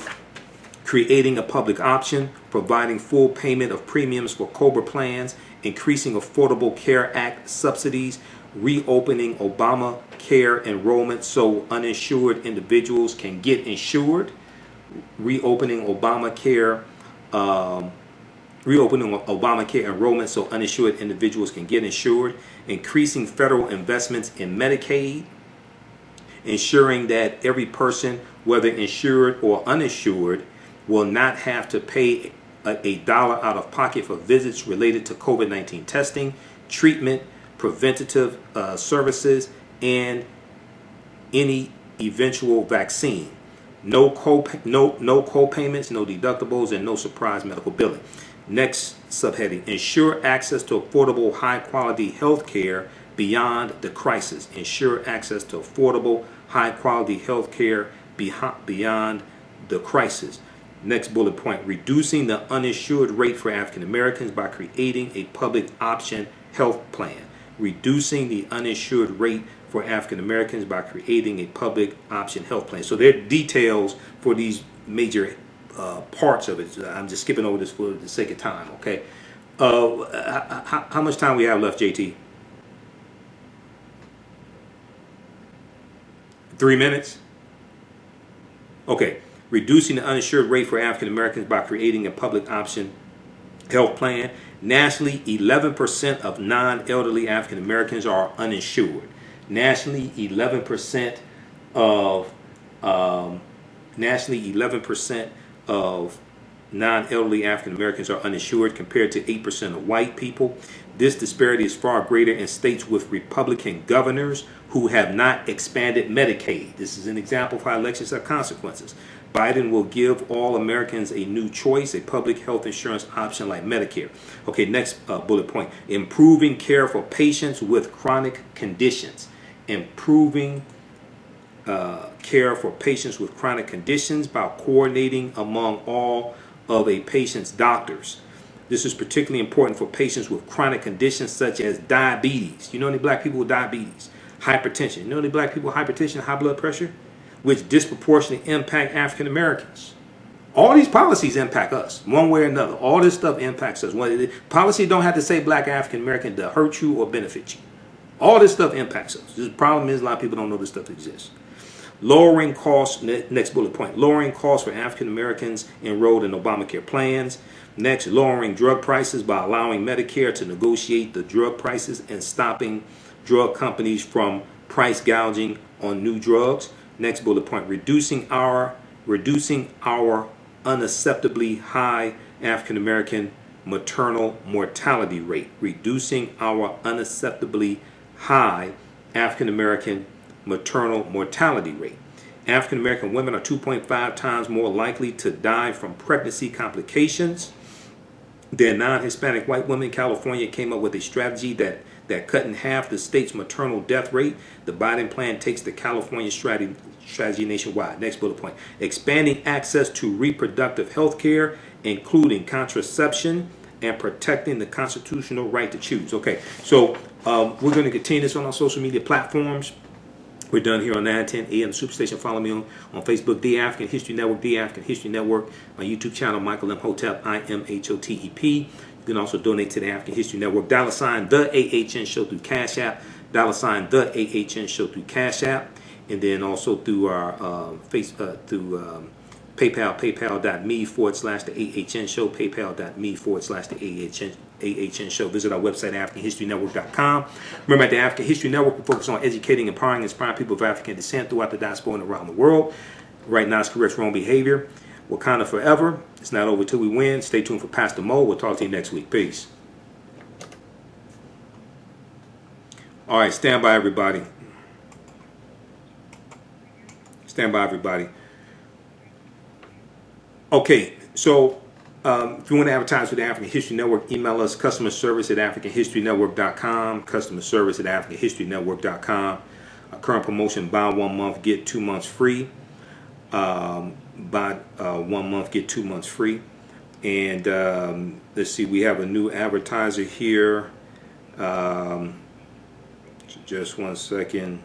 Speaker 1: creating a public option, providing full payment of premiums for COBRA plans, increasing Affordable Care Act subsidies, reopening Obamacare enrollment so uninsured individuals can get insured, reopening Obamacare reopening Obamacare enrollment so uninsured individuals can get insured, increasing federal investments in Medicaid, ensuring that every person, whether insured or uninsured, will not have to pay a dollar out of pocket for visits related to COVID-19 testing, treatment, preventative services, and any eventual vaccine. No co-payments, no deductibles, and no surprise medical billing. Next subheading, ensure access to affordable, high-quality health care beyond the crisis. Ensure access to affordable, high-quality health care beyond the crisis. Next bullet point, reducing the uninsured rate for African Americans by creating a public option health plan. Reducing the uninsured rate for African Americans by creating a public option health plan. So there are details for these major parts of it. I'm just skipping over this for the sake of time, okay? How much time we have left, JT? 3 minutes? Okay. Reducing the uninsured rate for African Americans by creating a public option health plan. Nationally, 11% of non-elderly African Americans are uninsured. Nationally, 11% of non-elderly African Americans are uninsured compared to 8% of white people. This disparity is far greater in states with Republican governors who have not expanded Medicaid. This is an example of how elections have consequences. Biden will give all Americans a new choice, a public health insurance option like Medicare. Okay, next bullet point. Improving care for patients with chronic conditions. Improving care for patients with chronic conditions by coordinating among all of a patient's doctors. This is particularly important for patients with chronic conditions such as diabetes. You know any black people with diabetes? Hypertension. You know any black people with hypertension, high blood pressure? Which disproportionately impact African Americans. All these policies impact us one way or another. All this stuff impacts us. Policy don't have to say black African American to hurt you or benefit you. All this stuff impacts us. The problem is a lot of people don't know this stuff exists. Lowering costs, next bullet point, lowering costs for African Americans enrolled in Obamacare plans. Next, lowering drug prices by allowing Medicare to negotiate the drug prices and stopping drug companies from price gouging on new drugs. Next bullet point, reducing our unacceptably high African American maternal mortality rate. Reducing our unacceptably high African American maternal mortality rate. African American women are 2.5 times more likely to die from pregnancy complications than non-Hispanic white women. California came up with a strategy that cut in half the state's maternal death rate. The Biden plan takes the California strategy nationwide. Next bullet point. Expanding access to reproductive health care, including contraception, and protecting the constitutional right to choose. Okay, so we're going to continue this on our social media platforms. We're done here on 910 AM Superstation. Follow me on Facebook, The African History Network, The African History Network. My YouTube channel, Michael M. Hotep, IMHOTEP. You can also donate to the African History Network. $ the AHN Show through Cash App. $ the AHN Show through Cash App. And then also through our PayPal, paypal.me/the AHN Show, paypal.me/the AHN Show. Visit our website, AfricanHistoryNetwork.com. Remember, at the African History Network, we focus on educating, empowering, inspiring people of African descent throughout the diaspora and around the world. Right now, it's correct wrong behavior. Wakanda forever. It's not over till we win. Stay tuned for Pastor Mo. We'll talk to you next week. Peace. All right, stand by, everybody. Stand by, everybody. Okay, so if you want to advertise with the African History Network, email us customer service at AfricanHistoryNetwork.com. Customer service at AfricanHistoryNetwork.com. Our current promotion: buy 1 month, get 2 months free. Buy 1 month, get 2 months free. And let's see, we have a new advertiser here. Just 1 second.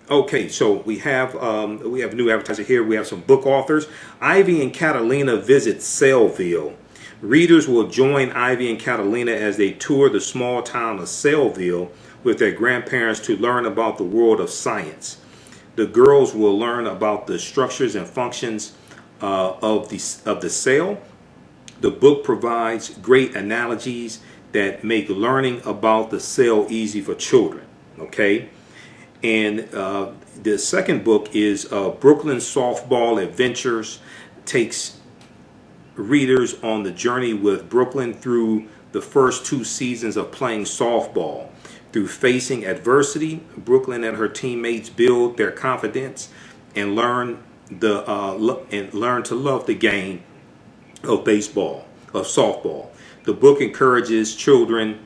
Speaker 1: Okay, so we have a new advertiser here. We have some book authors. Ivy and Catalina visit Sellville. Readers will join Ivy and Catalina as they tour the small town of Sellville with their grandparents to learn about the world of science. The girls will learn about the structures and functions of the cell. The book provides great analogies that make learning about the cell easy for children. Okay, and the second book is Brooklyn Softball Adventures. Takes readers on the journey with Brooklyn through the first 2 seasons of playing softball. Through facing adversity, Brooklyn and her teammates build their confidence and learn to love the game of softball. The book encourages children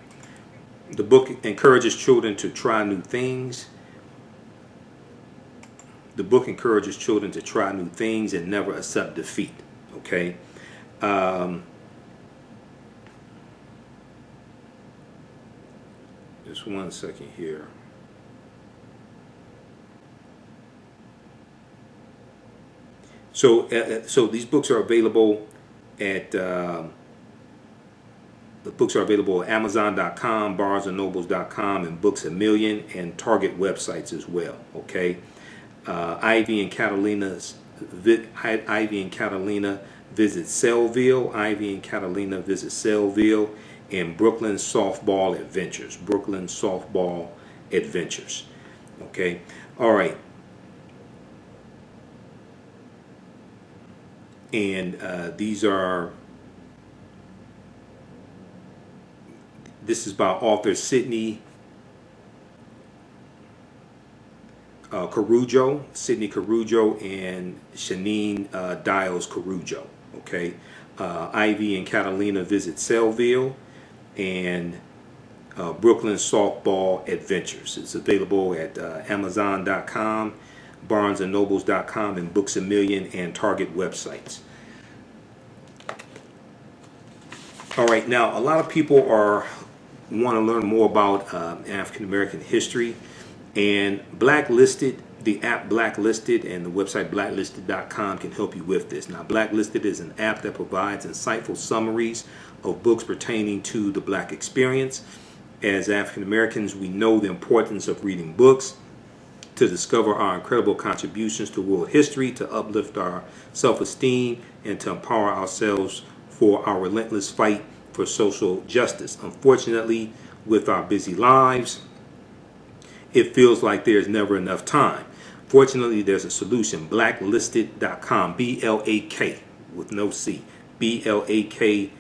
Speaker 1: to try new things. The book encourages children to try new things and never accept defeat. Okay. Just one second here. So these books are available at Amazon.com, BarnesandNobles.com, and Books A Million, and Target websites as well. Okay, Ivy and Catalina visit Sellville. Ivy and Catalina visit Sellville, and Brooklyn Softball Adventures. Brooklyn Softball Adventures. Okay, all right. And this is by author Sidney Carujo and Shanine Dials Carujo. Okay, Ivy and Catalina visit Sellville, and Brooklyn Softball Adventures. It's available at Amazon.com, BarnesandNobles.com, and Books A Million and Target websites. All right, now a lot of people want to learn more about African American history, and Blacklisted, the app Blacklisted, and the website blacklisted.com can help you with this. Now, Blacklisted is an app that provides insightful summaries of books pertaining to the Black experience. As African Americans, we know the importance of reading books to discover our incredible contributions to world history, to uplift our self-esteem, and to empower ourselves for our relentless fight for social justice. Unfortunately, with our busy lives, it feels like there's never enough time. Fortunately, there's a solution. Blacklisted.com, B-L-A-K with no C, B-L-A-K-L-I-S-T-E-D.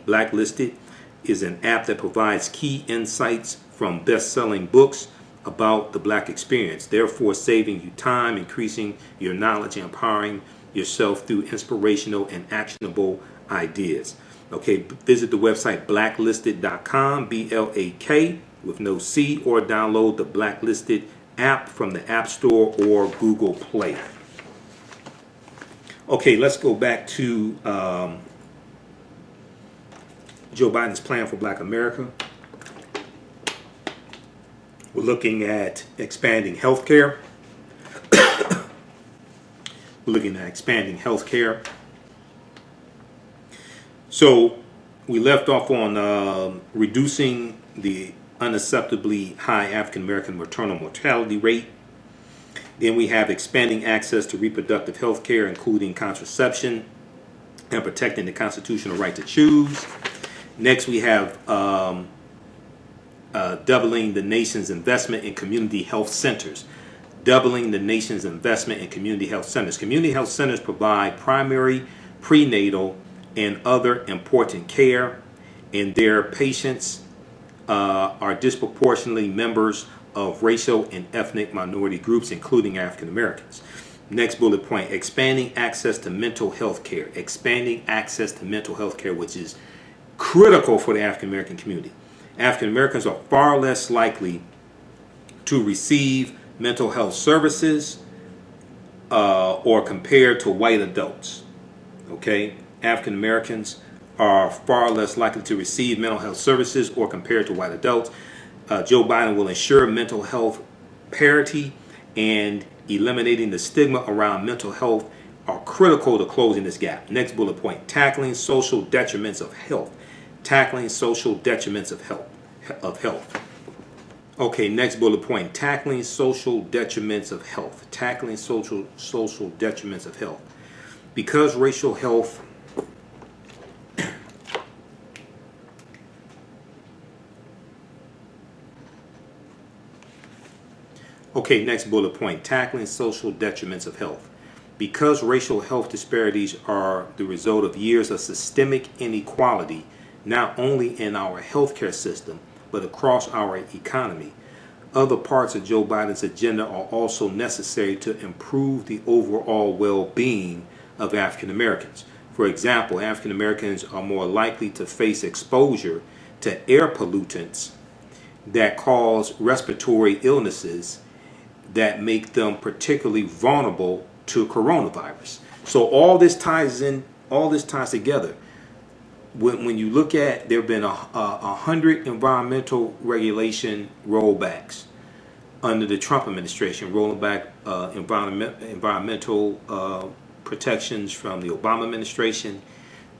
Speaker 1: Blacklisted is an app that provides key insights from best-selling books about the Black experience, therefore saving you time, increasing your knowledge, and empowering yourself through inspirational and actionable ideas. Okay, visit the website blacklisted.com, B-L-A-K with no C, or download the Blacklisted app from the App Store or Google Play. Okay, let's go back to Joe Biden's plan for Black America. We're looking at expanding healthcare. We're looking at expanding healthcare. So we left off on reducing the unacceptably high African American maternal mortality rate. Then we have expanding access to reproductive health care, including contraception, and protecting the constitutional right to choose. Next, we have doubling the nation's investment in community health centers. Doubling the nation's investment in community health centers. Community health centers provide primary, prenatal, and other important care, and their patients are disproportionately members of racial and ethnic minority groups, including African Americans. Next bullet point, expanding access to mental health care. Expanding access to mental health care, which is critical for the African American community. African Americans are far less likely to receive mental health services or compared to white adults. Okay, African Americans are far less likely to receive mental health services or compared to white adults. Joe Biden will ensure mental health parity and eliminating the stigma around mental health are critical to closing this gap. Next bullet point, tackling social detriments of health. Tackling social detriments of health. Okay, next bullet point, tackling social detriments of health. Tackling social detriments of health. Because racial health Okay, next bullet point, tackling social detriments of health. Because racial health disparities are the result of years of systemic inequality, not only in our healthcare system, but across our economy, other parts of Joe Biden's agenda are also necessary to improve the overall well-being of African Americans. For example, African Americans are more likely to face exposure to air pollutants that cause respiratory illnesses that make them particularly vulnerable to coronavirus. So all this ties together. When you look at, there have been 100 environmental regulation rollbacks under the Trump administration, rolling back environmental protections from the Obama administration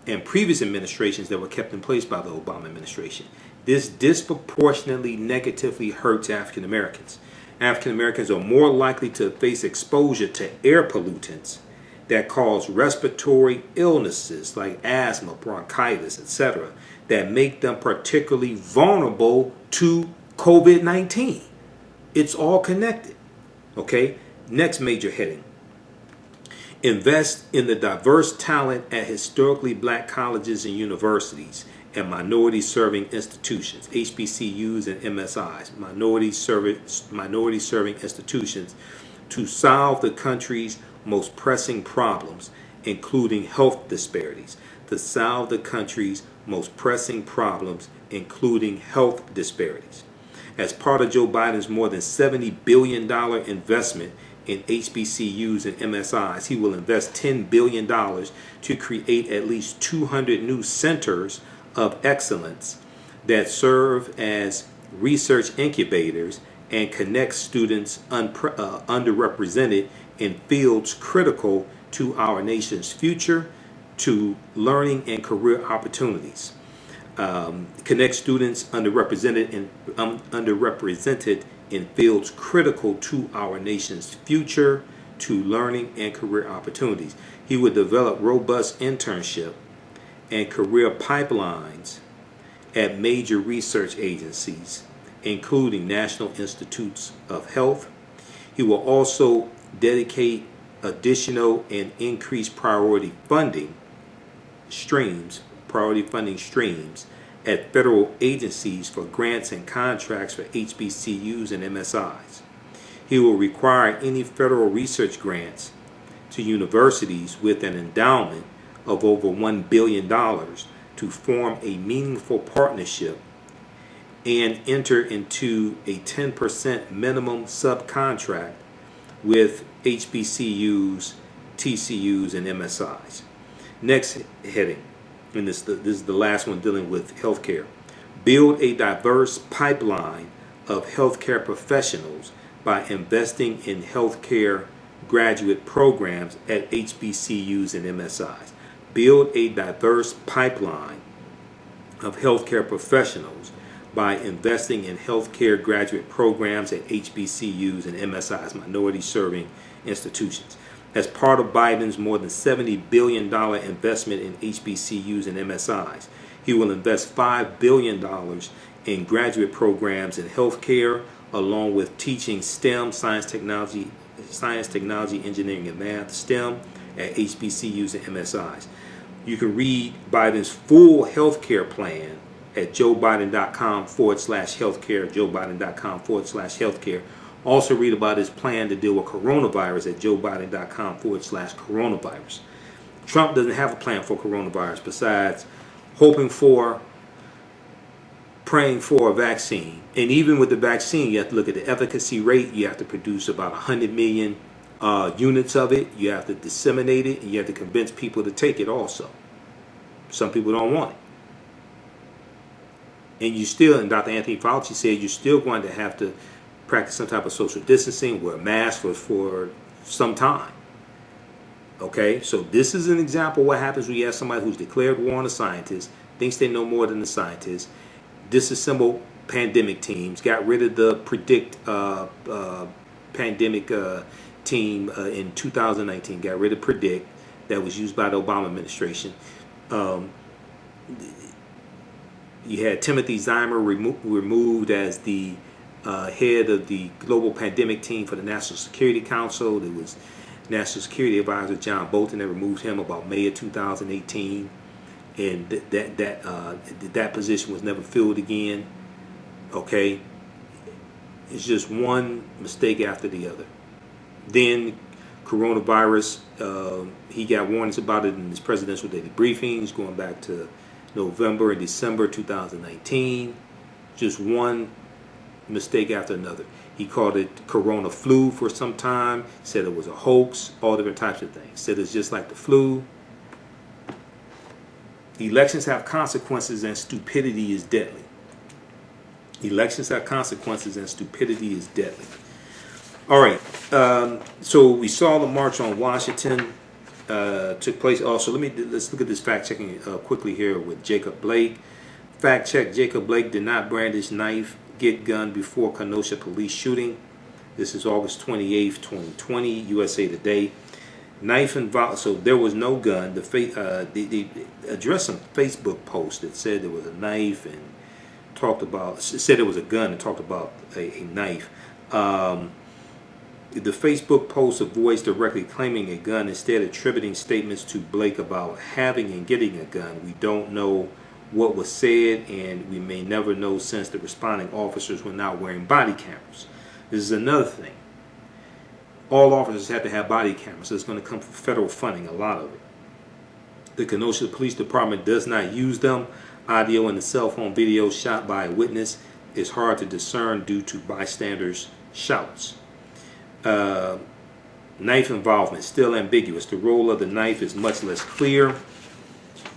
Speaker 1: and previous administrations that were kept in place by the Obama administration. This disproportionately negatively hurts African Americans. African Americans are more likely to face exposure to air pollutants that cause respiratory illnesses like asthma, bronchitis, etc., that make them particularly vulnerable to COVID-19. It's all connected. Okay, next major heading. Invest in the diverse talent at historically black colleges and universities and minority-serving institutions, HBCUs and MSIs, minority-serving institutions, to solve the country's most pressing problems, including health disparities. To solve the country's most pressing problems, including health disparities. As part of Joe Biden's more than $70 billion investment in HBCUs and MSIs, he will invest $10 billion to create at least 200 new centers of excellence that serve as research incubators and connect students underrepresented in fields critical to our nation's future, to learning and career opportunities. Connect students underrepresented in fields critical to our nation's future, to learning and career opportunities. He would develop robust internship and career pipelines at major research agencies, including National Institutes of Health. He will also dedicate additional and increased priority funding streams at federal agencies for grants and contracts for HBCUs and MSIs. He will require any federal research grants to universities with an endowment of over $1 billion to form a meaningful partnership and enter into a 10% minimum subcontract with HBCUs, TCUs, and MSIs. Next heading, and this is the last one dealing with healthcare. Build a diverse pipeline of healthcare professionals by investing in healthcare graduate programs at HBCUs and MSIs. Build a diverse pipeline of healthcare professionals by investing in healthcare graduate programs at HBCUs and MSIs, minority-serving institutions. As part of Biden's more than $70 billion investment in HBCUs and MSIs, he will invest $5 billion in graduate programs in healthcare, along with teaching STEM, science, technology, engineering, and math, STEM, at HBCUs and MSIs. You can read Biden's full healthcare plan at joebiden.com/healthcare, joebiden.com/healthcare. Also read about his plan to deal with coronavirus at joebiden.com/coronavirus. Trump doesn't have a plan for coronavirus besides praying for a vaccine. And even with the vaccine, you have to look at the efficacy rate. You have to produce about 100 million units of it. You have to disseminate it, and you have to convince people to take it also. Some people don't want it. And and Dr. Anthony Fauci said, you're still going to have to practice some type of social distancing, wear masks for some time. Okay, so this is an example of what happens when you have somebody who's declared war on a scientist, thinks they know more than the scientist, disassembled pandemic teams, got rid of the predict pandemic team in 2019, got rid of predict that was used by the Obama administration. You had Timothy Zimmer removed as the head of the global pandemic team for the National Security Council. There was National Security Advisor John Bolton that removed him about May of 2018, and that position was never filled again. Okay, it's just one mistake after the other. Then coronavirus, he got warnings about it in his presidential daily briefings going back to November and December 2019. Just one mistake after another. He called it corona flu for some time, said it was a hoax, all different types of things. Said it's just like the flu. Elections have consequences and stupidity is deadly. Elections have consequences and stupidity is deadly. All right, so we saw the march on Washington took place. Also, let's look at this fact checking quickly here with Jacob Blake. Fact check: Jacob Blake did not brandish knife, get gun before Kenosha police shooting. This is August 28th, 2020, USA Today. Knife involved, so there was no gun. They addressed some Facebook posts that said there was a knife and said it was a gun and talked about a knife. The Facebook post avoids directly claiming a gun, instead attributing statements to Blake about having and getting a gun. We don't know what was said, and we may never know since the responding officers were not wearing body cameras. This is another thing. All officers have to have body cameras. So it's going to come from federal funding, a lot of it. The Kenosha Police Department does not use them. Audio and the cell phone video shot by a witness is hard to discern due to bystanders' shouts. Knife involvement, still ambiguous. The role of the knife is much less clear.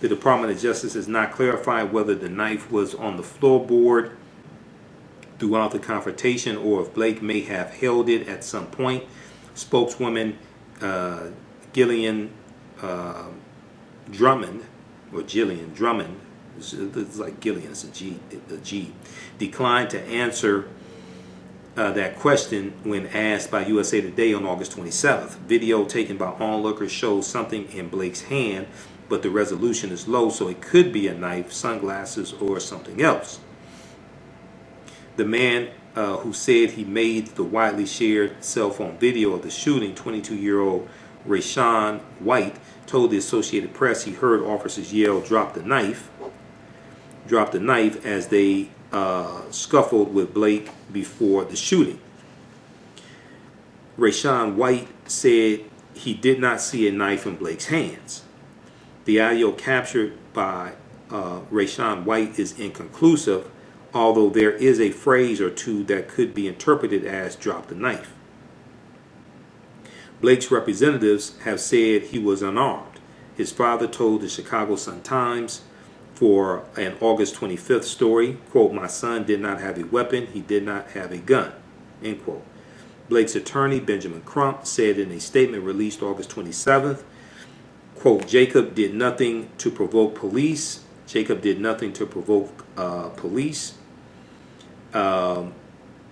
Speaker 1: The Department of Justice has not clarified whether the knife was on the floorboard throughout the confrontation or if Blake may have held it at some point. Spokeswoman Gillian Drummond, or Jillian Drummond, it's like Gillian, it's a G, declined to answer that question when asked by USA Today on August 27th. Video taken by onlookers shows something in Blake's hand, but the resolution is low, so it could be a knife, sunglasses, or something else. The man who said he made the widely shared cell phone video of the shooting, 22-year-old Rayshawn White, told the Associated Press he heard officers yell, "Drop the knife," as they scuffled with Blake before the shooting. Rayshawn White said he did not see a knife in Blake's hands. The audio captured by Rayshawn White is inconclusive, although there is a phrase or two that could be interpreted as "drop the knife." Blake's representatives have said he was unarmed. His father told the Chicago Sun-Times for an August 25th story, quote, "My son did not have a weapon, he did not have a gun," end quote. Blake's attorney, Benjamin Crump, said in a statement released August 27th, quote, "Jacob did nothing to provoke police.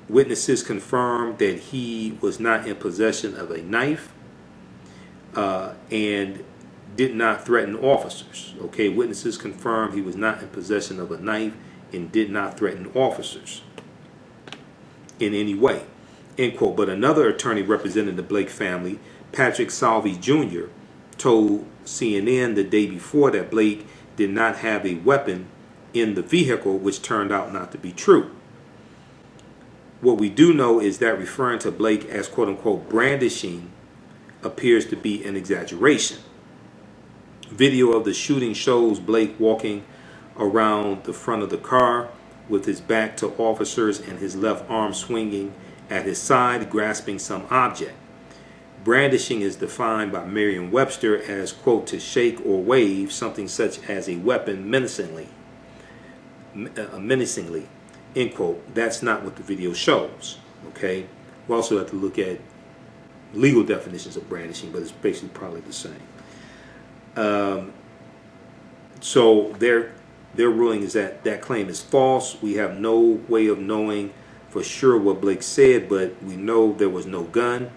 Speaker 1: Witnesses confirmed that he was not in possession of a knife and did not threaten officers." Okay, witnesses confirmed he was not in possession of a knife and did not threaten officers in any way, end quote. But another attorney representing the Blake family, Patrick Salvi Jr., told CNN the day before that Blake did not have a weapon in the vehicle, which turned out not to be true. What we do know is that referring to Blake as quote-unquote brandishing appears to be an exaggeration. Video of the shooting shows Blake walking around the front of the car with his back to officers and his left arm swinging at his side, grasping some object. Brandishing is defined by Merriam-Webster as, quote, to shake or wave something such as a weapon menacingly, end quote. That's not what the video shows, okay? We also have to look at legal definitions of brandishing, but it's basically probably the same. So their ruling is that that claim is false. We have no way of knowing for sure what Blake said, but we know there was no gun,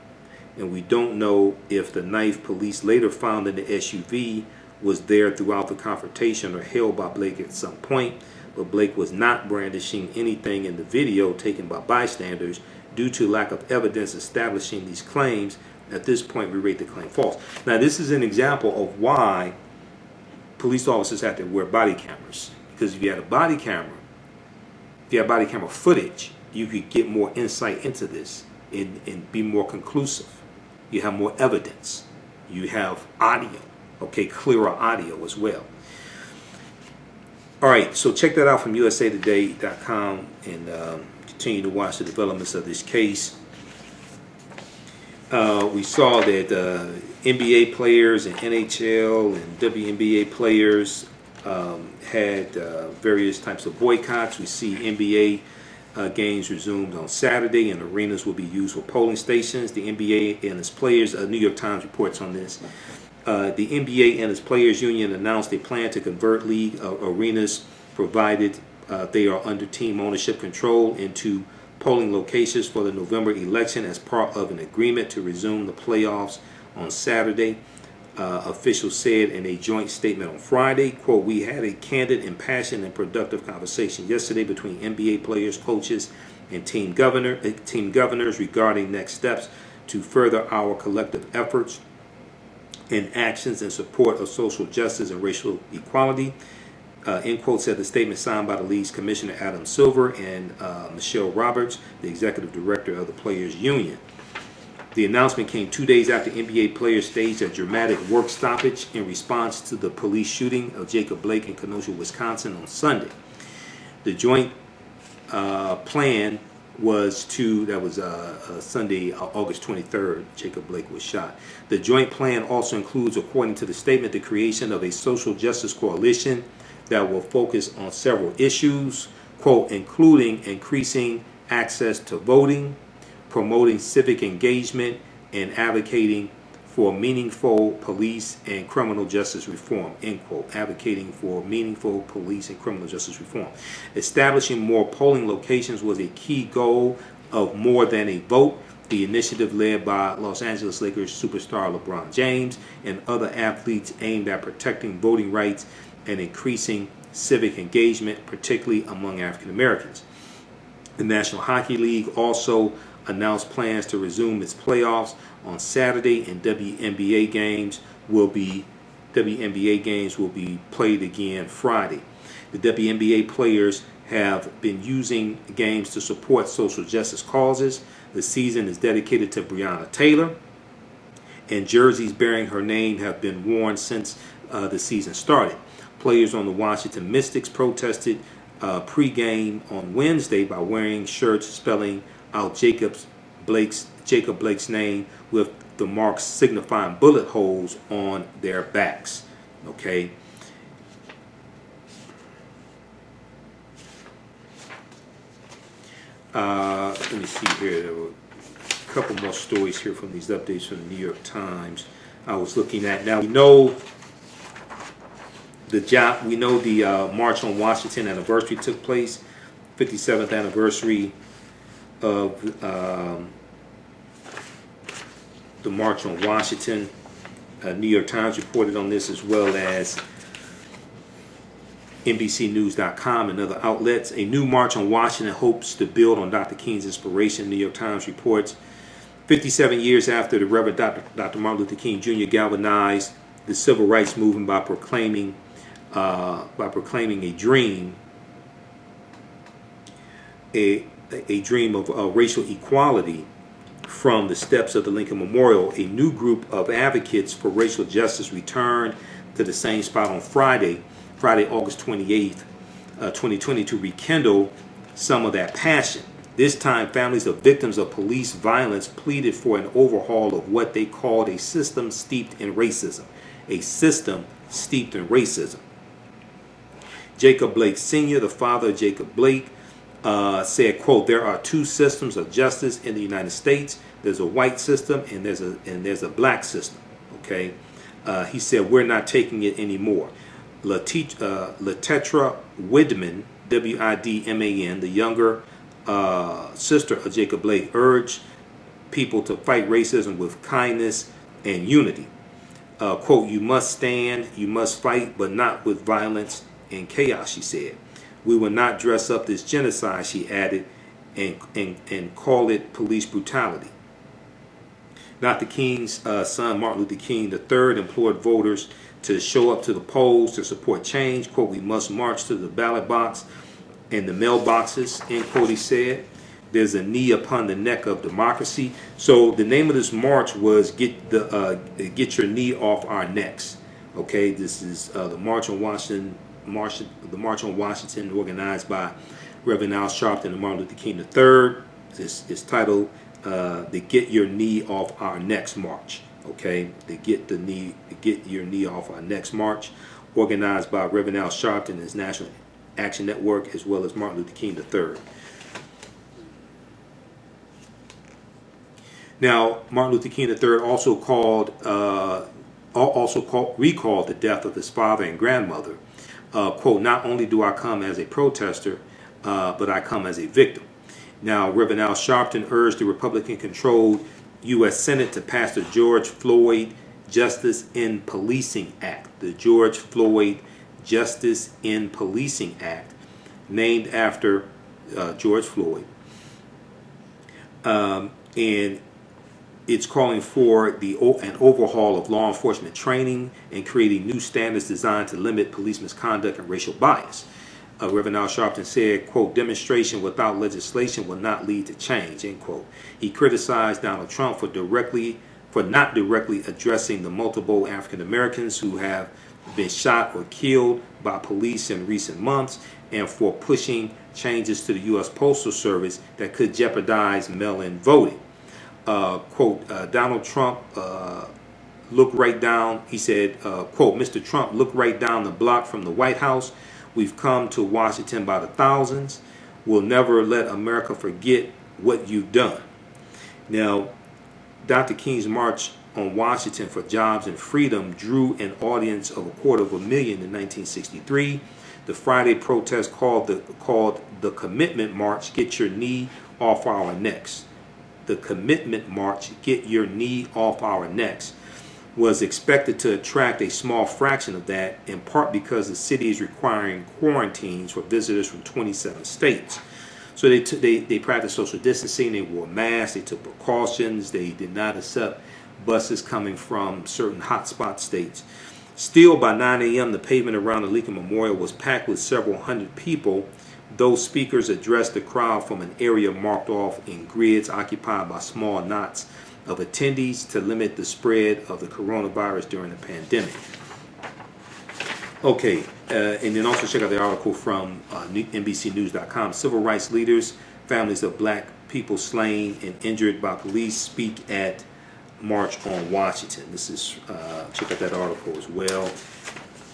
Speaker 1: and we don't know if the knife police later found in the SUV was there throughout the confrontation or held by Blake at some point. But Blake was not brandishing anything in the video taken by bystanders. Due to lack of evidence establishing these claims, at this point we rate the claim false. Now this is an example of why police officers have to wear body cameras, because if you had a body camera, if you had body camera footage, you could get more insight into this and be more conclusive. You have more evidence. You have audio, okay, clearer audio as well. All right, so check that out from usatoday.com and continue to watch the developments of this case. We saw that NBA players and NHL and WNBA players had various types of boycotts. We see NBA games resumed on Saturday, and arenas will be used for polling stations. The NBA and its players, New York Times reports on this. The NBA and its players union announced they plan to convert league arenas, provided they are under team ownership control, into polling locations for the November election as part of an agreement to resume the playoffs on Saturday. Officials said in a joint statement on Friday, quote, "We had a candid, impassioned, and productive conversation yesterday between NBA players, coaches, and team governors regarding next steps to further our collective efforts and actions in support of social justice and racial equality." End quote, said the statement signed by the league's commissioner Adam Silver and Michelle Roberts, the executive director of the Players Union. The announcement came 2 days after NBA players staged a dramatic work stoppage in response to the police shooting of Jacob Blake in Kenosha, Wisconsin on Sunday. The joint plan was Sunday, August 23rd, Jacob Blake was shot. The joint plan also includes, according to the statement, the creation of a social justice coalition that will focus on several issues, quote, including increasing access to voting, promoting civic engagement, and advocating for meaningful police and criminal justice reform, end quote, advocating for meaningful police and criminal justice reform. Establishing more polling locations was a key goal of More Than a Vote, the initiative led by Los Angeles Lakers superstar LeBron James and other athletes aimed at protecting voting rights and increasing civic engagement, particularly among African Americans. The National Hockey League also announced plans to resume its playoffs on Saturday, and WNBA games will be played again Friday. The WNBA players have been using games to support social justice causes. The season is dedicated to Breonna Taylor, and jerseys bearing her name have been worn since the season started. Players on the Washington Mystics protested pre-game on Wednesday by wearing shirts spelling out Jacob Blake's name with the marks signifying bullet holes on their backs. Okay. Let me see here. There were a couple more stories here from these updates from the New York Times I was looking at. Now we know the March on Washington anniversary took place, 57th anniversary of the March on Washington. New York Times reported on this, as well as NBCnews.com and other outlets. A new March on Washington hopes to build on Dr. King's inspiration. New York Times reports 57 years after the Reverend Dr. Martin Luther King Jr. galvanized the civil rights movement by proclaiming a dream, a dream of racial equality from the steps of the Lincoln Memorial. A new group of advocates for racial justice returned to the same spot on Friday, August 28th, 2020, to rekindle some of that passion. This time, families of victims of police violence pleaded for an overhaul of what they called a system steeped in racism. A system steeped in racism. Jacob Blake Sr., the father of Jacob Blake, said, quote, "There are two systems of justice in the United States. There's a white system and there's a black system." Okay, he said, "We're not taking it anymore." Latetra Widman, Widman, the younger sister of Jacob Blake, urged people to fight racism with kindness and unity. Quote, "You must stand, you must fight, but not with violence and chaos," she said. "We will not dress up this genocide," she added, and call it police brutality. Dr. King's son, Martin Luther King III, implored voters to show up to the polls to support change. Quote, "We must march to the ballot box and the mailboxes," end quote, he said. "There's a knee upon the neck of democracy." So the name of this march was "Get Your Knee Off Our Necks." Okay, this is the March on Washington, organized by Reverend Al Sharpton and Martin Luther King III. This is titled the "Get Your Knee Off Our Necks March." Okay, the Get Your Knee Off Our Necks March, organized by Reverend Al Sharpton and his National Action Network, as well as Martin Luther King III. Now, Martin Luther King III also recalled the death of his father and grandmother. Quote, "Not only do I come as a protester, but I come as a victim." Now, Reverend Al Sharpton urged the Republican-controlled U.S. Senate to pass the George Floyd Justice in Policing Act. The George Floyd Justice in Policing Act, named after George Floyd. And it's calling for an overhaul of law enforcement training and creating new standards designed to limit police misconduct and racial bias. Reverend Al Sharpton said, quote, "Demonstration without legislation will not lead to change," end quote. He criticized Donald Trump for not directly addressing the multiple African Americans who have been shot or killed by police in recent months, and for pushing changes to the U.S. Postal Service that could jeopardize mail-in voting. Quote, Donald Trump looked right down, he said, quote, "Mr. Trump looked right down the block from the White House. We've come to Washington by the thousands. We'll never let America forget what you've done." Now, Dr. King's March on Washington for Jobs and Freedom drew an audience of 250,000 in 1963. The Friday protest called the Commitment March, "Get Your Knee Off Our Necks." The Commitment March, "Get Your Knee Off Our Necks," was expected to attract a small fraction of that, in part because the city is requiring quarantines for visitors from 27 states. So they practiced social distancing, they wore masks, they took precautions, they did not accept buses coming from certain hotspot states. Still, by 9 a.m., the pavement around the Lincoln Memorial was packed with several hundred people. Those speakers addressed the crowd from an area marked off in grids occupied by small knots of attendees to limit the spread of the coronavirus during the pandemic. Okay, and then also check out the article from NBCnews.com. "Civil rights leaders, families of black people slain and injured by police speak at March on Washington." This is, check out that article as well.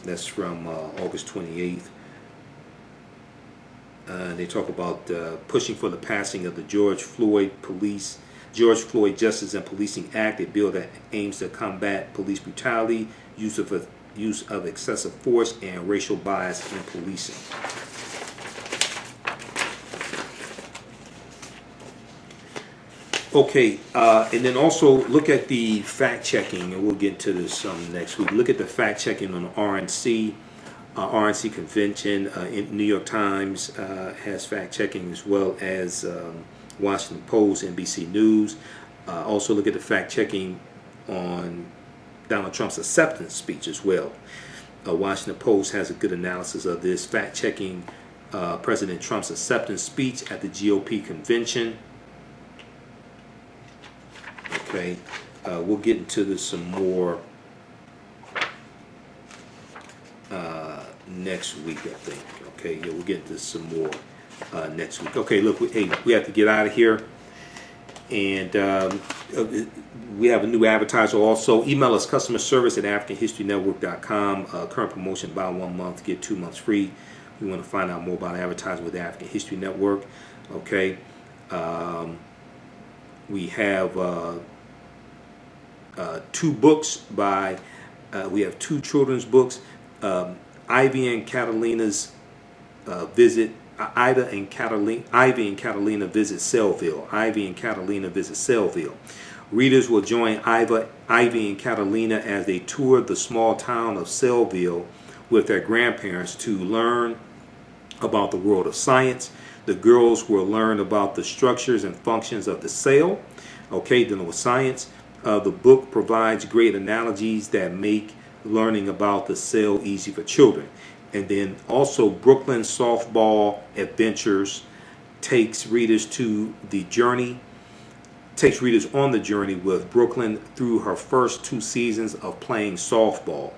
Speaker 1: That's from August 28th. They talk about pushing for the passing of the George Floyd Justice and Policing Act, a bill that aims to combat police brutality, use of excessive force, and racial bias in policing. Okay, and then also look at the fact checking, and we'll get into this next week. Look at the fact checking on the RNC convention. In New York Times has fact checking, as well as Washington Post, NBC News. Also look at the fact checking on Donald Trump's acceptance speech as well. Washington Post has a good analysis of this, fact checking President Trump's acceptance speech at the GOP convention. Okay, we'll get into this some more next week, I think. Okay, yeah, we'll get into this some more next week. Okay, look, we have to get out of here. And we have a new advertiser also. Email us, customer service at AfricanHistoryNetwork.com. Current promotion, buy 1 month, get 2 months free you want to find out more about Advertising with the African History Network, okay, we have 2 books by, we have 2 children's books, Ivy and Catalina's visit, Ivy and Catalina visit Sellville. Ivy and Catalina visit Sellville. Readers will join Ivy and Catalina as they tour the small town of Sellville with their grandparents to learn about the world of science. The girls will learn about the structures and functions of the cell. Okay, dealing with science. The book provides great analogies that make learning about the cell easy for children. And then also Brooklyn Softball Adventures takes readers on the journey with Brooklyn through her first 2 seasons of playing softball.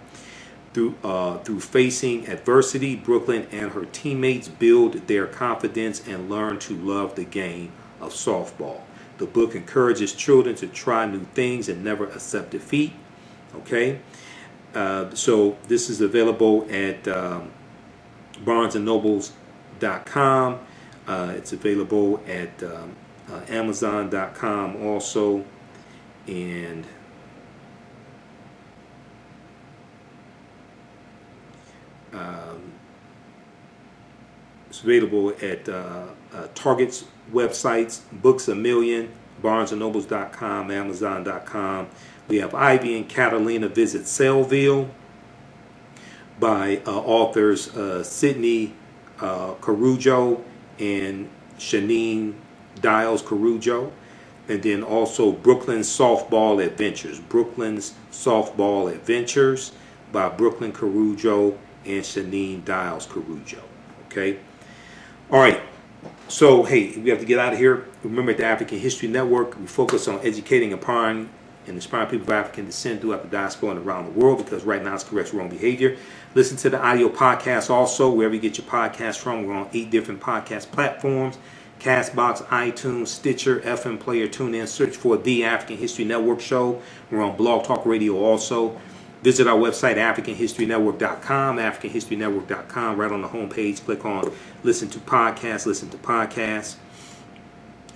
Speaker 1: Through facing adversity, Brooklyn and her teammates build their confidence and learn to love the game of softball. The book encourages children to try new things and never accept defeat. Okay, so this is available at BarnesandNobles.com. It's available at Amazon.com also, and it's available at Target's websites, Books A Million, BarnesandNobles.com, Amazon.com. We have Ivy and Catalina Visit Sellville by authors Sidney Carujo and Shanine Dials Carujo. And then also Brooklyn's Softball Adventures. Brooklyn's Softball Adventures by Brooklyn Carujo and Shanine Dials Carujo. Okay. All right. So, hey, we have to get out of here. Remember, at the African History Network, we focus on educating, empowering, and inspiring people of African descent throughout the diaspora and around the world, because right now it's corrects wrong behavior. Listen to the audio podcast also, wherever you get your podcast from. We're on 8 different podcast platforms: Castbox, iTunes, Stitcher, FM Player, TuneIn. Search for The African History Network Show. We're on Blog Talk Radio also. Visit our website, AfricanHistoryNetwork.com, AfricanHistoryNetwork.com. Right on the homepage, click on Listen to Podcasts.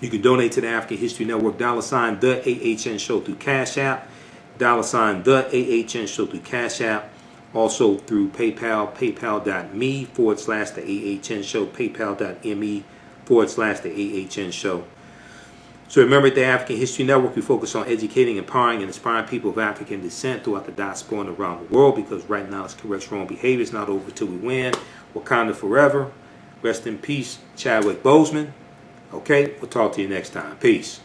Speaker 1: You can donate to the African History Network, $, the AHN Show through Cash App, $, the AHN Show through Cash App. Also through PayPal, paypal.me/the AHN Show, paypal.me/the AHN Show. So remember, at the African History Network, we focus on educating, empowering, and inspiring people of African descent throughout the diaspora and around the world, because right now it's correct wrong behavior. It's not over till we win. Wakanda forever. Rest in peace, Chadwick Boseman. Okay, we'll talk to you next time. Peace.